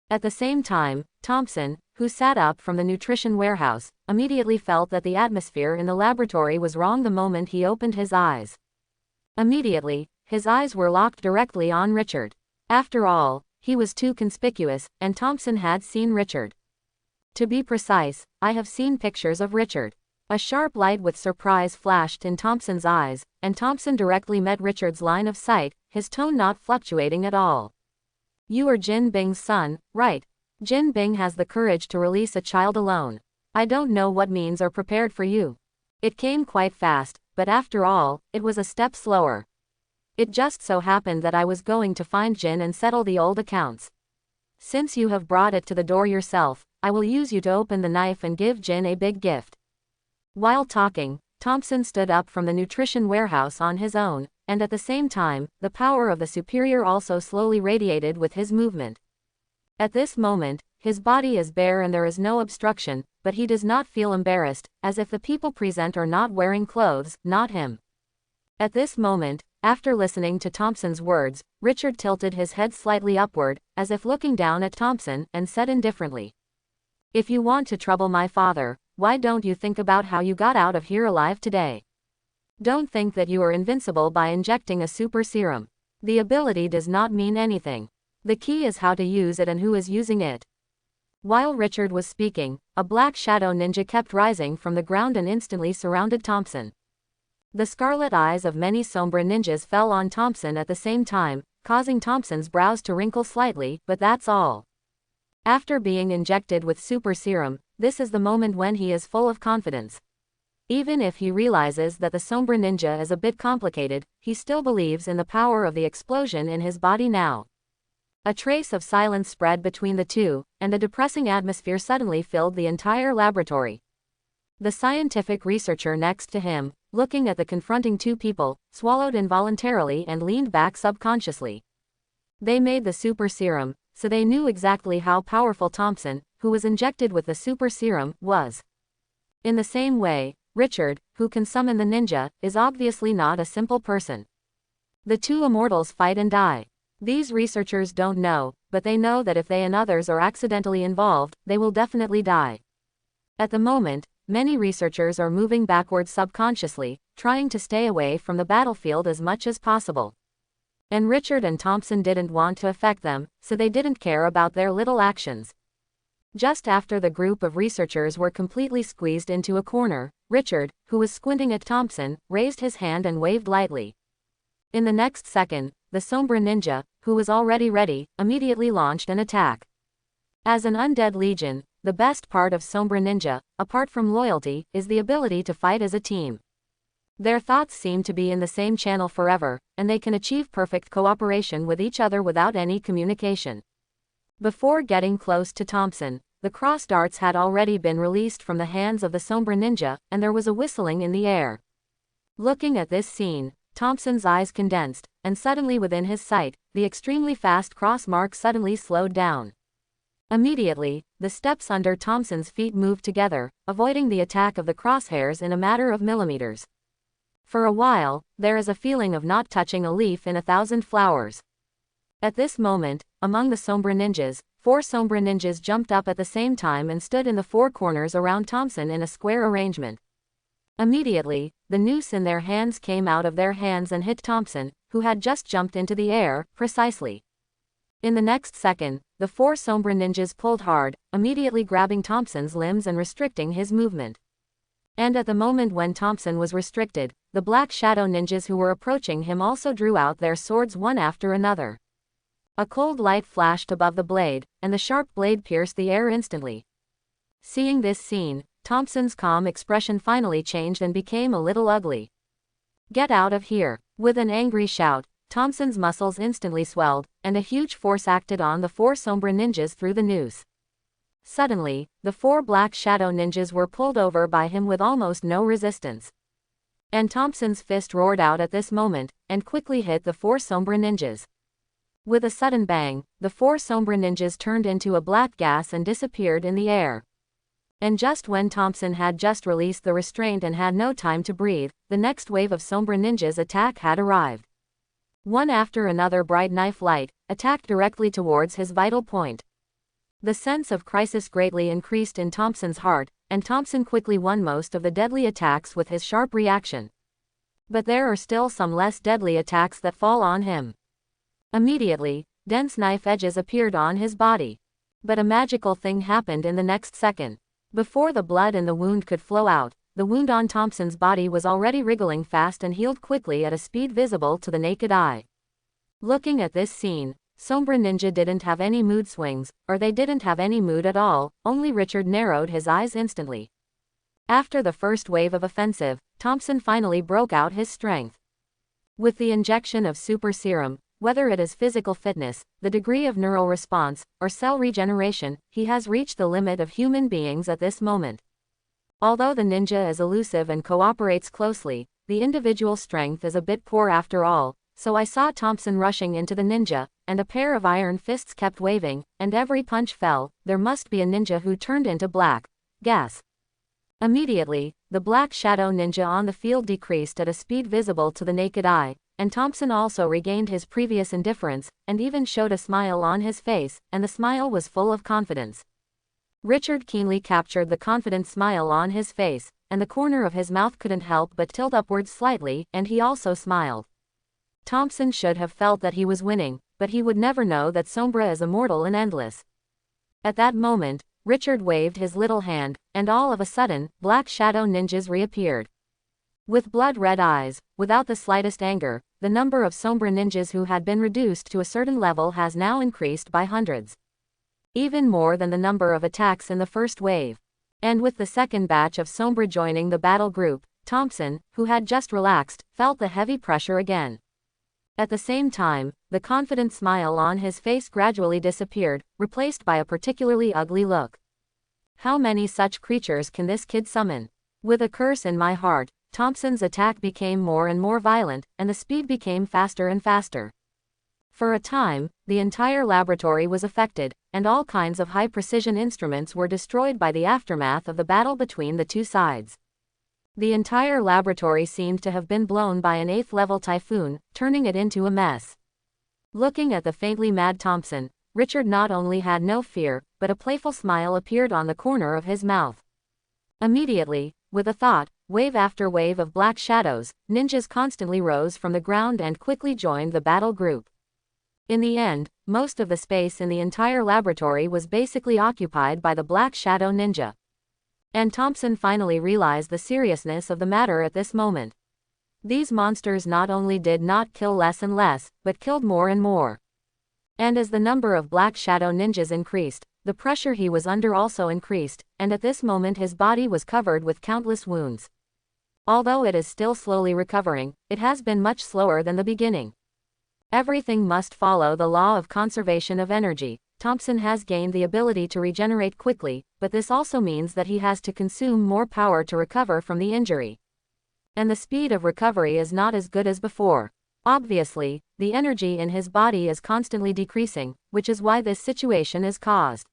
At the same time, Thompson, who sat up from the nutrition warehouse, immediately felt that the atmosphere in the laboratory was wrong the moment he opened his eyes. Immediately, his eyes were locked directly on Richard. After all, he was too conspicuous, and Thompson had seen Richard. To be precise, I have seen pictures of Richard. A sharp light with surprise flashed in Thompson's eyes, and Thompson directly met Richard's line of sight, his tone not fluctuating at all. "You are Jin Bing's son, right? Jin Bing has the courage to release a child alone. I don't know what means are prepared for you." It came quite fast, but after all, it was a step slower. It just so happened that I was going to find Jin and settle the old accounts. Since you have brought it to the door yourself, I will use you to open the knife and give Jin a big gift. While talking, Thompson stood up from the nutrition warehouse on his own, and at the same time, the power of the superior also slowly radiated with his movement. At this moment, his body is bare and there is no obstruction, but he does not feel embarrassed, as if the people present are not wearing clothes, not him. At this moment, after listening to Thompson's words, Richard tilted his head slightly upward, as if looking down at Thompson, and said indifferently, "If you want to trouble my father, why don't you think about how you got out of here alive today? Don't think that you are invincible by injecting a super serum. The ability does not mean anything. The key is how to use it and who is using it. While Richard was speaking, a black shadow ninja kept rising from the ground and instantly surrounded Thompson. The scarlet eyes of many Sombra ninjas fell on Thompson at the same time, causing Thompson's brows to wrinkle slightly, but that's all. After being injected with super serum, this is the moment when he is full of confidence. Even if he realizes that the Sombra ninja is a bit complicated, he still believes in the power of the explosion in his body now. A trace of silence spread between the two, and a depressing atmosphere suddenly filled the entire laboratory. The scientific researcher next to him, looking at the confronting two people, swallowed involuntarily and leaned back subconsciously. They made the super serum, so they knew exactly how powerful Thompson, who was injected with the super serum, was. In the same way, Richard, who can summon the ninja, is obviously not a simple person. The two immortals fight and die. These researchers don't know, but they know that if they and others are accidentally involved, they will definitely die. At the moment, many researchers are moving backwards subconsciously, trying to stay away from the battlefield as much as possible. And Richard and Thompson didn't want to affect them, so they didn't care about their little actions. Just after the group of researchers were completely squeezed into a corner, Richard, who was squinting at Thompson, raised his hand and waved lightly. In the next second, the Sombra ninja, who was already ready, immediately launched an attack. As an undead legion, the best part of Sombra ninja, apart from loyalty, is the ability to fight as a team. Their thoughts seem to be in the same channel forever, and they can achieve perfect cooperation with each other without any communication. Before getting close to Thompson, the cross darts had already been released from the hands of the Sombra ninja, and there was a whistling in the air. Looking at this scene, Thompson's eyes condensed, and suddenly within his sight, the extremely fast cross mark suddenly slowed down. Immediately, the steps under Thompson's feet moved together, avoiding the attack of the crosshairs in a matter of millimeters. For a while, there is a feeling of not touching a leaf in 1,000 flowers. At this moment, among the Sombra ninjas, 4 Sombra ninjas jumped up at the same time and stood in the 4 corners around Thompson in a square arrangement. Immediately, the noose in their hands came out of their hands and hit Thompson, who had just jumped into the air, precisely. In the next second, the 4 Sombra ninjas pulled hard, immediately grabbing Thompson's limbs and restricting his movement. And at the moment when Thompson was restricted, the Black Shadow ninjas who were approaching him also drew out their swords one after another. A cold light flashed above the blade, and the sharp blade pierced the air instantly. Seeing this scene, Thompson's calm expression finally changed and became a little ugly. "Get out of here!" With an angry shout, Thompson's muscles instantly swelled, and a huge force acted on the 4 Sombra ninjas through the noose. Suddenly, the 4 Black Shadow ninjas were pulled over by him with almost no resistance. And Thompson's fist roared out at this moment, and quickly hit the 4 Sombra ninjas. With a sudden bang, the 4 Sombra ninjas turned into a black gas and disappeared in the air. And just when Thompson had just released the restraint and had no time to breathe, the next wave of Sombra ninjas' attack had arrived. One after another bright knife light, attacked directly towards his vital point. The sense of crisis greatly increased in Thompson's heart, and Thompson quickly won most of the deadly attacks with his sharp reaction. But there are still some less deadly attacks that fall on him. Immediately, dense knife edges appeared on his body. But a magical thing happened in the next second. Before the blood in the wound could flow out, the wound on Thompson's body was already wriggling fast and healed quickly at a speed visible to the naked eye. Looking at this scene, Sombra ninja didn't have any mood swings, or they didn't have any mood at all, only Richard narrowed his eyes instantly. After the first wave of offensive, Thompson finally broke out his strength. With the injection of super serum, whether it is physical fitness, the degree of neural response, or cell regeneration, he has reached the limit of human beings at this moment. Although the ninja is elusive and cooperates closely, the individual strength is a bit poor after all, so I saw Thompson rushing into the ninja, and a pair of iron fists kept waving, and every punch fell. There must be a ninja who turned into black gas. Immediately, the Black Shadow ninja on the field decreased at a speed visible to the naked eye, and Thompson also regained his previous indifference, and even showed a smile on his face, and the smile was full of confidence. Richard keenly captured the confident smile on his face, and the corner of his mouth couldn't help but tilt upwards slightly, and he also smiled. Thompson should have felt that he was winning, but he would never know that Sombra is immortal and endless. At that moment, Richard waved his little hand, and all of a sudden, black shadow ninjas reappeared. With blood-red eyes, without the slightest anger, the number of Sombra ninjas who had been reduced to a certain level has now increased by hundreds. Even more than the number of attacks in the first wave. And with the second batch of Sombra joining the battle group, Thompson, who had just relaxed, felt the heavy pressure again. At the same time, the confident smile on his face gradually disappeared, replaced by a particularly ugly look. How many such creatures can this kid summon? With a curse in my heart, Thompson's attack became more and more violent, and the speed became faster and faster. For a time, the entire laboratory was affected, and all kinds of high-precision instruments were destroyed by the aftermath of the battle between the two sides. The entire laboratory seemed to have been blown by an 8th-level typhoon, turning it into a mess. Looking at the faintly mad Thompson, Richard not only had no fear, but a playful smile appeared on the corner of his mouth. Immediately, with a thought, wave after wave of black shadows, ninjas constantly rose from the ground and quickly joined the battle group. In the end, most of the space in the entire laboratory was basically occupied by the Black Shadow Ninja. And Thompson finally realized the seriousness of the matter at this moment. These monsters not only did not kill less and less, but killed more and more. And as the number of Black Shadow Ninjas increased, the pressure he was under also increased, and at this moment his body was covered with countless wounds. Although it is still slowly recovering, it has been much slower than the beginning. Everything must follow the law of conservation of energy. Thompson has gained the ability to regenerate quickly, but this also means that he has to consume more power to recover from the injury. And the speed of recovery is not as good as before. Obviously, the energy in his body is constantly decreasing, which is why this situation is caused.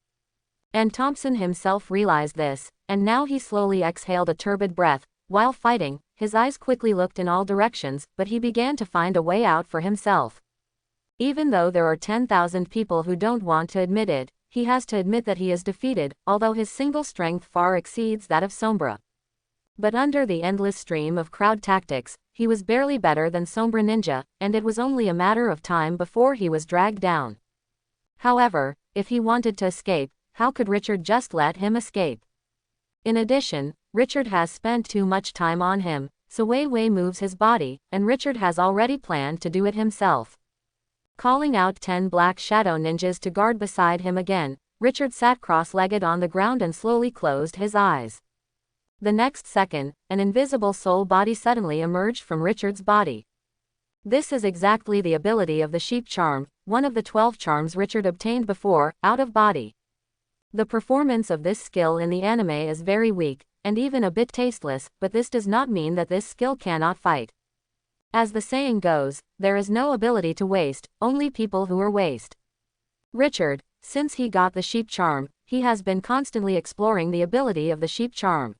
And Thompson himself realized this, and now he slowly exhaled a turbid breath. While fighting, his eyes quickly looked in all directions, but he began to find a way out for himself. Even though there are 10,000 people who don't want to admit it, he has to admit that he is defeated, although his single strength far exceeds that of Sombra. But under the endless stream of crowd tactics, he was barely better than Sombra Ninja, and it was only a matter of time before he was dragged down. However, if he wanted to escape, how could Richard just let him escape? In addition, Richard has spent too much time on him, so Wei Wei moves his body, and Richard has already planned to do it himself. Calling out 10 Black Shadow Ninjas to guard beside him again, Richard sat cross-legged on the ground and slowly closed his eyes. The next second, an invisible soul body suddenly emerged from Richard's body. This is exactly the ability of the Sheep Charm, one of the 12 charms Richard obtained before, out of body. The performance of this skill in the anime is very weak, and even a bit tasteless, but this does not mean that this skill cannot fight. As the saying goes, there is no ability to waste, only people who are waste. Richard, since he got the Sheep Charm, he has been constantly exploring the ability of the Sheep Charm.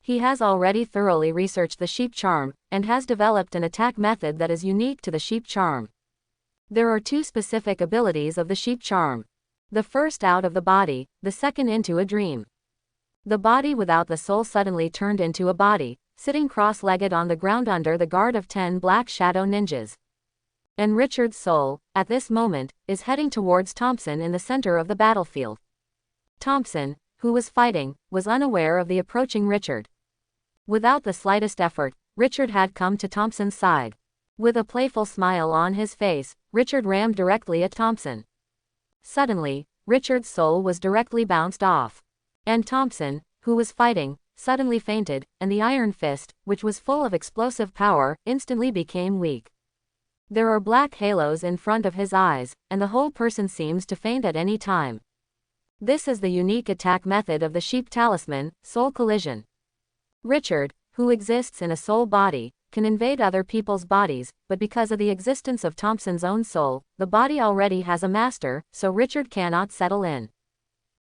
He has already thoroughly researched the Sheep Charm, and has developed an attack method that is unique to the Sheep Charm. There are 2 specific abilities of the Sheep Charm. The first out of the body, the second into a dream. The body without the soul suddenly turned into a body, sitting cross-legged on the ground under the guard of 10 Black Shadow Ninjas. And Richard's soul, at this moment, is heading towards Thompson in the center of the battlefield. Thompson, who was fighting, was unaware of the approaching Richard. Without the slightest effort, Richard had come to Thompson's side. With a playful smile on his face, Richard rammed directly at Thompson. Suddenly, Richard's soul was directly bounced off. And Thompson, who was fighting, suddenly fainted, and the Iron Fist, which was full of explosive power, instantly became weak. There are black halos in front of his eyes, and the whole person seems to faint at any time. This is the unique attack method of the Sheep Talisman, Soul Collision. Richard, who exists in a soul body, can invade other people's bodies, but because of the existence of Thompson's own soul, the body already has a master, so Richard cannot settle in.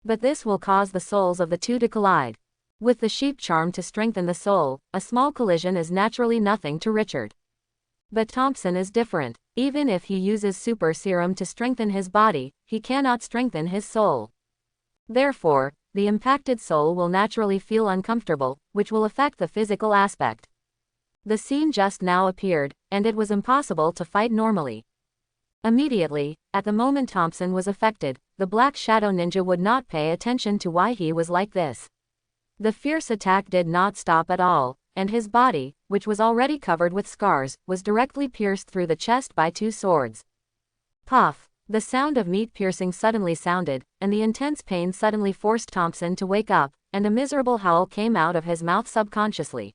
But this will cause the souls of the two to collide. With the Sheep Charm to strengthen the soul, a small collision is naturally nothing to Richard. But Thompson is different. Even if he uses Super Serum to strengthen his body, he cannot strengthen his soul. Therefore, the impacted soul will naturally feel uncomfortable, which will affect the physical aspect. The scene just now appeared, and it was impossible to fight normally. Immediately, at the moment Thompson was affected, the Black Shadow Ninja would not pay attention to why he was like this. The fierce attack did not stop at all, and his body, which was already covered with scars, was directly pierced through the chest by two swords. Puff! The sound of meat piercing suddenly sounded, and the intense pain suddenly forced Thompson to wake up, and a miserable howl came out of his mouth subconsciously.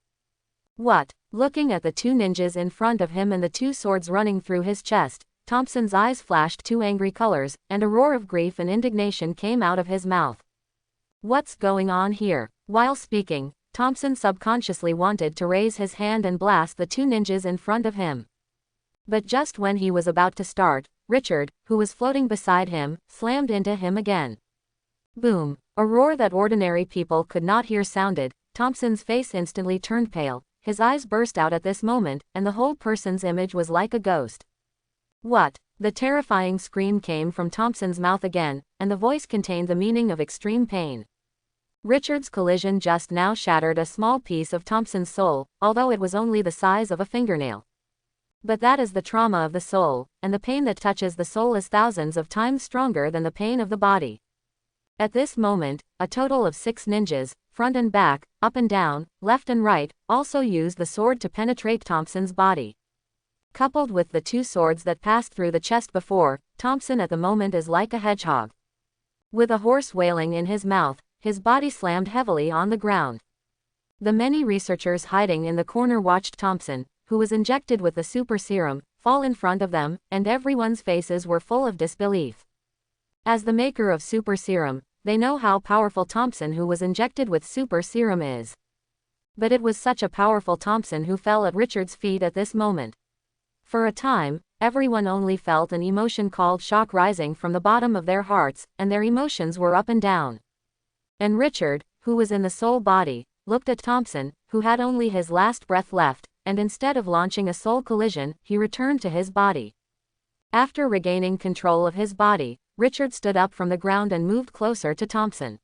What? Looking at the two ninjas in front of him and the two swords running through his chest, Thompson's eyes flashed two angry colors, and a roar of grief and indignation came out of his mouth. What's going on here? While speaking, Thompson subconsciously wanted to raise his hand and blast the two ninjas in front of him. But just when he was about to start, Richard, who was floating beside him, slammed into him again. Boom! A roar that ordinary people could not hear sounded. Thompson's face instantly turned pale, his eyes burst out at this moment, and the whole person's image was like a ghost. What? The terrifying scream came from Thompson's mouth again, and the voice contained the meaning of extreme pain. Richard's collision just now shattered a small piece of Thompson's soul, although it was only the size of a fingernail. But that is the trauma of the soul, and the pain that touches the soul is thousands of times stronger than the pain of the body. At this moment, a total of 6 ninjas, front and back, up and down, left and right, also used the sword to penetrate Thompson's body. Coupled with the two swords that passed through the chest before, Thompson at the moment is like a hedgehog. With a hoarse wailing in his mouth, his body slammed heavily on the ground. The many researchers hiding in the corner watched Thompson, who was injected with the super serum, fall in front of them, and everyone's faces were full of disbelief. As the maker of super serum, they know how powerful Thompson who was injected with super serum is. But it was such a powerful Thompson who fell at Richard's feet at this moment. For a time, everyone only felt an emotion called shock rising from the bottom of their hearts, and their emotions were up and down. And Richard, who was in the soul body, looked at Thompson, who had only his last breath left, and instead of launching a soul collision, he returned to his body. After regaining control of his body, Richard stood up from the ground and moved closer to Thompson.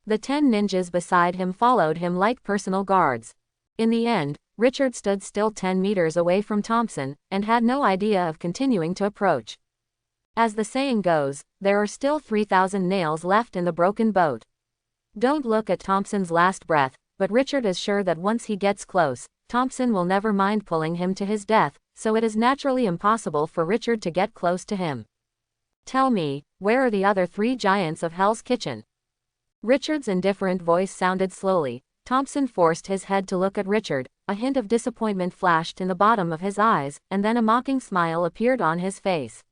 The 10 ninjas beside him followed him like personal guards. In the end, Richard stood still 10 meters away from Thompson, and had no idea of continuing to approach. As the saying goes, there are still 3,000 nails left in the broken boat. Don't look at Thompson's last breath, but Richard is sure that once he gets close, Thompson will never mind pulling him to his death, so it is naturally impossible for Richard to get close to him. Tell me, where are the other 3 giants of Hell's Kitchen? Richard's indifferent voice sounded slowly. Thompson forced his head to look at Richard, a hint of disappointment flashed in the bottom of his eyes, and then a mocking smile appeared on his face.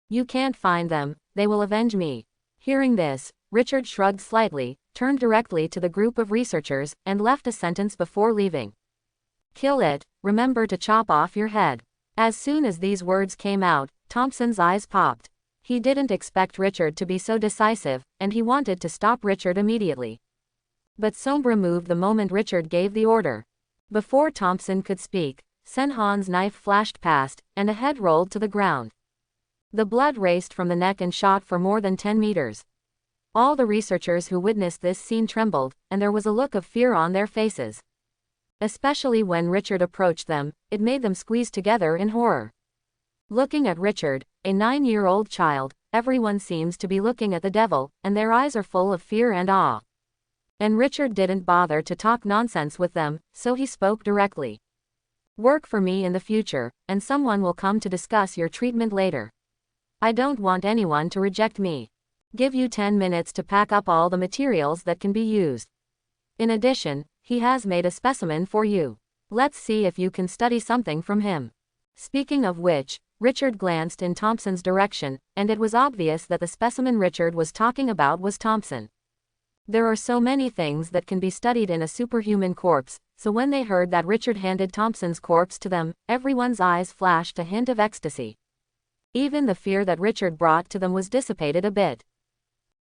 You can't find them, they will avenge me. Hearing this, Richard shrugged slightly, turned directly to the group of researchers, and left a sentence before leaving. Kill it, remember to chop off your head. As soon as these words came out, Thompson's eyes popped. He didn't expect Richard to be so decisive, and he wanted to stop Richard immediately. But Sombra moved the moment Richard gave the order. Before Thompson could speak, Senhan's knife flashed past, and a head rolled to the ground. The blood raced from the neck and shot for more than 10 meters. All the researchers who witnessed this scene trembled, and there was a look of fear on their faces. Especially when Richard approached them, it made them squeeze together in horror. Looking at Richard, a 9-year-old child, everyone seems to be looking at the devil, and their eyes are full of fear and awe. And Richard didn't bother to talk nonsense with them, so he spoke directly. Work for me in the future, and someone will come to discuss your treatment later. I don't want anyone to reject me. Give you 10 minutes to pack up all the materials that can be used. In addition, he has made a specimen for you. Let's see if you can study something from him. Speaking of which, Richard glanced in Thompson's direction, and it was obvious that the specimen Richard was talking about was Thompson. There are so many things that can be studied in a superhuman corpse, so when they heard that Richard handed Thompson's corpse to them, everyone's eyes flashed a hint of ecstasy. Even the fear that Richard brought to them was dissipated a bit.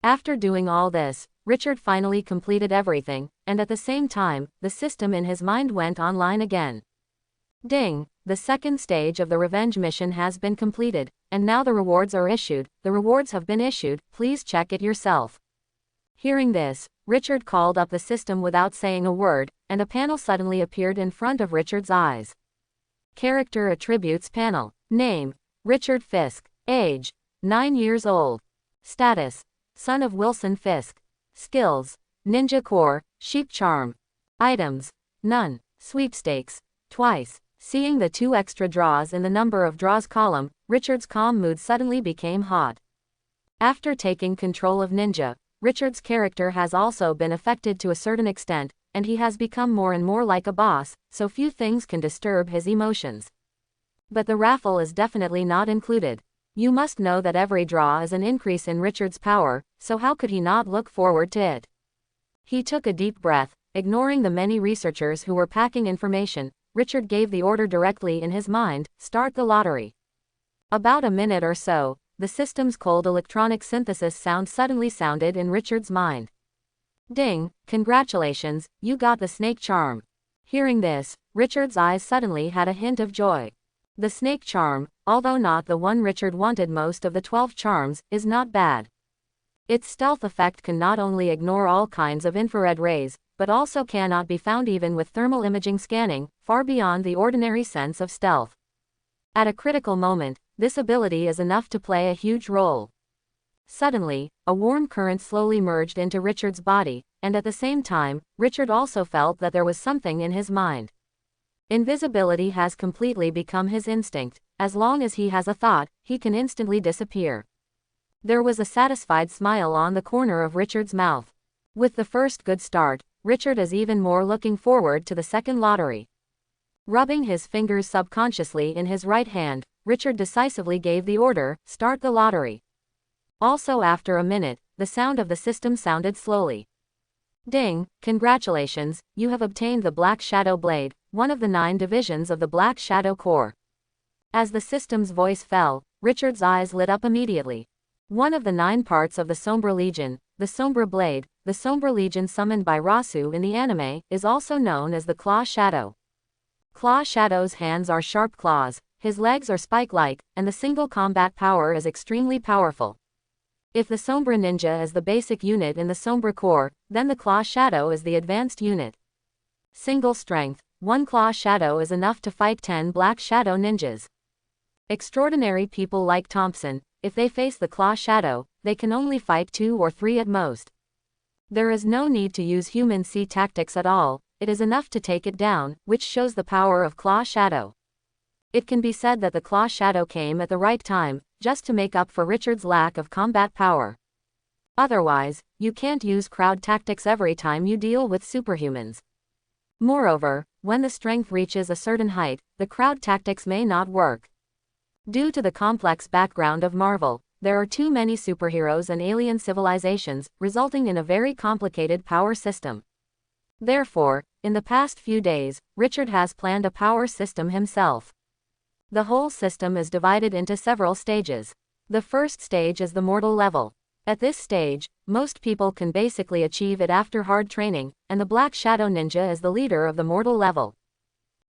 After doing all this, Richard finally completed everything, and at the same time, the system in his mind went online again. Ding! The second stage of the revenge mission has been completed, and now the rewards are issued. The rewards have been issued, please check it yourself. Hearing this, Richard called up the system without saying a word, and a panel suddenly appeared in front of Richard's eyes. Character Attributes Panel. Name: Richard Fisk. Age: 9 years old. Status: son of Wilson Fisk. Skills: Ninja Core, Sheep Charm. Items: none. Sweepstakes: twice. Seeing the 2 extra draws in the number of draws column, Richard's calm mood suddenly became hot. After taking control of Ninja, Richard's character has also been affected to a certain extent, and he has become more and more like a boss, so few things can disturb his emotions. But the raffle is definitely not included. You must know that every draw is an increase in Richard's power, so how could he not look forward to it? He took a deep breath. Ignoring the many researchers who were packing information, Richard gave the order directly in his mind: start the lottery. About a minute or so, the system's cold electronic synthesis sound suddenly sounded in Richard's mind. Ding, congratulations, you got the snake charm. Hearing this, Richard's eyes suddenly had a hint of joy. The snake charm, although not the one Richard wanted most of the 12 charms, is not bad. Its stealth effect can not only ignore all kinds of infrared rays, but also cannot be found even with thermal imaging scanning, far beyond the ordinary sense of stealth. At a critical moment, this ability is enough to play a huge role. Suddenly, a warm current slowly merged into Richard's body, and at the same time, Richard also felt that there was something in his mind. Invisibility has completely become his instinct. As long as he has a thought, he can instantly disappear. There was a satisfied smile on the corner of Richard's mouth. With the first good start, Richard is even more looking forward to the second lottery. Rubbing his fingers subconsciously in his right hand, Richard decisively gave the order, start the lottery. Also after a minute, the sound of the system sounded slowly. Ding, congratulations, you have obtained the Black Shadow Blade, one of the 9 divisions of the Black Shadow Core. As the system's voice fell, Richard's eyes lit up immediately. One of the 9 parts of the Sombra Legion, the Sombra Blade, the Sombra Legion summoned by Rasu in the anime, is also known as the Claw Shadow. Claw Shadow's hands are sharp claws, his legs are spike-like, and the single combat power is extremely powerful. If the Sombra Ninja is the basic unit in the Sombra Core, then the Claw Shadow is the advanced unit. Single strength, 1 Claw Shadow is enough to fight 10 Black Shadow Ninjas. Extraordinary people like Thompson, if they face the Claw Shadow, they can only fight 2 or 3 at most. There is no need to use human C tactics at all, it is enough to take it down, which shows the power of Claw Shadow. It can be said that the Claw Shadow came at the right time, just to make up for Richard's lack of combat power. Otherwise, you can't use crowd tactics every time you deal with superhumans. Moreover, when the strength reaches a certain height, the crowd tactics may not work. Due to the complex background of Marvel, there are too many superheroes and alien civilizations, resulting in a very complicated power system. Therefore, in the past few days, Richard has planned a power system himself. The whole system is divided into several stages. The first stage is the mortal level. At this stage, most people can basically achieve it after hard training, and the Black Shadow Ninja is the leader of the mortal level.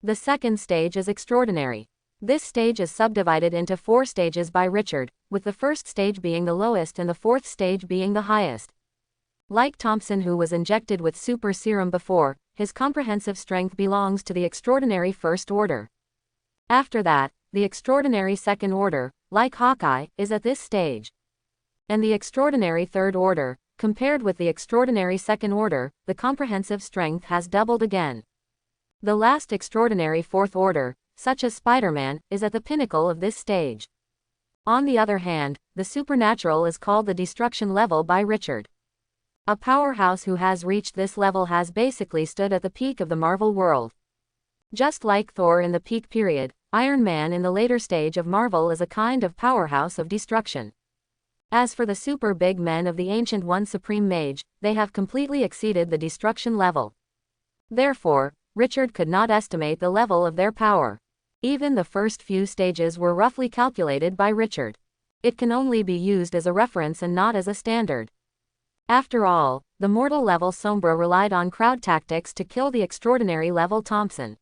The second stage is extraordinary. This stage is subdivided into 4 stages by Richard, with the first stage being the lowest and the 4th stage being the highest. Like Thompson, who was injected with super serum before, his comprehensive strength belongs to the extraordinary first order. After that, the extraordinary second order, like Hawkeye, is at this stage. And the extraordinary third order, compared with the extraordinary second order, the comprehensive strength has doubled again. The last extraordinary fourth order, such as Spider-Man, is at the pinnacle of this stage. On the other hand, the supernatural is called the destruction level by Richard. A powerhouse who has reached this level has basically stood at the peak of the Marvel world. Just like Thor in the peak period, Iron Man in the later stage of Marvel is a kind of powerhouse of destruction. As for the super big men of the Ancient One Supreme Mage, they have completely exceeded the destruction level. Therefore, Richard could not estimate the level of their power. Even the first few stages were roughly calculated by Richard. It can only be used as a reference and not as a standard. After all, the mortal level Sombra relied on crowd tactics to kill the extraordinary level Thompson.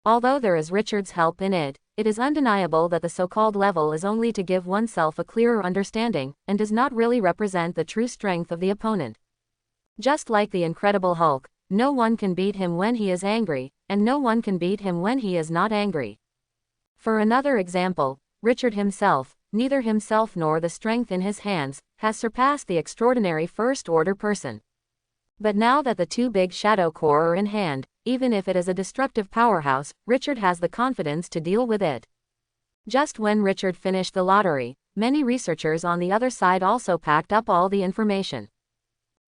Although there is Richard's help in it, it is undeniable that the so-called level is only to give oneself a clearer understanding, and does not really represent the true strength of the opponent. Just like the Incredible Hulk, no one can beat him when he is angry, and no one can beat him when he is not angry. For another example, Richard himself, neither himself nor the strength in his hands, has surpassed the extraordinary first-order person. But now that the two big Shadow Corps are in hand, even if it is a destructive powerhouse, Richard has the confidence to deal with it. Just when Richard finished the lottery, many researchers on the other side also packed up all the information.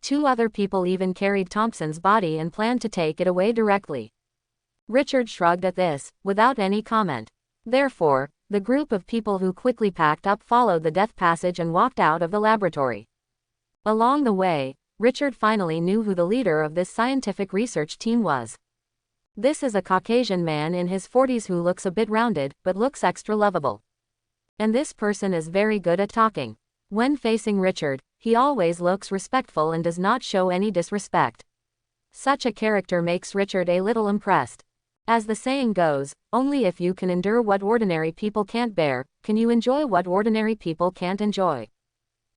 2 other people even carried Thompson's body and planned to take it away directly. Richard shrugged at this, without any comment. Therefore, the group of people who quickly packed up followed the death passage and walked out of the laboratory. Along the way, Richard finally knew who the leader of this scientific research team was. This is a Caucasian man in his 40s who looks a bit rounded, but looks extra lovable. And this person is very good at talking. When facing Richard, he always looks respectful and does not show any disrespect. Such a character makes Richard a little impressed. As the saying goes, only if you can endure what ordinary people can't bear, can you enjoy what ordinary people can't enjoy.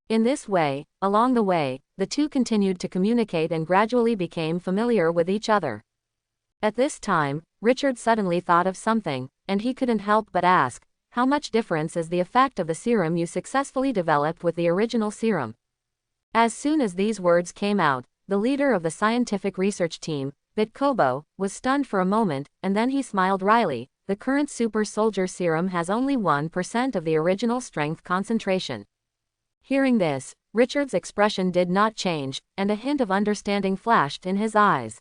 In this way, along the way, the two continued to communicate and gradually became familiar with each other. At this time, Richard suddenly thought of something, and he couldn't help but ask, how much difference is the effect of the serum you successfully developed with the original serum? As soon as these words came out, the leader of the scientific research team, Bit Kobo, was stunned for a moment, and then he smiled wryly. The current super soldier serum has only 1% of the original strength concentration. Hearing this, Richard's expression did not change, and a hint of understanding flashed in his eyes.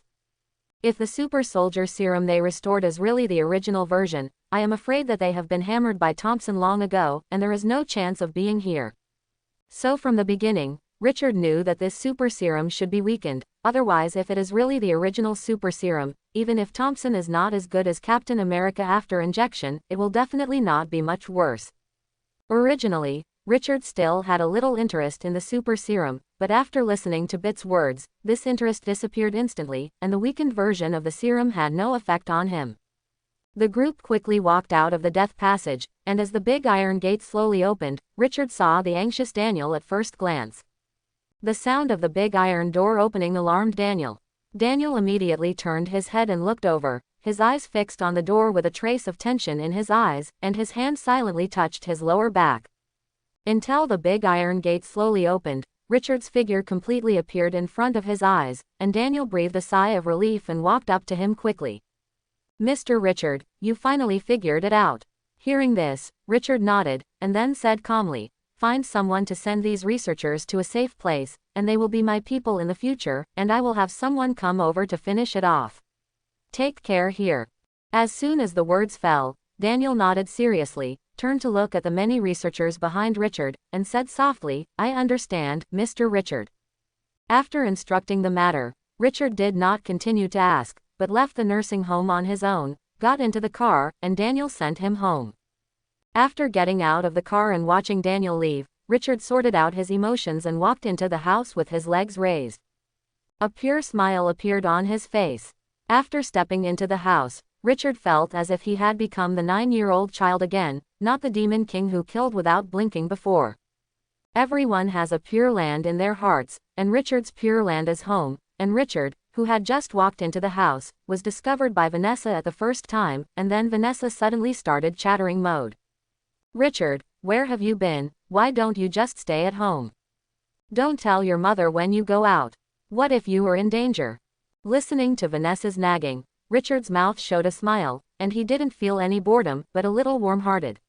If the super soldier serum they restored is really the original version, I am afraid that they have been hammered by Thompson long ago, and there is no chance of being here. So from the beginning, Richard knew that this super serum should be weakened, otherwise if it is really the original super serum, even if Thompson is not as good as Captain America after injection, it will definitely not be much worse. Originally, Richard still had a little interest in the super serum, but after listening to Bit's words, this interest disappeared instantly, and the weakened version of the serum had no effect on him. The group quickly walked out of the death passage, and as the big iron gate slowly opened, Richard saw the anxious Daniel at first glance. The sound of the big iron door opening alarmed Daniel. Daniel immediately turned his head and looked over, his eyes fixed on the door with a trace of tension in his eyes, and his hand silently touched his lower back. Until the big iron gate slowly opened, Richard's figure completely appeared in front of his eyes, and Daniel breathed a sigh of relief and walked up to him quickly. "Mr. Richard, you finally figured it out." Hearing this, Richard nodded, and then said calmly, "Find someone to send these researchers to a safe place, and they will be my people in the future, and I will have someone come over to finish it off. Take care here." As soon as the words fell, Daniel nodded seriously, turned to look at the many researchers behind Richard, and said softly, "I understand, Mr. Richard." After instructing the matter, Richard did not continue to ask, but left the nursing home on his own, got into the car, and Daniel sent him home. After getting out of the car and watching Daniel leave, Richard sorted out his emotions and walked into the house with his legs raised. A pure smile appeared on his face. After stepping into the house, Richard felt as if he had become the 9-year-old child again, not the demon king who killed without blinking before. Everyone has a pure land in their hearts, and Richard's pure land is home, and Richard, who had just walked into the house, was discovered by Vanessa at the first time, and then Vanessa suddenly started chattering mode. "Richard, where have you been? Why don't you just stay at home? Don't tell your mother when you go out. What if you were in danger?" Listening to Vanessa's nagging, Richard's mouth showed a smile, and he didn't feel any boredom, but a little warm-hearted.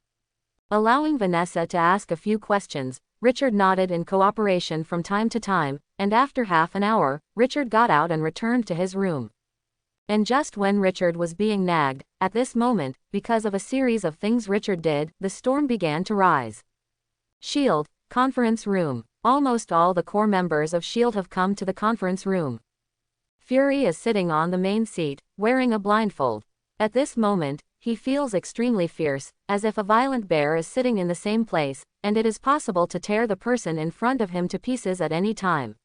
Allowing Vanessa to ask a few questions, Richard nodded in cooperation from time to time, and after half an hour, Richard got out and returned to his room. And just when Richard was being nagged, at this moment, because of a series of things Richard did, the storm began to rise. S.H.I.E.L.D. Conference Room. Almost all the core members of S.H.I.E.L.D. have come to the conference room. Fury is sitting on the main seat, wearing a blindfold. At this moment, he feels extremely fierce, as if a violent bear is sitting in the same place, and it is possible to tear the person in front of him to pieces at any time.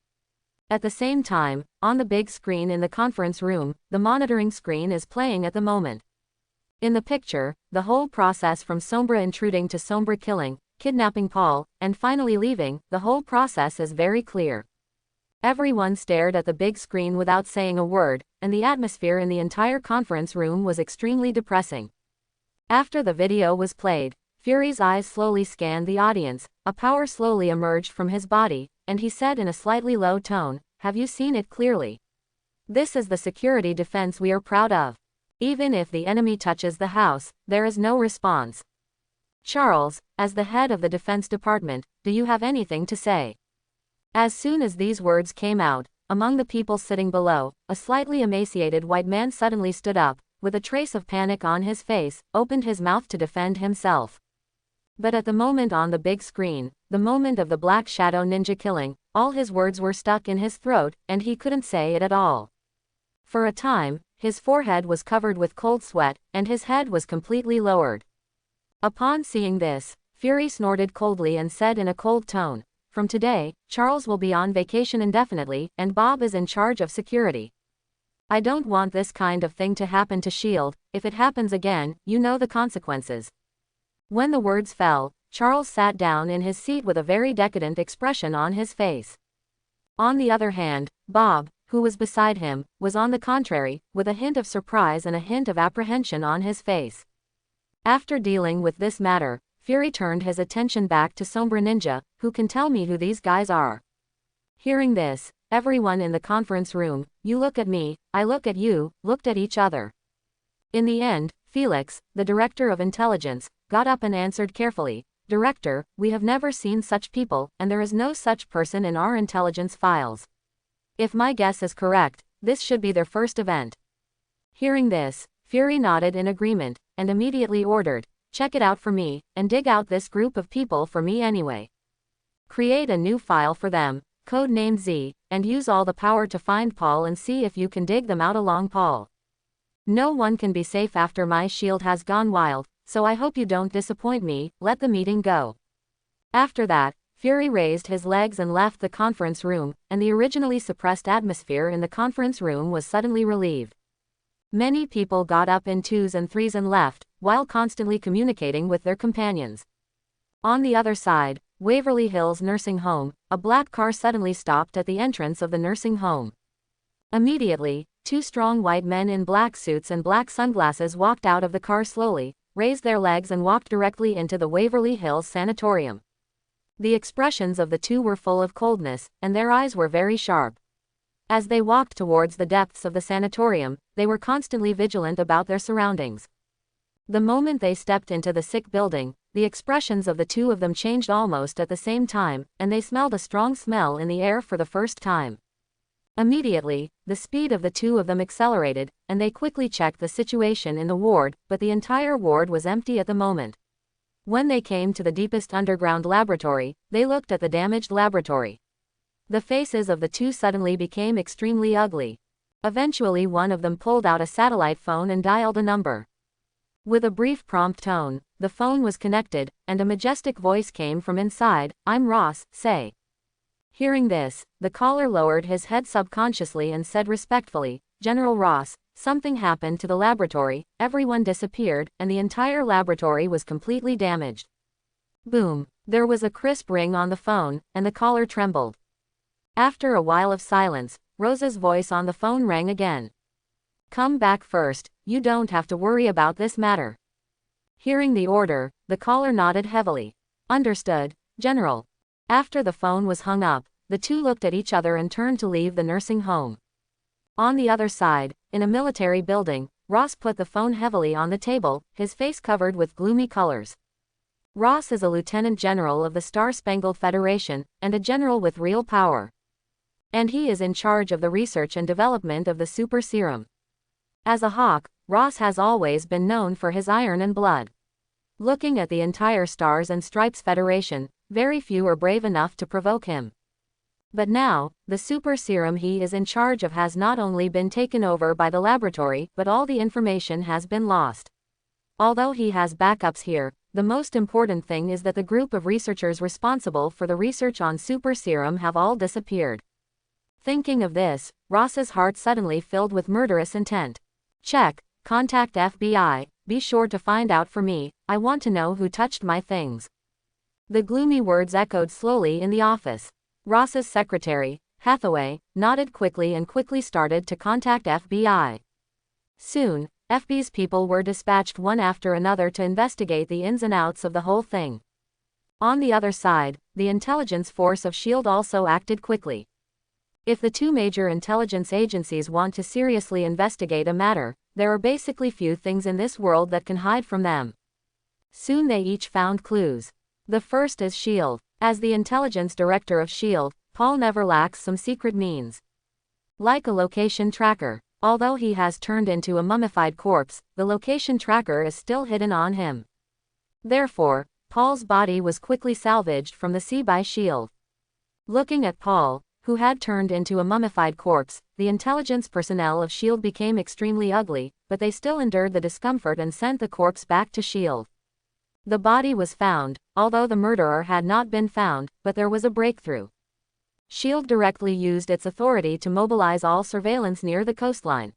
At the same time, on the big screen in the conference room, the monitoring screen is playing at the moment. In the picture, the whole process from Sombra intruding to Sombra killing, kidnapping Paul, and finally leaving, the whole process is very clear. Everyone stared at the big screen without saying a word, and the atmosphere in the entire conference room was extremely depressing. After the video was played, Fury's eyes slowly scanned the audience, a power slowly emerged from his body, and he said in a slightly low tone, "Have you seen it clearly? This is the security defense we are proud of. Even if the enemy touches the house, there is no response. Charles, as the head of the Defense Department, do you have anything to say?" As soon as these words came out, among the people sitting below, a slightly emaciated white man suddenly stood up, with a trace of panic on his face, opened his mouth to defend himself. But at the moment on the big screen, the moment of the Black Shadow ninja killing, all his words were stuck in his throat, and he couldn't say it at all. For a time, his forehead was covered with cold sweat, and his head was completely lowered. Upon seeing this, Fury snorted coldly and said in a cold tone, "From today, Charles will be on vacation indefinitely, and Bob is in charge of security. I don't want this kind of thing to happen to S.H.I.E.L.D., if it happens again, you know the consequences." When the words fell, Charles sat down in his seat with a very decadent expression on his face. On the other hand, Bob, who was beside him, was on the contrary, with a hint of surprise and a hint of apprehension on his face. After dealing with this matter, Fury turned his attention back to Sombra Ninja, "Who can tell me who these guys are?" Hearing this, everyone in the conference room, you look at me, I look at you, looked at each other. In the end, Felix, the director of intelligence, got up and answered carefully, "Director, we have never seen such people, and there is no such person in our intelligence files. If my guess is correct, this should be their first event." Hearing this, Fury nodded in agreement, and immediately ordered, "Check it out for me, and dig out this group of people for me anyway. Create a new file for them, code-named Z, and use all the power to find Paul and see if you can dig them out along Paul. No one can be safe after my shield has gone wild, so I hope you don't disappoint me, let the meeting go." After that, Fury raised his legs and left the conference room, and the originally suppressed atmosphere in the conference room was suddenly relieved. Many people got up in twos and threes and left, while constantly communicating with their companions. On the other side, Waverly Hills Nursing Home, a black car suddenly stopped at the entrance of the nursing home. Immediately, two strong white men in black suits and black sunglasses walked out of the car slowly, raised their legs and walked directly into the Waverly Hills Sanatorium. The expressions of the two were full of coldness, and their eyes were very sharp. As they walked towards the depths of the sanatorium, they were constantly vigilant about their surroundings. The moment they stepped into the sick building, the expressions of the two of them changed almost at the same time, and they smelled a strong smell in the air for the first time. Immediately, the speed of the two of them accelerated, and they quickly checked the situation in the ward, but the entire ward was empty at the moment. When they came to the deepest underground laboratory, they looked at the damaged laboratory. The faces of the two suddenly became extremely ugly. Eventually one of them pulled out a satellite phone and dialed a number. With a brief prompt tone, the phone was connected, and a majestic voice came from inside, "I'm Ross, say." Hearing this, the caller lowered his head subconsciously and said respectfully, "General Ross, something happened to the laboratory, everyone disappeared, and the entire laboratory was completely damaged." Boom. There was a crisp ring on the phone, and the caller trembled. After a while of silence, Rosa's voice on the phone rang again. "Come back first, you don't have to worry about this matter." Hearing the order, the caller nodded heavily. "Understood, General." After the phone was hung up, the two looked at each other and turned to leave the nursing home. On the other side, in a military building, Ross put the phone heavily on the table, his face covered with gloomy colors. Ross is a lieutenant general of the Star-Spangled Federation, and a general with real power. And he is in charge of the research and development of the super serum. As a hawk, Ross has always been known for his iron and blood. Looking at the entire Stars and Stripes Federation, very few are brave enough to provoke him. But now, the super serum he is in charge of has not only been taken over by the laboratory, but all the information has been lost. Although he has backups here, the most important thing is that the group of researchers responsible for the research on super serum have all disappeared. Thinking of this, Ross's heart suddenly filled with murderous intent. "Check, contact FBI, be sure to find out for me, I want to know who touched my things." The gloomy words echoed slowly in the office. Ross's secretary, Hathaway, nodded quickly and quickly started to contact FBI. Soon, FBI's people were dispatched one after another to investigate the ins and outs of the whole thing. On the other side, the intelligence force of S.H.I.E.L.D. also acted quickly. If the two major intelligence agencies want to seriously investigate a matter, there are basically few things in this world that can hide from them. Soon they each found clues. The first is S.H.I.E.L.D. As the intelligence director of S.H.I.E.L.D., Paul never lacks some secret means. Like a location tracker. Although he has turned into a mummified corpse, the location tracker is still hidden on him. Therefore, Paul's body was quickly salvaged from the sea by S.H.I.E.L.D. Looking at Paul, who had turned into a mummified corpse, the intelligence personnel of S.H.I.E.L.D. became extremely ugly, but they still endured the discomfort and sent the corpse back to S.H.I.E.L.D. The body was found, although the murderer had not been found, but there was a breakthrough. S.H.I.E.L.D. directly used its authority to mobilize all surveillance near the coastline.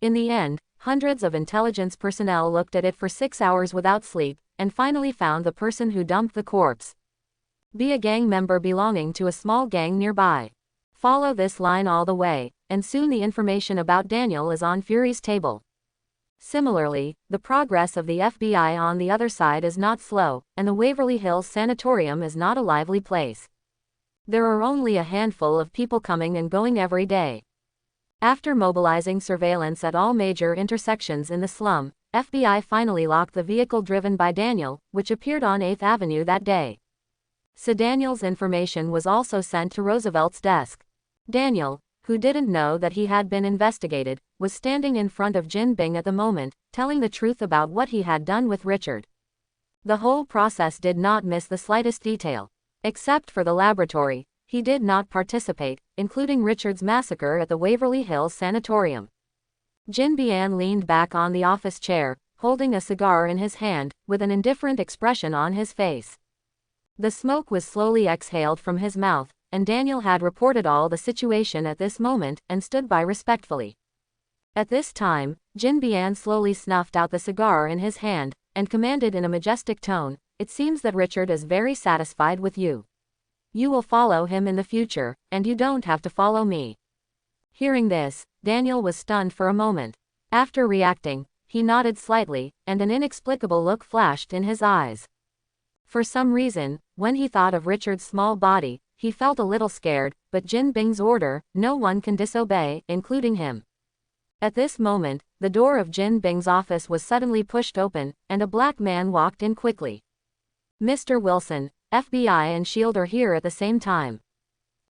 In the end, hundreds of intelligence personnel looked at it for 6 hours without sleep, and finally found the person who dumped the corpse. Be a gang member belonging to a small gang nearby. Follow this line all the way, and soon the information about Daniel is on Fury's table. Similarly, the progress of the FBI on the other side is not slow, and the Waverly Hills Sanatorium is not a lively place. There are only a handful of people coming and going every day. After mobilizing surveillance at all major intersections in the slum, FBI finally locked the vehicle driven by Daniel, which appeared on 8th Avenue that day. So Daniel's information was also sent to Roosevelt's desk. Daniel, who didn't know that he had been investigated, was standing in front of Jin Bing at the moment, telling the truth about what he had done with Richard. The whole process did not miss the slightest detail. Except for the laboratory, he did not participate, including Richard's massacre at the Waverly Hills Sanatorium. Jin Bian leaned back on the office chair, holding a cigar in his hand, with an indifferent expression on his face. The smoke was slowly exhaled from his mouth, and Daniel had reported all the situation at this moment, and stood by respectfully. At this time, Jin Bian slowly snuffed out the cigar in his hand, and commanded in a majestic tone, "It seems that Richard is very satisfied with you. You will follow him in the future, and you don't have to follow me." Hearing this, Daniel was stunned for a moment. After reacting, he nodded slightly, and an inexplicable look flashed in his eyes. For some reason, when he thought of Richard's small body, he felt a little scared, but Jin Bing's order, no one can disobey, including him. At this moment, the door of Jin Bing's office was suddenly pushed open, and a black man walked in quickly. "Mr. Wilson, FBI and S.H.I.E.L.D. are here at the same time."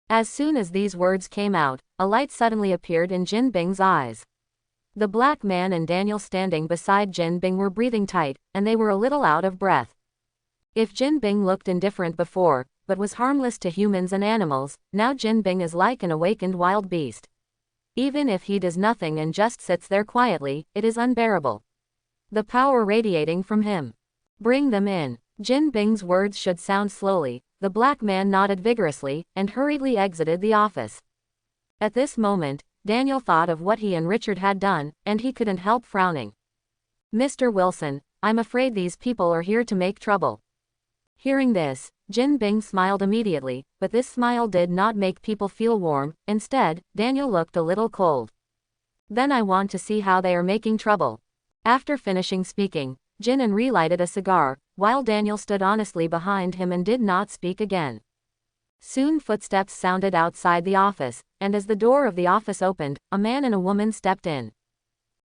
As soon as these words came out, a light suddenly appeared in Jin Bing's eyes. The black man and Daniel standing beside Jin Bing were breathing tight, and they were a little out of breath. If Jin Bing looked indifferent before, but was harmless to humans and animals, now Jin Bing is like an awakened wild beast. Even if he does nothing and just sits there quietly, it is unbearable. The power radiating from him. "Bring them in." Jin Bing's words should sound slowly. The black man nodded vigorously, and hurriedly exited the office. At this moment, Daniel thought of what he and Richard had done, and he couldn't help frowning. "Mr. Wilson, I'm afraid these people are here to make trouble." Hearing this, Jin Bing smiled immediately, but this smile did not make people feel warm. Instead, Daniel looked a little cold. "Then I want to see how they are making trouble." After finishing speaking, Jin and relighted a cigar, while Daniel stood honestly behind him and did not speak again. Soon footsteps sounded outside the office, and as the door of the office opened, a man and a woman stepped in.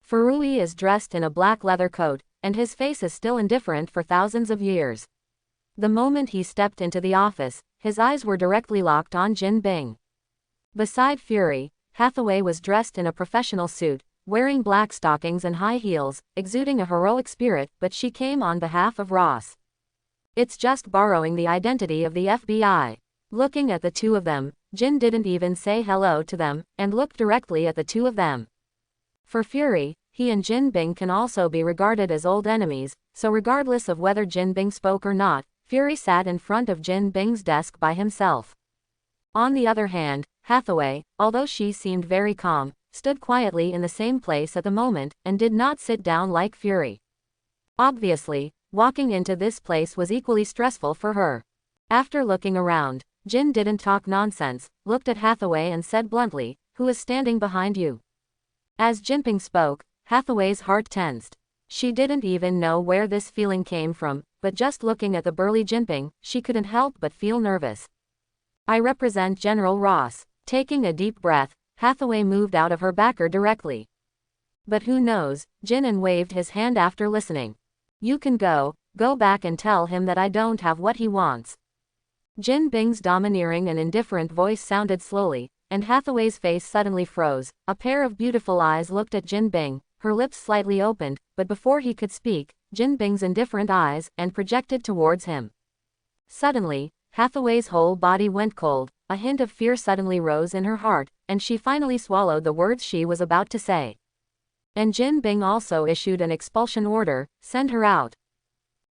Furui is dressed in a black leather coat, and his face is still indifferent for thousands of years. The moment he stepped into the office, his eyes were directly locked on Jin Bing. Beside Fury, Hathaway was dressed in a professional suit, wearing black stockings and high heels, exuding a heroic spirit, but she came on behalf of Ross. It's just borrowing the identity of the FBI. Looking at the two of them, Jin didn't even say hello to them, and looked directly at the two of them. For Fury, he and Jin Bing can also be regarded as old enemies, so regardless of whether Jin Bing spoke or not, Fury sat in front of Jin Bing's desk by himself. On the other hand, Hathaway, although she seemed very calm, stood quietly in the same place at the moment, and did not sit down like Fury. Obviously, walking into this place was equally stressful for her. After looking around, Jin didn't talk nonsense, looked at Hathaway and said bluntly, "Who is standing behind you?" As Jinping spoke, Hathaway's heart tensed. She didn't even know where this feeling came from, but just looking at the burly Jinping, she couldn't help but feel nervous. "I represent General Ross." Taking a deep breath, Hathaway moved out of her backer directly. "But who knows?" Jin waved his hand after listening. "You can go back and tell him that I don't have what he wants." Jin Bing's domineering and indifferent voice sounded slowly, and Hathaway's face suddenly froze. A pair of beautiful eyes looked at Jin Bing, her lips slightly opened, but before he could speak, Jin Bing's indifferent eyes and projected towards him. Suddenly, Hathaway's whole body went cold, a hint of fear suddenly rose in her heart, and she finally swallowed the words she was about to say. And Jin Bing also issued an expulsion order, "Send her out."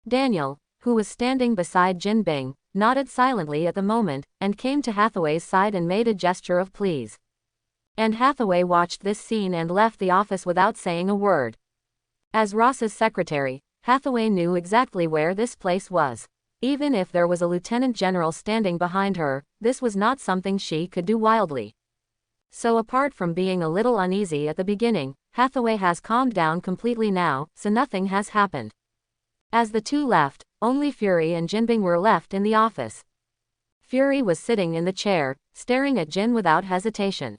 Daniel, who was standing beside Jin Bing, nodded silently at the moment, and came to Hathaway's side and made a gesture of please. And Hathaway watched this scene and left the office without saying a word. As Ross's secretary, Hathaway knew exactly where this place was. Even if there was a lieutenant general standing behind her, this was not something she could do wildly. So apart from being a little uneasy at the beginning, Hathaway has calmed down completely now, so nothing has happened. As the two left, only Fury and Jinping were left in the office. Fury was sitting in the chair, staring at Jin without hesitation.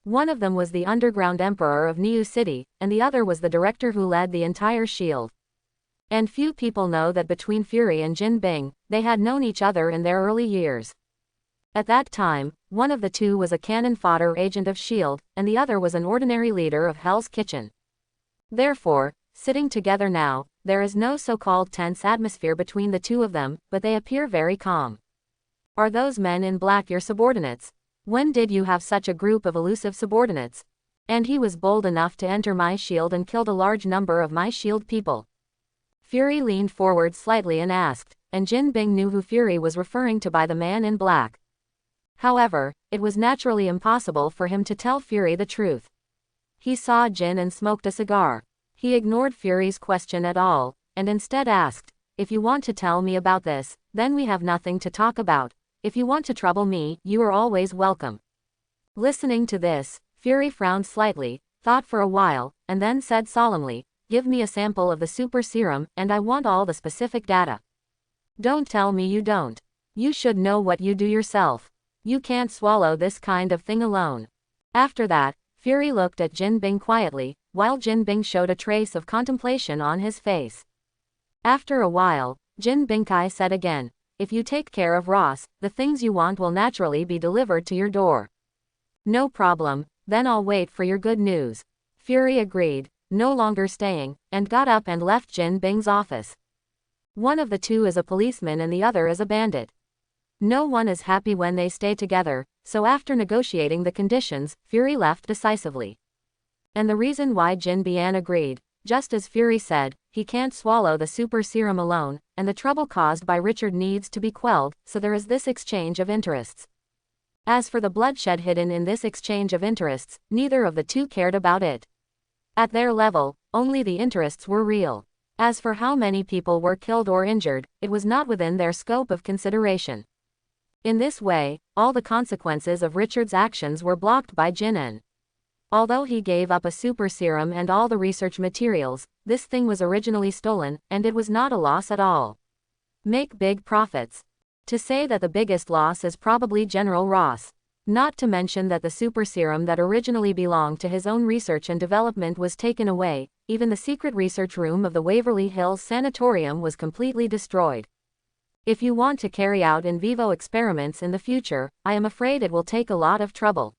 One of them was the underground emperor of Niu City, and the other was the director who led the entire Shield. And few people know that between Fury and Jin Bing, they had known each other in their early years. At that time, one of the two was a cannon fodder agent of Shield, and the other was an ordinary leader of Hell's Kitchen. Therefore, sitting together now, there is no so-called tense atmosphere between the two of them, but they appear very calm. "Are those men in black your subordinates? When did you have such a group of elusive subordinates? And he was bold enough to enter my shield and killed a large number of my shield people." Fury leaned forward slightly and asked, and Jin Bing knew who Fury was referring to by the man in black. However, it was naturally impossible for him to tell Fury the truth. He saw Jin and smoked a cigar. He ignored Fury's question at all, and instead asked, "If you want to tell me about this, then we have nothing to talk about. If you want to trouble me, you are always welcome." Listening to this, Fury frowned slightly, thought for a while, and then said solemnly, "Give me a sample of the super serum, and I want all the specific data." "Don't tell me you don't. You should know what you do yourself. You can't swallow this kind of thing alone." After that, Fury looked at Jin Bing quietly, while Jin Bing showed a trace of contemplation on his face. After a while, Jin Bingkai said again, "If you take care of Ross, the things you want will naturally be delivered to your door." "No problem, then I'll wait for your good news." Fury agreed, no longer staying, and got up and left Jin Bing's office. One of the two is a policeman and the other is a bandit. No one is happy when they stay together, so after negotiating the conditions, Fury left decisively. And the reason why Jin Bian agreed, just as Fury said, he can't swallow the super serum alone, and the trouble caused by Richard needs to be quelled, so there is this exchange of interests. As for the bloodshed hidden in this exchange of interests, neither of the two cared about it. At their level, only the interests were real. As for how many people were killed or injured, it was not within their scope of consideration. In this way, all the consequences of Richard's actions were blocked by Jin. Although he gave up a super serum and all the research materials, this thing was originally stolen, and it was not a loss at all. Make big profits. To say that the biggest loss is probably General Ross. Not to mention that the super serum that originally belonged to his own research and development was taken away, even the secret research room of the Waverly Hills Sanatorium was completely destroyed. If you want to carry out in vivo experiments in the future, I am afraid it will take a lot of trouble.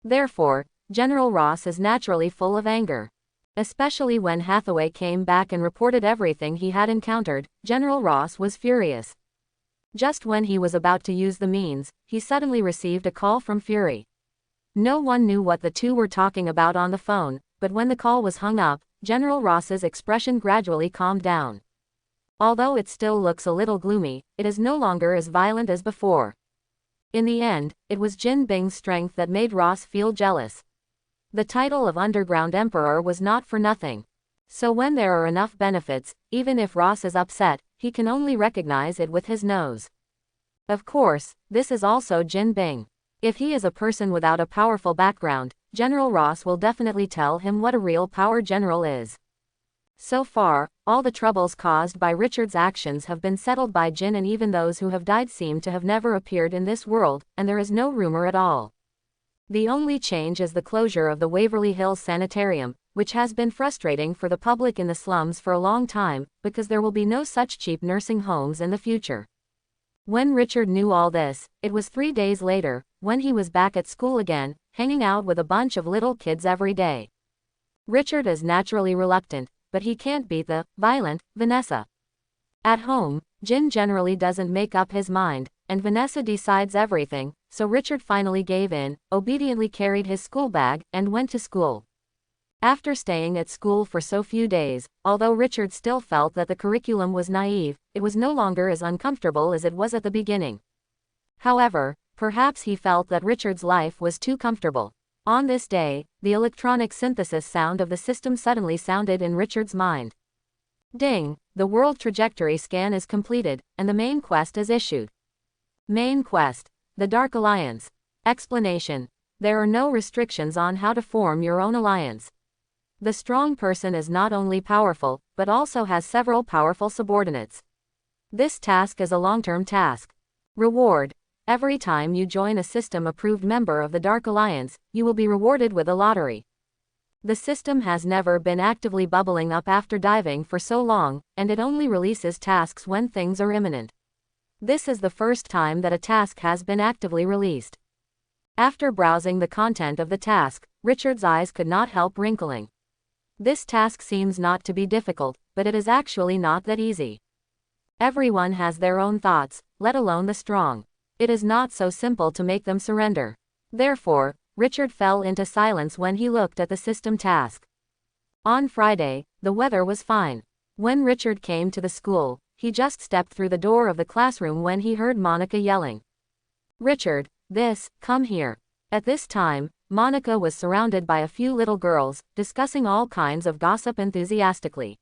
Therefore, General Ross is naturally full of anger. Especially when Hathaway came back and reported everything he had encountered, General Ross was furious. Just when he was about to use the means, he suddenly received a call from Fury. No one knew what the two were talking about on the phone, but when the call was hung up, General Ross's expression gradually calmed down. Although it still looks a little gloomy, it is no longer as violent as before. In the end, it was Jin Bing's strength that made Ross feel jealous. The title of Underground Emperor was not for nothing. So when there are enough benefits, even if Ross is upset, he can only recognize it with his nose. Of course, this is also Jin Bing. If he is a person without a powerful background, General Ross will definitely tell him what a real power general is. So far, all the troubles caused by Richard's actions have been settled by Jin, and even those who have died seem to have never appeared in this world, and there is no rumor at all. The only change is the closure of the Waverly Hills Sanitarium, which has been frustrating for the public in the slums for a long time, because there will be no such cheap nursing homes in the future. When Richard knew all this, it was 3 days later, when he was back at school again, hanging out with a bunch of little kids every day. Richard is naturally reluctant, but he can't beat the violent Vanessa. At home, Jin generally doesn't make up his mind, and Vanessa decides everything, so Richard finally gave in, obediently carried his school bag, and went to school. After staying at school for so few days, although Richard still felt that the curriculum was naive, it was no longer as uncomfortable as it was at the beginning. However, perhaps he felt that Richard's life was too comfortable. On this day, the electronic synthesis sound of the system suddenly sounded in Richard's mind. Ding! The world trajectory scan is completed, and the main quest is issued. Main quest: The Dark Alliance. Explanation: there are no restrictions on how to form your own alliance. The strong person is not only powerful, but also has several powerful subordinates. This task is a long-term task. Reward: every time you join a system-approved member of the Dark Alliance, you will be rewarded with a lottery. The system has never been actively bubbling up after diving for so long, and it only releases tasks when things are imminent. This is the first time that a task has been actively released. After browsing the content of the task, Richard's eyes could not help wrinkling. This task seems not to be difficult, but it is actually not that easy. Everyone has their own thoughts, let alone the strong. It is not so simple to make them surrender. Therefore, Richard fell into silence when he looked at the system task. On Friday, the weather was fine. When Richard came to the school, he just stepped through the door of the classroom when he heard Monica yelling. "Richard, come here." At this time, Monica was surrounded by a few little girls, discussing all kinds of gossip enthusiastically.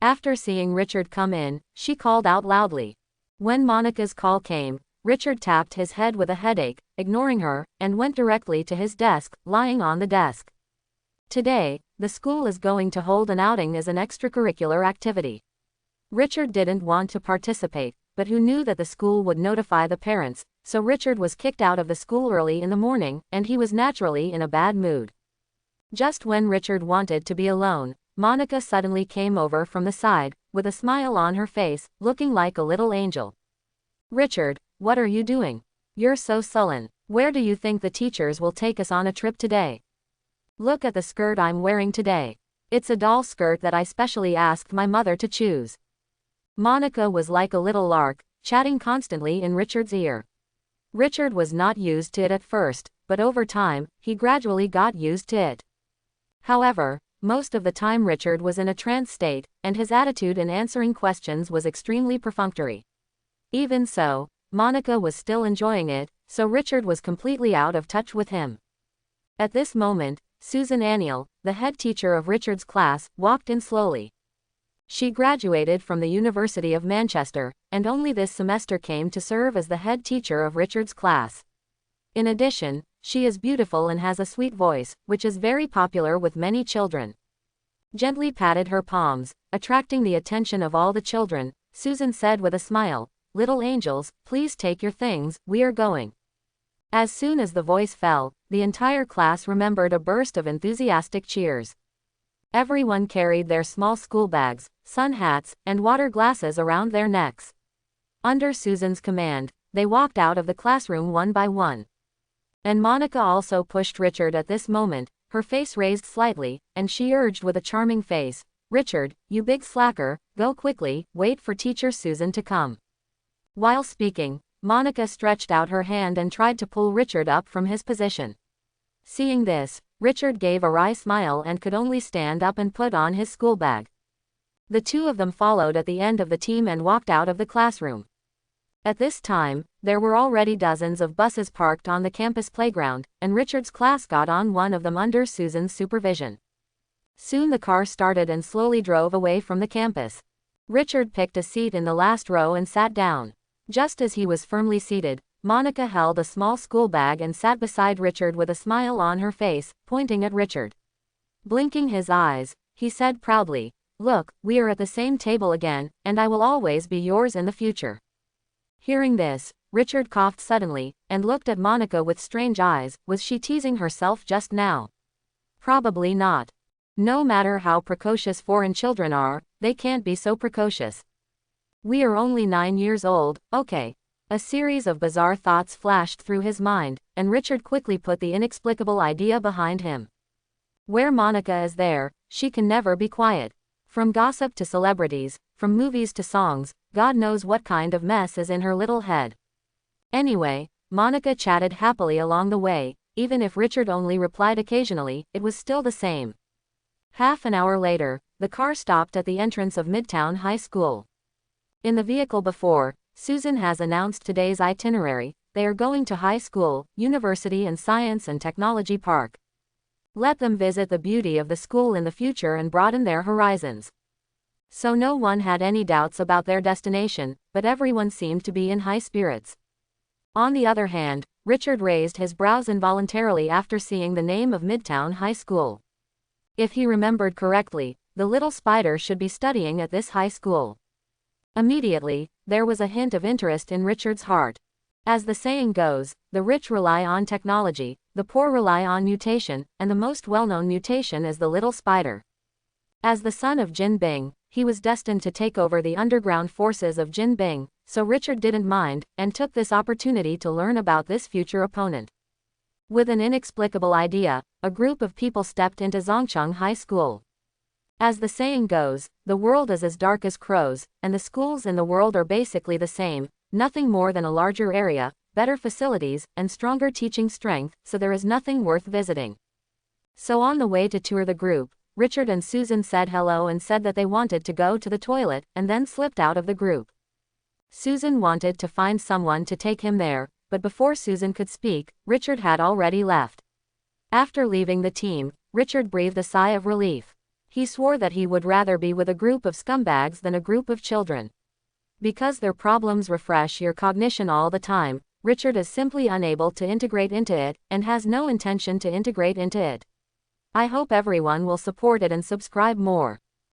After seeing Richard come in, she called out loudly. When Monica's call came, Richard tapped his head with a headache, ignoring her, and went directly to his desk, lying on the desk. Today, the school is going to hold an outing as an extracurricular activity. Richard didn't want to participate, but who knew that the school would notify the parents, so Richard was kicked out of the school early in the morning, and he was naturally in a bad mood. Just when Richard wanted to be alone, Monica suddenly came over from the side, with a smile on her face, looking like a little angel. "Richard, what are you doing? You're so sullen. Where do you think the teachers will take us on a trip today? Look at the skirt I'm wearing today. It's a doll skirt that I specially asked my mother to choose." Monica was like a little lark, chatting constantly in Richard's ear. Richard was not used to it at first, but over time, he gradually got used to it. However, most of the time Richard was in a trance state, and his attitude in answering questions was extremely perfunctory. Even so, Monica was still enjoying it, so Richard was completely out of touch with him. At this moment, Susan Aniel, the head teacher of Richard's class, walked in slowly. She graduated from the University of Manchester, and only this semester came to serve as the head teacher of Richard's class. In addition, she is beautiful and has a sweet voice, which is very popular with many children. Gently patted her palms, attracting the attention of all the children, Susan said with a smile, "Little angels, please take your things, we are going." As soon as the voice fell, the entire class remembered a burst of enthusiastic cheers. Everyone carried their small school bags, sun hats, and water glasses around their necks. Under Susan's command, they walked out of the classroom one by one. And Monica also pushed Richard at this moment, her face raised slightly, and she urged with a charming face, "Richard, you big slacker, go quickly, wait for teacher Susan to come." While speaking, Monica stretched out her hand and tried to pull Richard up from his position. Seeing this, Richard gave a wry smile and could only stand up and put on his school bag. The two of them followed at the end of the team and walked out of the classroom. At this time, there were already dozens of buses parked on the campus playground, and Richard's class got on one of them under Susan's supervision. Soon the car started and slowly drove away from the campus. Richard picked a seat in the last row and sat down. Just as he was firmly seated, Monica held a small school bag and sat beside Richard with a smile on her face, pointing at Richard. Blinking his eyes, he said proudly, "Look, we are at the same table again, and I will always be yours in the future." Hearing this, Richard coughed suddenly, and looked at Monica with strange eyes. Was she teasing herself just now? Probably not. No matter how precocious foreign children are, they can't be so precocious. We are only 9 years old, okay. A series of bizarre thoughts flashed through his mind, and Richard quickly put the inexplicable idea behind him. Where Monica is there, she can never be quiet. From gossip to celebrities, from movies to songs, God knows what kind of mess is in her little head. Anyway, Monica chatted happily along the way. Even if Richard only replied occasionally, it was still the same. Half an hour later, the car stopped at the entrance of Midtown High School. In the vehicle before, Susan has announced today's itinerary. They are going to high school, university and science and technology park. Let them visit the beauty of the school in the future and broaden their horizons. So no one had any doubts about their destination, but everyone seemed to be in high spirits. On the other hand, Richard raised his brows involuntarily after seeing the name of Midtown High School. If he remembered correctly, the little spider should be studying at this high school. Immediately, there was a hint of interest in Richard's heart. As the saying goes, the rich rely on technology, the poor rely on mutation, and the most well-known mutation is the little spider. As the son of Jin Bing, he was destined to take over the underground forces of Jin Bing, so Richard didn't mind, and took this opportunity to learn about this future opponent. With an inexplicable idea, a group of people stepped into Zhongcheng High School. As the saying goes, the world is as dark as crows, and the schools in the world are basically the same, nothing more than a larger area, better facilities, and stronger teaching strength, so there is nothing worth visiting. So on the way to tour the group, Richard and Susan said hello and said that they wanted to go to the toilet, and then slipped out of the group. Susan wanted to find someone to take him there, but before Susan could speak, Richard had already left. After leaving the team, Richard breathed a sigh of relief. He swore that he would rather be with a group of scumbags than a group of children. Because their problems refresh your cognition all the time, Richard is simply unable to integrate into it, and has no intention to integrate into it. I hope everyone will support it and subscribe more.